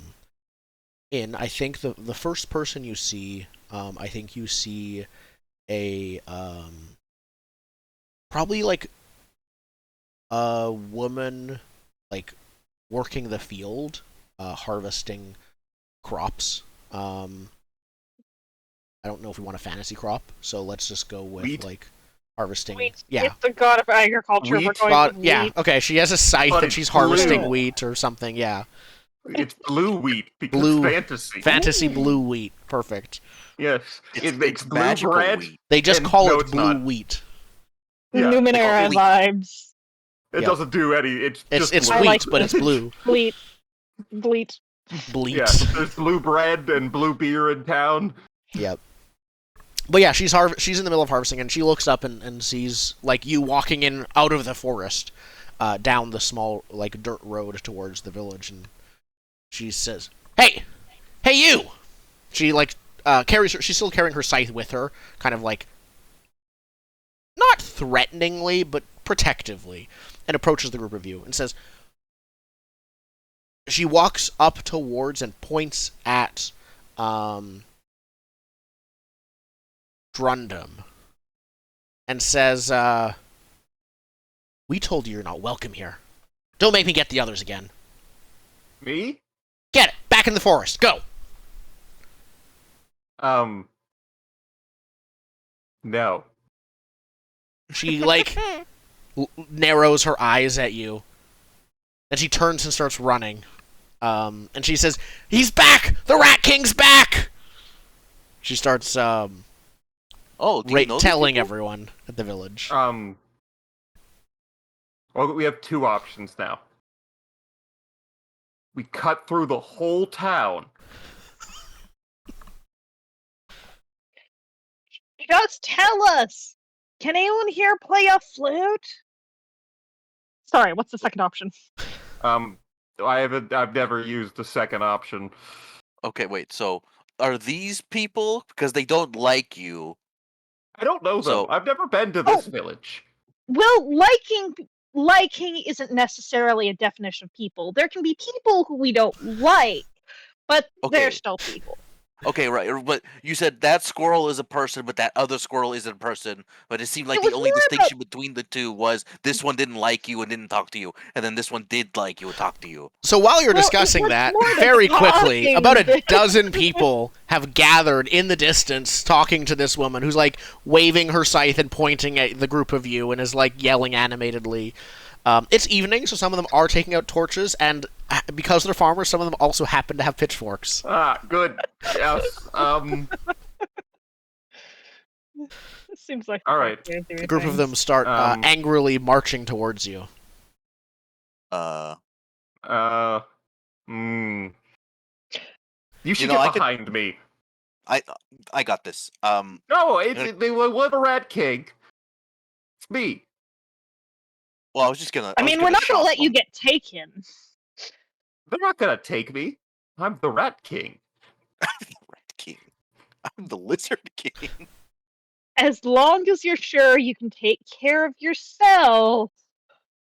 think the first person you see, I think you see a probably like a woman like working the field, harvesting crops. I don't know if we want a fantasy crop, so let's just go with Wheat. like harvesting. Wheat. Yeah. It's the god of agriculture. Wheat We're going God, with yeah. wheat. Okay. She has a scythe But and it's she's harvesting blue. wheat or something. Yeah. It's blue wheat because Blue- fantasy. Fantasy blue wheat. Perfect. Yes, it makes blue magical bread. wheat. They just And call no, it it's blue not. wheat. Yeah, Numenera Wheat. vibes. It Yeah. doesn't do any. It's just I blue. wheat, like but it's blue. Bleat. Bleat. Bleat. Yeah, there's blue bread and blue beer in town. Yep. But yeah, she's in the middle of harvesting, and she looks up and sees like you walking in out of the forest, down the small like dirt road towards the village, and she says, "Hey, you!" She like carries her. She's still carrying her scythe with her, kind of like not threateningly, but protectively, and approaches the group of you and says. She walks up towards and points at Drundum and says, we told you you're not welcome here. Don't make me get the others again. Me? Get it! Back in the forest! Go! No. She, like, narrows her eyes at you. Then she turns and starts running. And she says, he's back! The Rat King's back! She starts, Oh, do you know these telling people? everyone at the village. Well, we have two options now. We cut through the whole town. Just tell us. Can anyone here play a flute? Sorry, what's the second option? I've never used the second option. Okay, wait. So, are these people because they don't like you? I don't know them. So- I've never been to this village. Well, liking isn't necessarily a definition of people. There can be people who we don't like, but Okay. they're still people. Okay, right. But you said that squirrel is a person, but that other squirrel isn't a person. But it seemed like It the was only more about- distinction between the two was this one didn't like you and didn't talk to you, and then this one did like you and talk to you. So while you're Well, it discussing was that, more the very quickly, talking about a bit. dozen people have gathered in the distance talking to this woman who's like waving her scythe and pointing at the group of you and is like yelling animatedly. It's evening, so some of them are taking out torches, and because they're farmers, some of them also happen to have pitchforks. Ah, good. Yes. It seems like All right. A group of them start angrily marching towards you. You should know, I get could- behind me. I got this. No, they were the Rat King. It's me. Well, I was just gonna. I was mean, we're not gonna shop let you them. get taken. They're not gonna take me. I'm the Rat King. Rat King. I'm the Lizard King. As long as you're sure you can take care of yourself.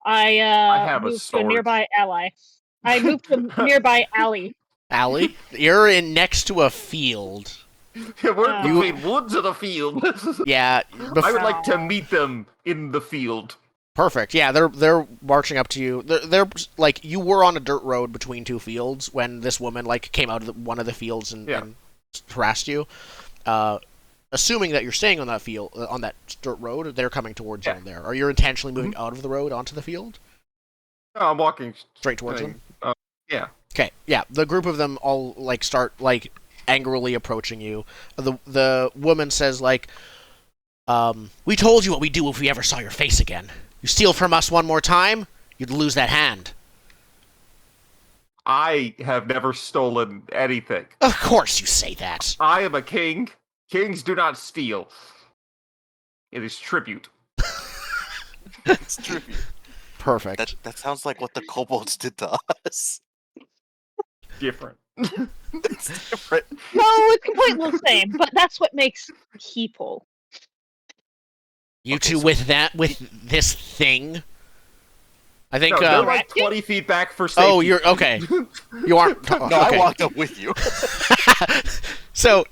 I have a moved to a sword. nearby ally. I moved to a nearby alley. Allie, you're in next to a field. We're You- between woods and a field. Yeah, I would like to meet them in the field. perfect. Yeah, they're marching up to you. They're like, you were on a dirt road between two fields when this woman like came out of one of the fields and harassed you. Assuming that you're staying on that field, on that dirt road, they're coming towards you on there. Are you intentionally moving out of the road onto the field? No, I'm walking Straight towards them? yeah. Okay, yeah. The group of them all like start like angrily approaching you. The woman says like, "We told you what we'd do if we ever saw your face again. You steal from us one more time, you'd lose that hand." I have never stolen anything. Of course you say that. I am a king. Kings do not steal. It is tribute. It's tribute. Perfect. That sounds like what the kobolds did to us. Different. It's different. No, it's completely the same, but that's what makes people. You Okay, two so- with this thing. I think. No, they're like Right. 20 feet back for safety. Oh, you're okay. You aren't. No, okay. I walked up with you. So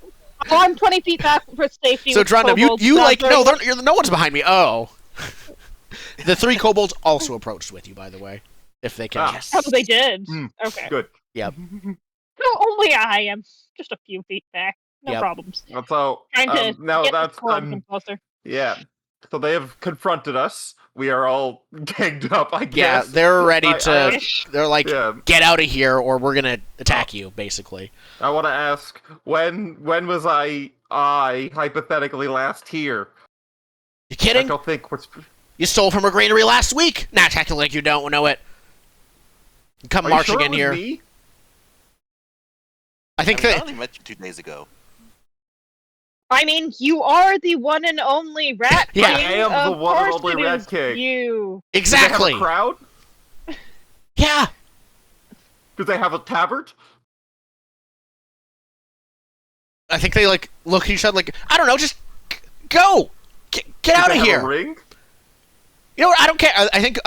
Oh, I'm 20 feet back for safety. So with Drundum, kobolds, you like so no, no one's behind me. Oh, the three kobolds also approached with you, by the way, if they can. Ah. Yes. Oh, they did. Mm, Okay. Good. No, only I am just a few feet back. No Yep. problems. So Trying to now get that's the kobolds closer. yeah. So they have confronted us. We are all ganged up, I Yeah, guess. they're ready I- to. Ish. They're like, Yeah. get out of here, or we're gonna attack you, basically. I want to ask, when was I hypothetically last here? You I kidding? don't think what's. You stole from a granary last week. Not acting like you don't know it. Come Are you marching sure it in was here. me? I think I that. only met you 2 days ago. I mean, you are the one and only Rat Yeah. King. I am the Of one and course only it Rat is King. You. Exactly. Do they have a crowd? Yeah. Do they have a tavern? I think they like look at each other like, I don't know, just go, get Do out they of have here. A ring? You know what? I don't care. I think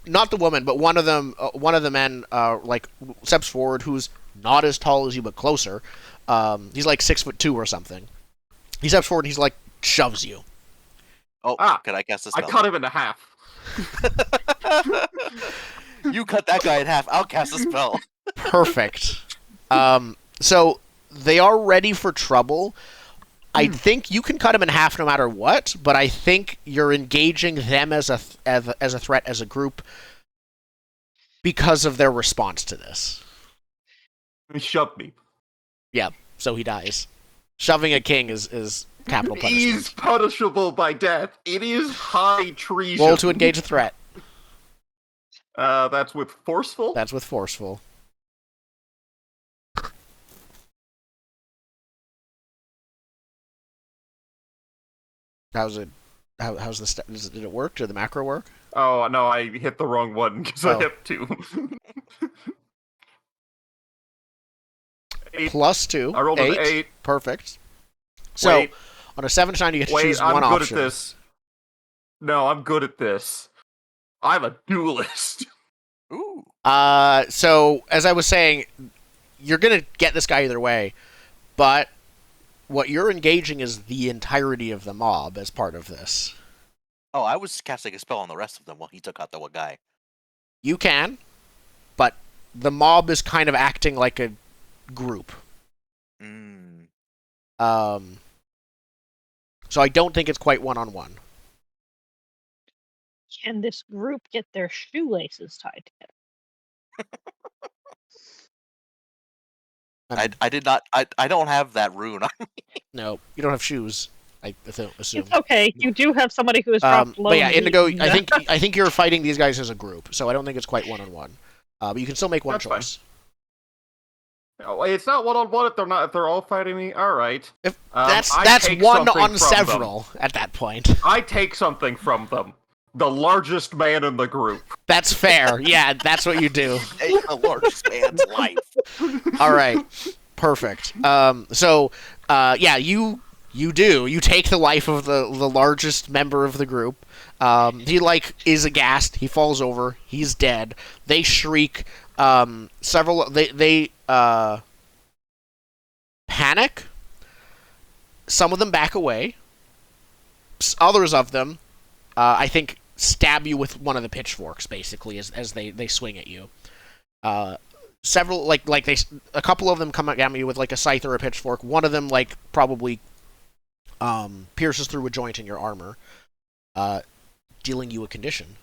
not the woman, but one of them, one of the men, like steps forward, who's not as tall as you but closer. He's like 6'2" or something. He steps forward and he's like shoves you. Oh, Ah, can I cast a I spell? cut him in half. You cut that guy in half. I'll cast a spell. Perfect. So they are ready for trouble. I think you can cut him in half no matter what, but I think you're engaging them as a threat as a group because of their response to this. He shoved me. So he dies. Shoving a king is capital punishment. He's punishable by death. It is high treason. Roll to engage a threat. That's with forceful. That's with forceful. How's it? How's the did it work? Did the macro work? Oh no, I hit the wrong one because Oh. I hit 2. Eight. +2. I rolled an 8. Perfect. So Wait, on a 7 to 9, you get to wait, choose I'm one good option. at this. No, I'm good at this. I'm a duelist. Ooh. So as I was saying, you're gonna get this guy either way, but what you're engaging is the entirety of the mob as part of this. Oh, I was casting a spell on the rest of them while he took out the one guy. You can, but the mob is kind of acting like a group. Mm. So I don't think it's quite one-on-one. Can this group get their shoelaces tied together? I did not. I don't have that rune. No, you don't have shoes. I assume. It's okay. You do have somebody who is dropped low. But yeah, in the Indigo. heat. I think you're fighting these guys as a group, so I don't think it's quite one-on-one. But you can still make one That's fine. choice. Oh, wait, it's not one-on-one if they're not. If they're all fighting me, all right. If I that's take one something on from several at that point. them. I take something from them. The largest man in the group. That's fair. Yeah, that's what you do. Take the largest man's life. All right, perfect. So yeah, you do. You take the life of the largest member of the group. He like is aghast. He falls over. He's dead. They shriek. Several. They panic. some of them back away. Others of them, I think, stab you with one of the pitchforks, basically, as they swing at you. Several, a couple of them come at me with like a scythe or a pitchfork. One of them, like, probably pierces through a joint in your armor, dealing you a condition,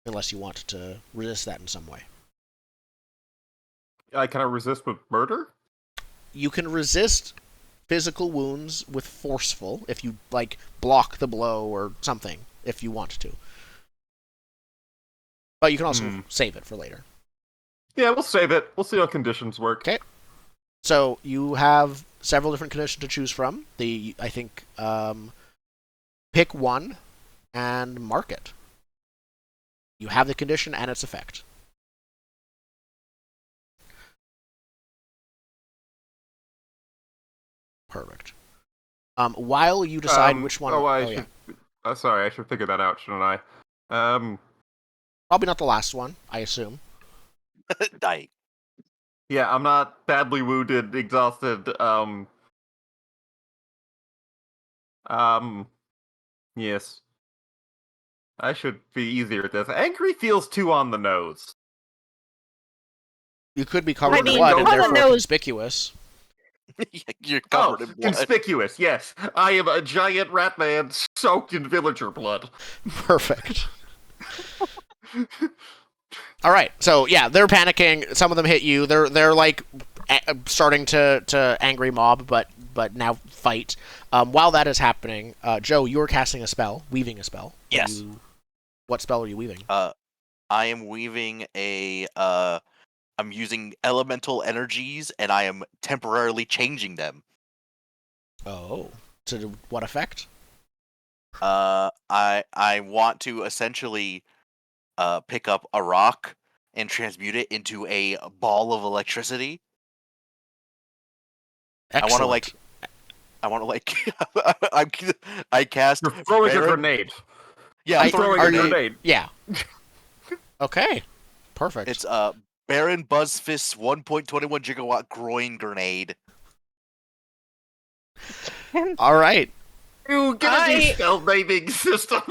unless you want to resist that in some way. Can I resist with murder? You can resist physical wounds with forceful if you, like, block the blow or something, if you want to. But you can also save it for later. Yeah, we'll save it. We'll see how conditions work. Okay. So you have several different conditions to choose from. I think, pick one and mark it. You have the condition and its effect. Perfect. While you decide which one... Sorry, I should figure that out, shouldn't I? Probably not the last one, I assume. Die. Yeah, I'm not badly wounded, exhausted, yes. I should be easier at this. Angry feels too on the nose. You could be covered in mean, blood and on the therefore nose- conspicuous. You're covered in blood. Conspicuous, yes. I am a giant rat man soaked in villager blood. Perfect. All right, so yeah, they're panicking. Some of them hit you. They're like starting to angry mob, but now fight. While that is happening, Joe, you're casting a spell, weaving a spell. Yes. What spell are you weaving? I am weaving I'm using elemental energies, and I am temporarily changing them. Oh, to what effect? I want to essentially pick up a rock and transmute it into a ball of electricity. Excellent. I cast. You're throwing a Baron- grenade. Yeah, I'm throwing a are you- grenade. Yeah. Okay. Perfect. It's Baron Buzzfist's 1.21 gigawatt groin grenade. All right. You get a new spell naming system.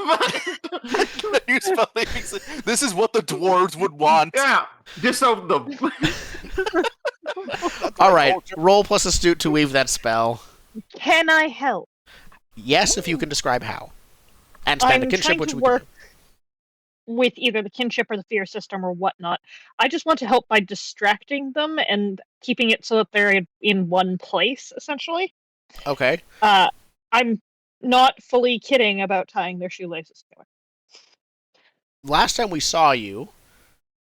New spell naming This is what the dwarves would want. Yeah, disown them. All right. Roll plus astute to weave that spell. Can I help? Yes, if you can describe how. And spend a I'm kinship, trying which to we can work do. with either the kinship or the fear system or whatnot. I just want to help by distracting them and keeping it so that they're in one place, essentially. Okay. I'm not fully kidding about tying their shoelaces together. Last time we saw you,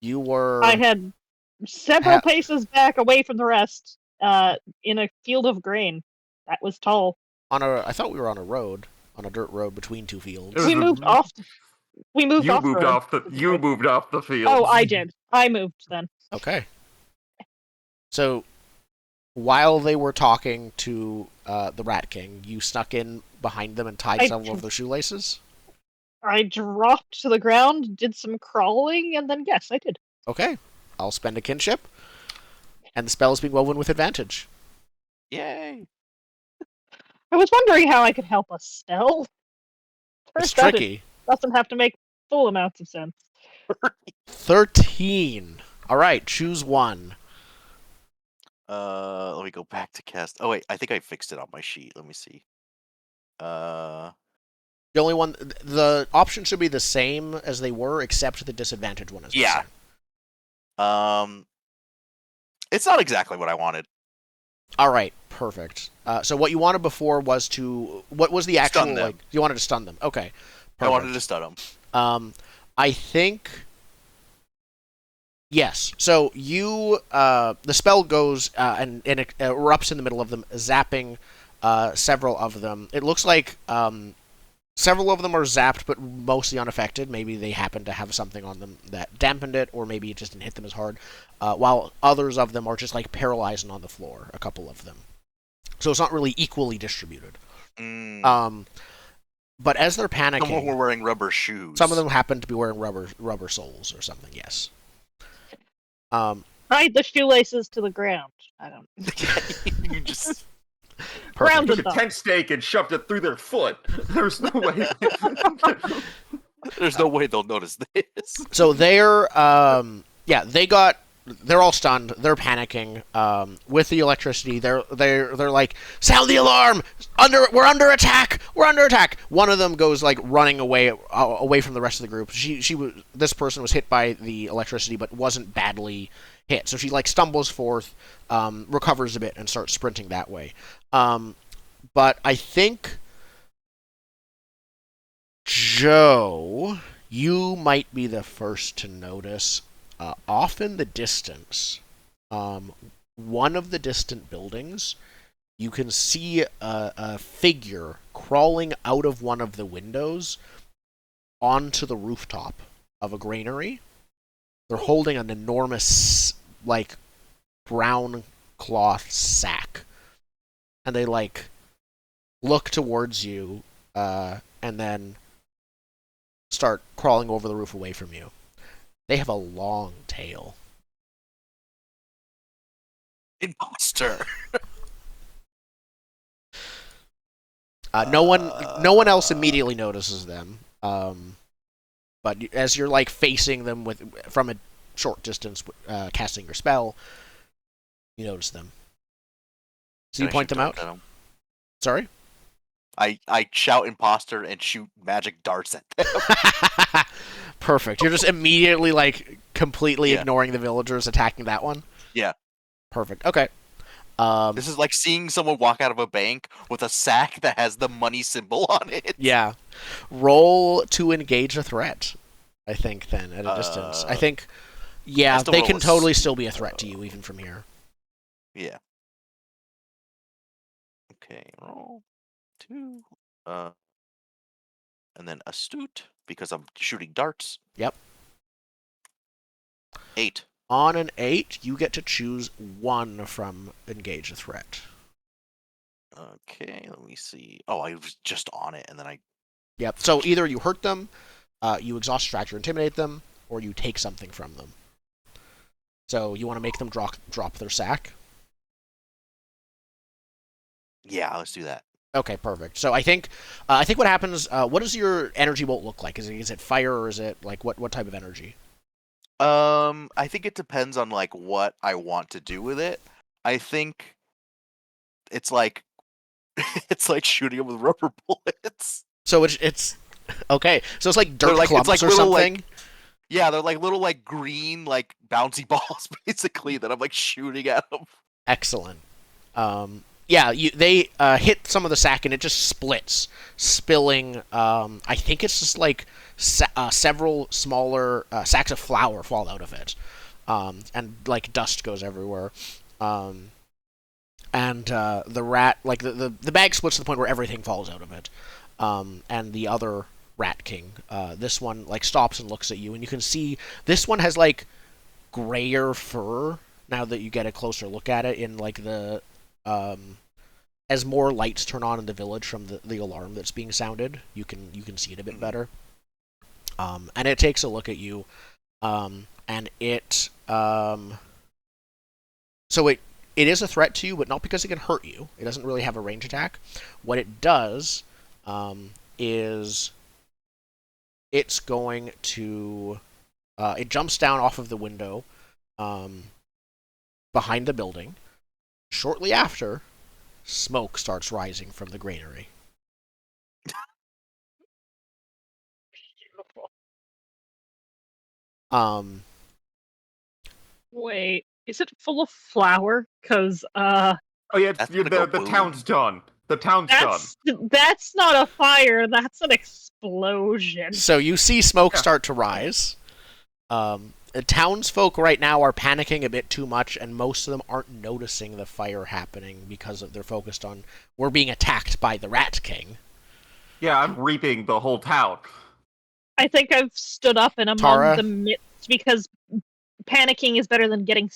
you were... I had several paces back away from the rest, in a field of grain. That was tall. I thought we were on a road, on a dirt road between two fields. was We a- moved off. We moved You off. moved road. off the. You moved off the field. Oh, I did. I moved then. Okay. So, while they were talking to the Rat King, you snuck in behind them and tied several of their shoelaces? I dropped to the ground, did some crawling, and then yes, I did. Okay. I'll spend a kinship. And the spell is being woven with advantage. Yay! I was wondering how I could help a spell. It's Turns out tricky. It doesn't have to make full amounts of sense. 13. Alright, choose one. Let me go back to cast. Oh wait, I think I fixed it on my sheet. Let me see. The only one... The options should be the same as they were, except the disadvantage one is Yeah. missing. It's not exactly what I wanted. Alright, perfect. So what you wanted before was to... What was the actual... Stun them. Like, you wanted to stun them. Okay. I wanted to stun them. I think... Yes. So you... the spell goes and it erupts in the middle of them, zapping several of them. It looks like several of them are zapped, but mostly unaffected. Maybe they happen to have something on them that dampened it, or maybe it just didn't hit them as hard. While others of them are just like paralyzed and on the floor, a couple of them. So it's not really equally distributed. But as they're panicking... Some of them were wearing rubber shoes. Some of them happen to be wearing rubber soles or something, yes. Tied the shoelaces to the ground. I don't. You just... Perfect. Grounded Took a them. tent stake and shoved it through their foot. There's no way. There's no way they'll notice this. So they're they're all stunned. They're panicking. With the electricity, they're like, sound the alarm! We're under attack! We're under attack! One of them goes like running away from the rest of the group. This person was hit by the electricity, but wasn't badly hit. So she like stumbles forth, recovers a bit, and starts sprinting that way. But I think, Joe, you might be the first to notice, off in the distance, one of the distant buildings, you can see a figure crawling out of one of the windows onto the rooftop of a granary. They're holding an enormous, like, brown cloth sack. And they, like, look towards you, and then start crawling over the roof away from you. They have a long tail. Imposter. No one else immediately notices them. But as you're like facing them from a short distance, casting your spell, you notice them. So you point them out. Sorry. I shout imposter and shoot magic darts at them. Perfect. You're just immediately like completely ignoring the villagers attacking that one. Yeah. Perfect. Okay. This is like seeing someone walk out of a bank with a sack that has the money symbol on it. Yeah. Roll to engage a threat, I think, then, at a distance. I think, yeah, they can totally still be a threat to you, even from here. Yeah. Okay, roll 2. And then astute, because I'm shooting darts. Yep. 8. On an 8, you get to choose one from engage a threat. Okay, let me see. Oh, I was just on it, and then I... Yep, so either you hurt them, you exhaust, distract, or intimidate them, or you take something from them. So you want to make them drop their sack? Yeah, let's do that. Okay, perfect. So I think what happens, what does your energy bolt look like? Is it fire, or is it, like, what type of energy? I think it depends on, like, what I want to do with it. I think it's like it's like shooting them with rubber bullets. So it's okay. So it's like dirt Like, clumps it's like or little, something. like, yeah, they're like little like green like bouncy balls basically that I'm like shooting at them. Excellent. Yeah, they hit some of the sack and it just splits, spilling. I think it's just like several smaller sacks of flour fall out of it, and like dust goes everywhere. And the rat, like the bag splits to the point where everything falls out of it. And the other rat king, this one like stops and looks at you, and you can see this one has like grayer fur. Now that you get a closer look at it, in like the as more lights turn on in the village from the alarm that's being sounded, you can see it a bit better. And it takes a look at you, and it so it is a threat to you, but not because it can hurt you. It doesn't really have a range attack. What it does is it's going to it jumps down off of the window behind the building. Shortly after, smoke starts rising from the granary. Wait, is it full of flour? Because Oh yeah, That's gonna go the boom. town's done. The town's done. that's not a fire. That's an explosion. So you see smoke start to rise. Townsfolk right now are panicking a bit too much, and most of them aren't noticing the fire happening because they're focused on, we're being attacked by the Rat King. Yeah, I'm reaping the whole town. I think I've stood up and Tara? among the midst because panicking is better than getting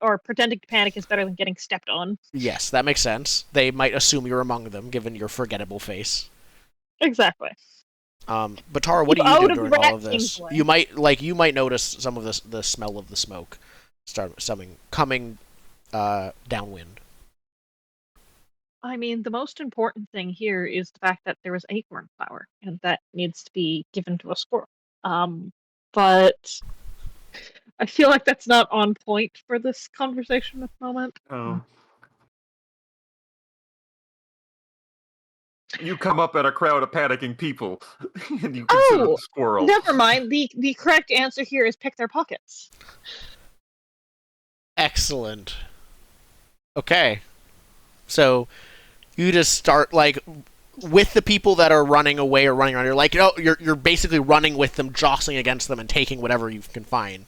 or pretending to panic is better than getting stepped on. Yes, that makes sense. They might assume you're among them, given your forgettable face. Exactly. But Tara, what do Keep you out do of during Rat all of this? King's way. You might notice some of the smell of the smoke coming downwind. I mean, the most important thing here is the fact that there was acorn flour, and that needs to be given to a squirrel. But I feel like that's not on point for this conversation at the moment. Oh. You come up at a crowd of panicking people, and you consider the squirrel. Never mind. The correct answer here is pick their pockets. Excellent. Okay. So you just start like with the people that are running away or running around. You're like, you're basically running with them, jostling against them, and taking whatever you can find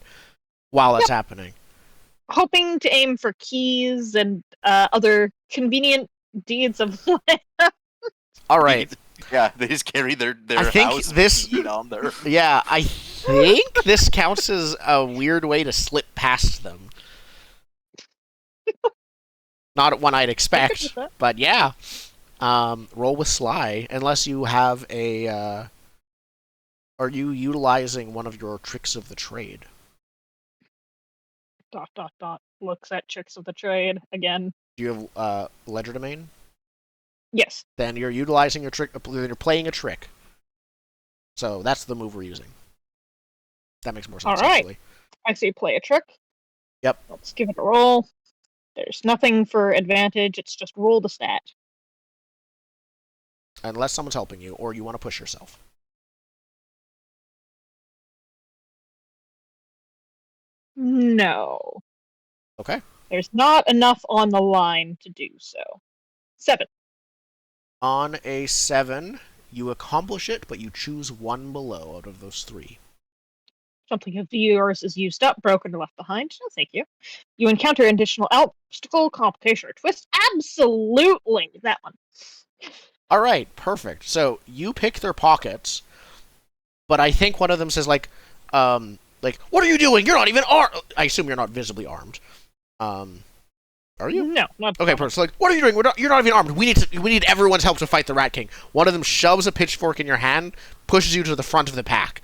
while that's happening. Hoping to aim for keys and other convenient deeds of life. All right. Yeah, they just carry their I think house this- meat on there. Yeah, I think this counts as a weird way to slip past them. Not one I'd expect, but yeah. Roll with Sly, unless you have a... are you utilizing one of your tricks of the trade? ... Looks at tricks of the trade again. Do you have Legerdemain? Yes. Then you're utilizing your trick. You're playing a trick. So that's the move we're using. That makes more sense. All right. Actually. I say play a trick. Yep. Let's give it a roll. There's nothing for advantage. It's just roll the stat. Unless someone's helping you, or you want to push yourself. No. Okay. There's not enough on the line to do so. 7. On a 7, you accomplish it, but you choose one below out of those 3. Something of yours is used up, broken, or left behind. No, thank you. You encounter an additional obstacle, complication, or twist. Absolutely, that one. All right, perfect. So you pick their pockets, but I think one of them says like, what are you doing? You're not even armed. I assume you're not visibly armed. Are you? No, not Okay, perfect. So like, what are you doing? You're not even armed. We need everyone's help to fight the Rat King. One of them shoves a pitchfork in your hand, pushes you to the front of the pack.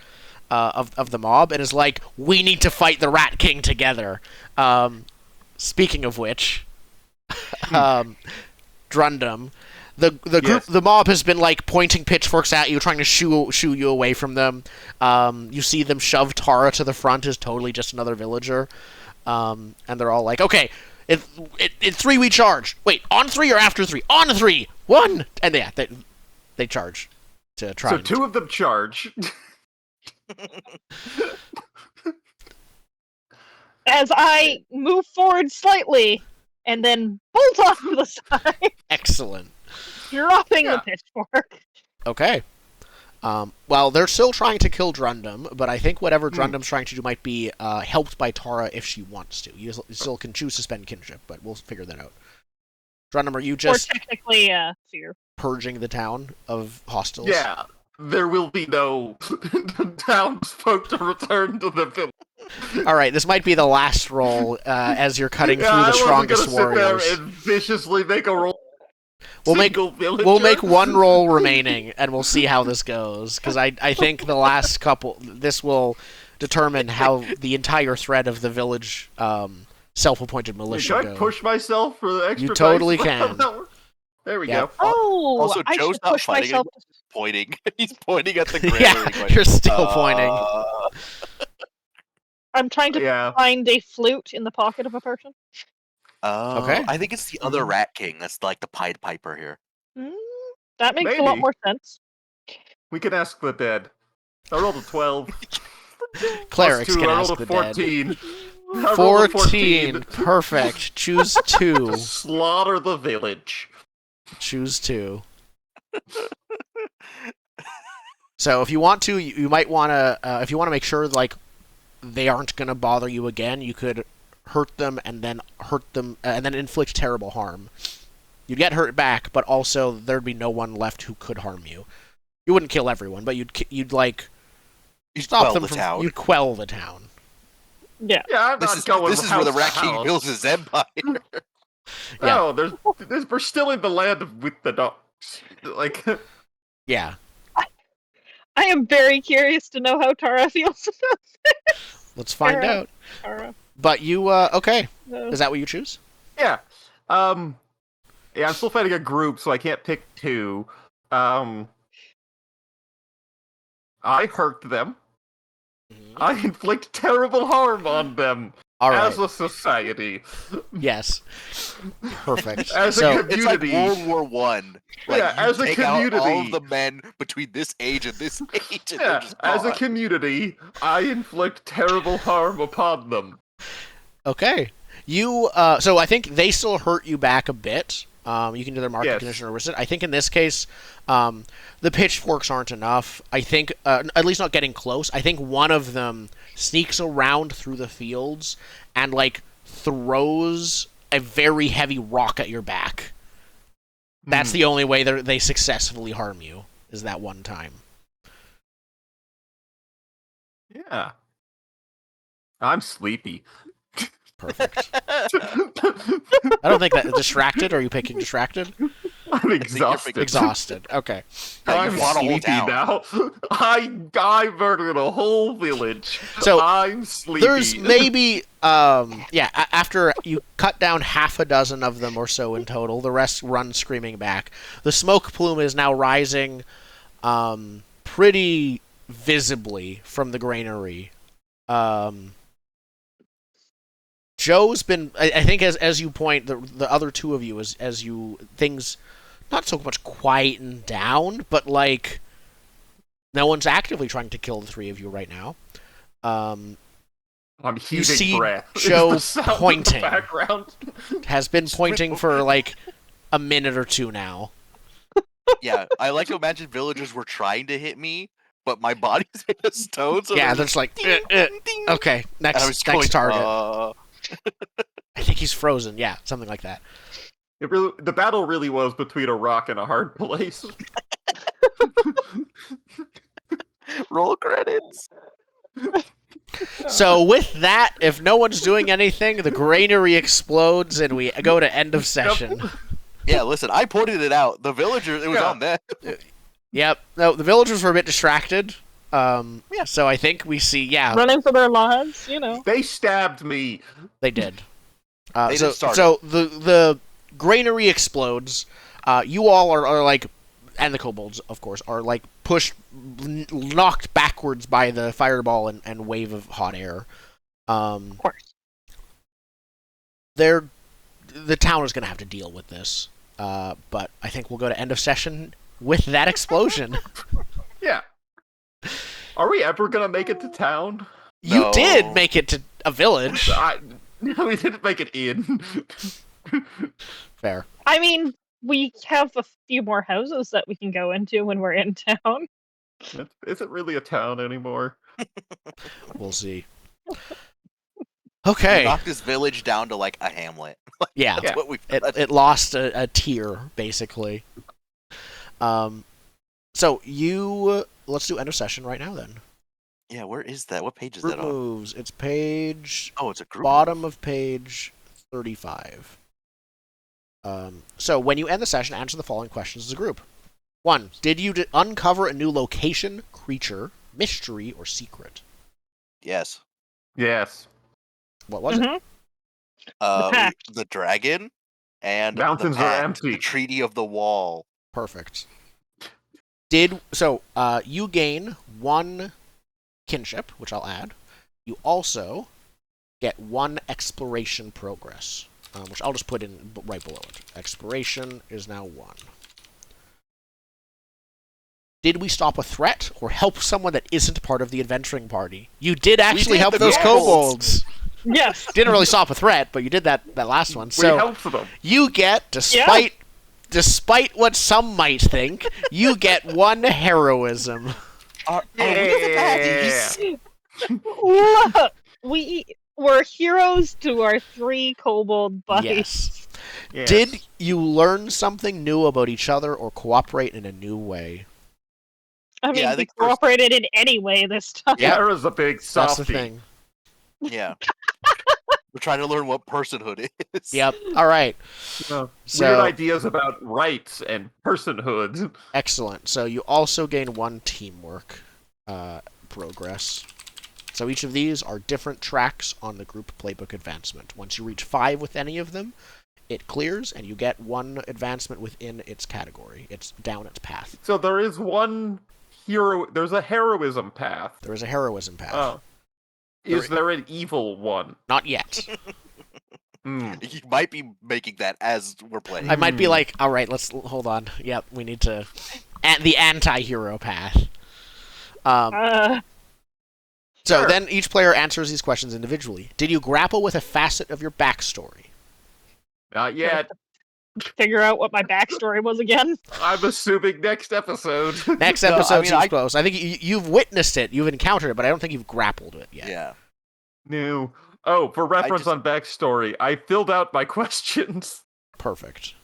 Of the mob, and is like, we need to fight the Rat King together. Speaking of which, Drundum, the group, Yes. the mob has been like pointing pitchforks at you, trying to shoo you away from them. You see them shove Tara to the front as totally just another villager, and they're all like, okay, in 3 we charge. Wait, on 3 or after 3? On 3, 1, and yeah, they charge to try. So and 2 of them charge. As I move forward slightly and then bolt off to the side, Excellent. dropping Yeah. the pitchfork. Okay. Well, they're still trying to kill Drundum, but I think whatever Drundum's trying to do might be helped by Tara if she wants to. You still can choose to spend kinship, but we'll figure that out. Drundum, are you just Or technically, fear. purging the town of hostiles? Yeah, there will be no townsfolk to return to the village. All right, this might be the last roll as you're cutting through I the wasn't strongest gonna sit warriors. there and viciously make a roll. We'll make Single villager. We'll make one roll remaining, and we'll see how this goes. Because I think the last couple, this will determine how the entire thread of the village self-appointed militia Can I goes. push myself for the extra? You totally dice? can. There we Yeah. go. Oh, Also, I Joe's should not push fighting myself. Pointing. He's pointing at the granary. Yeah, going, you're still pointing. I'm trying to Yeah. find a flute in the pocket of a person. Okay. I think it's the other Rat King. That's like the Pied Piper here. That makes a lot Maybe. more sense. We can ask the dead. I rolled a 12. Clerics Plus 2, can I ask rolled a the dead. 14. I rolled a 14. Perfect. Choose 2. Slaughter the village. Choose 2. So if you want to, you might want to, if you want to make sure like they aren't going to bother you again, you could hurt them and then inflict terrible harm. You'd get hurt back, but also there'd be no one left who could harm you. You wouldn't kill everyone, but you'd like You stop quell them the from. town. You'd quell the town. Yeah. Yeah, I'm This not is, going this is where the house Rat to King house. builds his empire. No, we're still in the land with the dogs. Like, Yeah. I am very curious to know how Tara feels about Let's find Tara. out. Tara. But you okay? Uh, Is that what you choose? yeah. Yeah, I'm still fighting a group, so I can't pick two. I hurt them. Mhm. I inflict terrible harm on them All right. as a society. Yes. Perfect. As So- a It's like community. World War One. Like Yeah, you as a take out all of community. the men between this age and this age, and they're Yeah, just as a gone. community, I inflict terrible harm upon them. Okay. You so I think they still hurt you back a bit. You can do their market Yes. condition or resist it. I think in this case, the pitchforks aren't enough. I think at least not getting close. I think one of them sneaks around through the fields and like throws a very heavy rock at your back. That's the only way they successfully harm you, is that one time. Yeah. I'm sleepy. Perfect. I don't think that distracted. Are you picking distracted? I'm exhausted. Exhausted. Okay. Yeah, you I'm fought a whole sleepy town. now. I murdered a whole village. So, I'm sleepy. There's maybe after you cut down half a dozen of them or so in total, the rest run screaming back. The smoke plume is now rising pretty visibly from the granary. Joe's been, I think, as you point, the other two of you, as you things not so much quieten down, but like no one's actively trying to kill the three of you right now. I'm heaving see breath. It's Joe the sound in the pointing. background. Has been pointing for like a minute or two now. Yeah, I like to imagine villagers were trying to hit me, but my body's made of stone. So Yeah, they're they're just like, okay, And I was next going, target. I think he's frozen. Yeah, something like that. The battle really was between a rock and a hard place. Roll credits. So with that, if no one's doing anything, the granary explodes and we go to end of session. Yeah, listen, I pointed it out. The villagers, it was Yeah. on them. Yep. No, the villagers were a bit distracted. So I think we see, Running for their lives, you know. They stabbed me. they did. They didn't start So the granary explodes. You all are like, and the kobolds, of course, are like pushed, knocked backwards by the fireball and wave of hot air. Of course. The town is going to have to deal with this. But I think we'll go to end of session with that explosion. Yeah. Are we ever gonna make it to town? You No. did make it to a village. No, we didn't make it in. Fair. I mean, we have a few more houses that we can go into when we're in town. Is it really a town anymore? We'll see. We Okay. knocked this village down to like a hamlet. Yeah. That's what we've It lost a tier, basically. So let's do end of session right now then. Yeah, where is that? What page is Group that on? moves. It's page Oh, it's a group. bottom of page 35. So when you end the session, answer the following questions as a group. 1. Did you uncover a new location, creature, mystery, or secret? Yes. Yes. What was it? Mhm. The pact. The dragon and Mountains the are pact, empty. The Treaty of the Wall. Perfect. You gain 1 kinship, which I'll add. You also get 1 exploration progress, which I'll just put in right below it. Exploration is now 1. Did we stop a threat or help someone that isn't part of the adventuring party? You did actually did help the those kobolds. kobolds. Yes. Didn't really stop a threat, but you did that last one. We So helped them. you get, despite what some might think, you get 1 heroism. Are we the baddies? Look, we're heroes to our 3 kobold buddies. Yes. Yes. Did you learn something new about each other or cooperate in a new way? I mean, Yeah, I we think first- cooperated in any way this time. Yeah. Kara's a big That's softie. the thing. Yeah. We're trying to learn what personhood is. Yep. All right. Weird So ideas about rights and personhood. excellent. So you also gain 1 teamwork progress. So each of these are different tracks on the group playbook advancement. Once you reach 5 with any of them, it clears, and you get one advancement within its category. It's down its path. So there is one hero. There's a heroism path. There is a heroism path. Oh. Is there an evil one? Not yet. Hmm. You might be making that as we're playing. I might be like, all right, let's hold on. Yep, we need to the anti-hero path. So Sure. then each player answers these questions individually. Did you grapple with a facet of your backstory? Not yet. Figure out what my backstory was again. I'm assuming next episode. Next No, I episode mean, seems I- close. I think you've witnessed it, you've encountered it, but I don't think you've grappled it yet. Yeah. No. Oh, for reference just- on backstory, I filled out my questions. Perfect.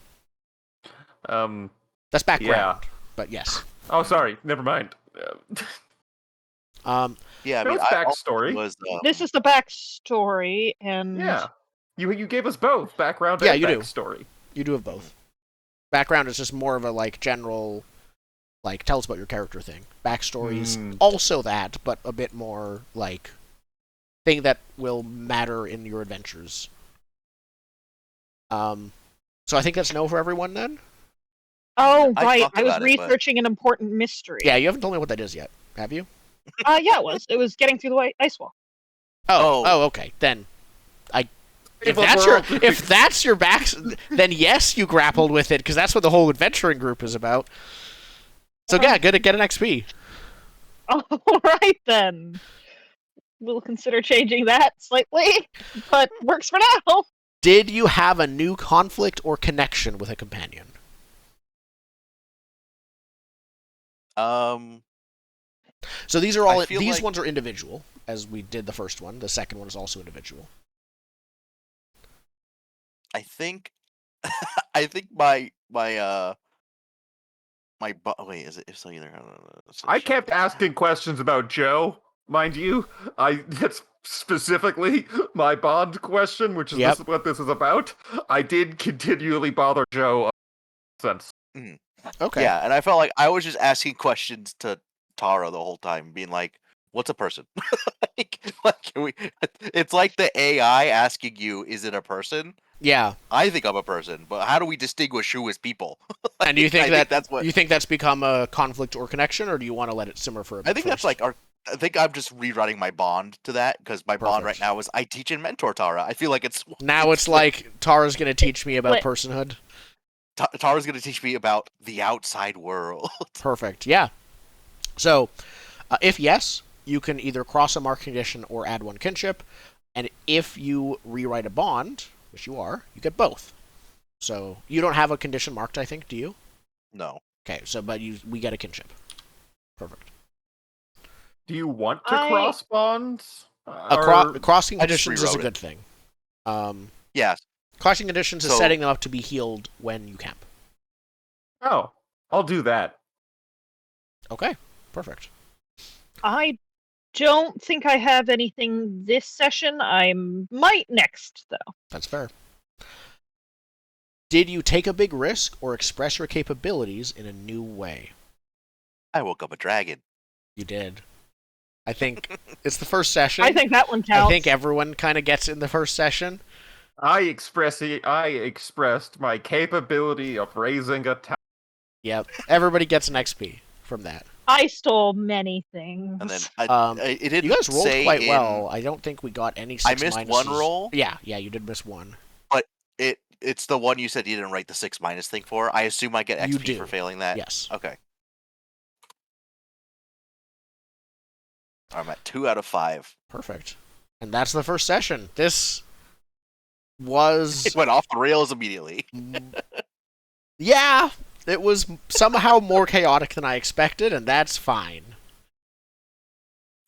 Um. That's background, but yes. Oh, sorry. Never mind. Yeah, I That mean, was I also backstory. was, This is the backstory, and Yeah. You gave us both background Yeah, and you do. backstory. You do have both. Background is just more of a like general, like tell us about your character thing. Backstories also that, but a bit more like thing that will matter in your adventures. So I think that's no for everyone then. oh I right, talked I was about it, but- researching an important mystery. Yeah, you haven't told me what that is yet, have you? Yeah, it was. It was getting through the ice wall. Oh, okay. Then if Evil that's world. your back, then yes, you grappled with it because that's what the whole adventuring group is about. So yeah, good to get an XP. All right then. We'll consider changing that slightly, but works for now. Did you have a new conflict or connection with a companion? So these are all I feel these like- ones are individual, as we did the first one. The second one is also individual. I think, I think my wait, is it if so either? I kept asking questions about Joe, mind you. That's specifically my bond question, which is Yep. what this is about. I did continually bother Joe. Since Okay. Yeah, and I felt like I was just asking questions to Tara the whole time, being like, "What's a person?" It's like the AI asking you, "Is it a person?" Yeah. I think I'm a person, but how do we distinguish who is people? And do you think I that that's what you think that's become a conflict or connection, or do you want to let it simmer for a bit? I think that's first? like our. I think I'm just rerunning my bond to that because my bond right Perfect. now is I teach and mentor Tara. I feel like it's Now it's like Tara's going to teach me about Wait. personhood. Tara's going to teach me about the outside world. Perfect. Yeah. So, if yes, you can either cross a mark condition or add one kinship, and if you rewrite a bond, which you are, you get both. So you don't have a condition marked, I think, do you? No, Okay. So, but we get a kinship. Perfect. do you want to I- cross bonds? Or- Crossing I just conditions is a rewrote good thing. yeah, Crossing conditions is So- setting them up to be healed when you camp. Oh, I'll do that. Okay. Perfect. I don't think I have anything this session. I might next, though. That's fair. Did you take a big risk or express your capabilities in a new way? I woke up a dragon. You did. I think it's the first session. I think that one counts. I think everyone kind of gets it in the first session. I expressed my capability of raising a town. Yep. Everybody gets an XP from that. I stole many things. And then it didn't You guys rolled say quite in- well. I don't think we got any I six missed minuses. one roll. Yeah, you did miss one. It's the one you said you didn't write the 6 minus thing for. I assume I get You XP do. for failing that. Yes. Okay. I'm at 2 out of 5. Perfect. And that's the first session. This was It went off the rails immediately. yeah, it was somehow more chaotic than I expected, and that's fine.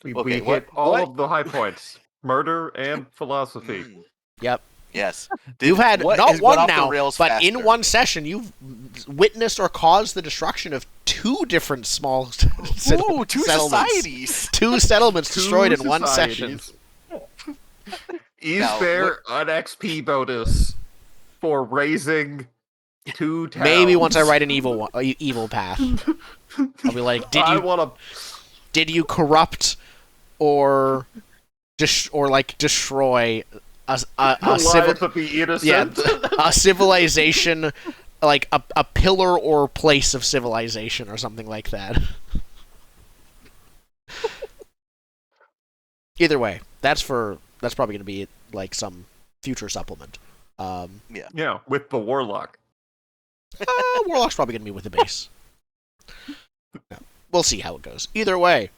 We Okay, hit what- all what- of the high points: murder and philosophy. Mm, Yep. yes. You've had what not has one went off the now, rails but in faster? one session, you've witnessed or caused the destruction of two different small Ooh, 2 settlements. societies. Two settlements Two destroyed in one session. societies. Is Now, there an XP bonus for raising 2 towns? Maybe once I write an evil path, I'll be like, I want did you corrupt or destroy The lives of the yeah, innocent. a civilization, like a pillar or place of civilization or something like that. Either way, that's probably going to be like some future supplement. Yeah, with the warlock. Warlock's probably going to be with the base. Yeah, we'll see how it goes. Either way,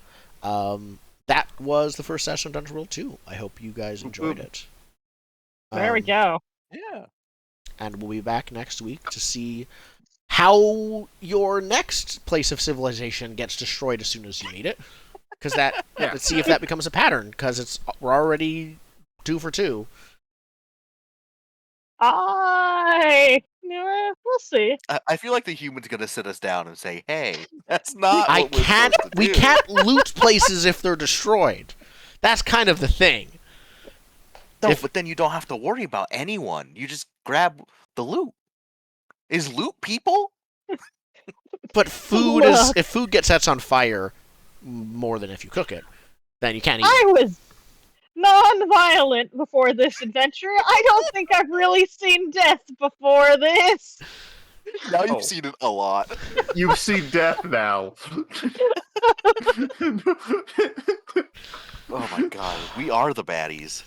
that was the first session of Dungeon World 2. I hope you guys enjoyed it. There we go. Yeah. And we'll be back next week to see how your next place of civilization gets destroyed as soon as you need it. Because let's see if that becomes a pattern. Because we're already 2 for 2. We'll see. I feel like the human's gonna sit us down and say, "Hey, that's not what we're supposed to We do." can't loot places if they're destroyed. That's kind of the thing. No, but then you don't have to worry about anyone. You just grab the loot. Is loot people? But food if food gets set on fire more than if you cook it, then you can't eat. I was non-violent before this adventure. I don't think I've really seen death before this. Now you've seen it a lot. You've seen death now. Oh my god, we are the baddies.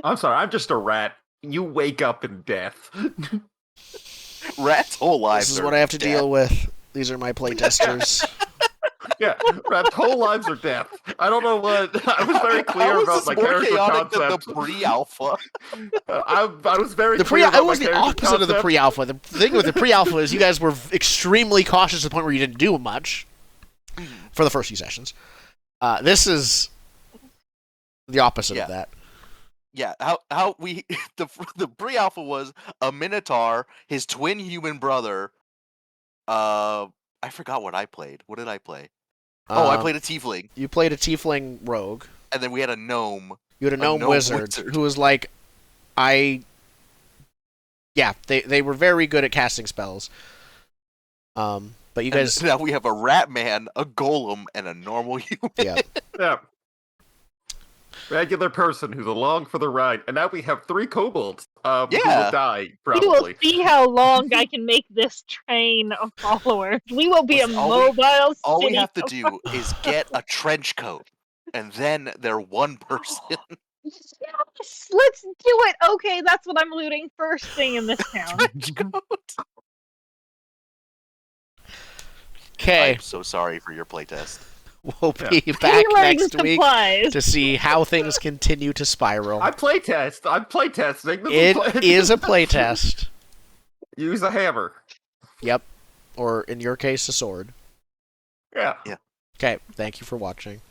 I'm sorry, I'm just a rat. You wake up in death. Rats' whole lives. This is are what I have to death. deal with. These are my playtesters. Yeah, rats' whole lives are death. I don't know what. I was very clear How is about this my more character chaotic than concept. the pre-alpha? I was very clear I about was my the character opposite of the concept. pre-alpha. The thing with the pre-alpha is you guys were extremely cautious to the point where you didn't do much for the first few sessions. This is the opposite of that. Yeah, how we the pre-alpha was a minotaur, his twin human brother. I forgot what I played. What did I play? I played a tiefling, You played a tiefling rogue. and then we had a gnome. You had a gnome wizard who was like, they were very good at casting spells. But you guys, And now we have a rat man, a golem, and a normal human. yeah, Yeah. Regular person who's along for the ride, and now we have 3 kobolds. Who Yeah. will die We will probably. see how long I can make this train of followers. We will be a Listen, all mobile we city. have to do is get a trench coat, and then they're one person. Yes, let's do it. Okay, that's what I'm looting first thing in this town. Trench coat. okay, I'm so sorry for your playtest. we'll be back Tailoring next week supplies. to see how things continue to spiral. I'm playtesting. It is a playtest. Use a hammer. Yep, or in your case, a sword. Yeah. Okay, thank you for watching.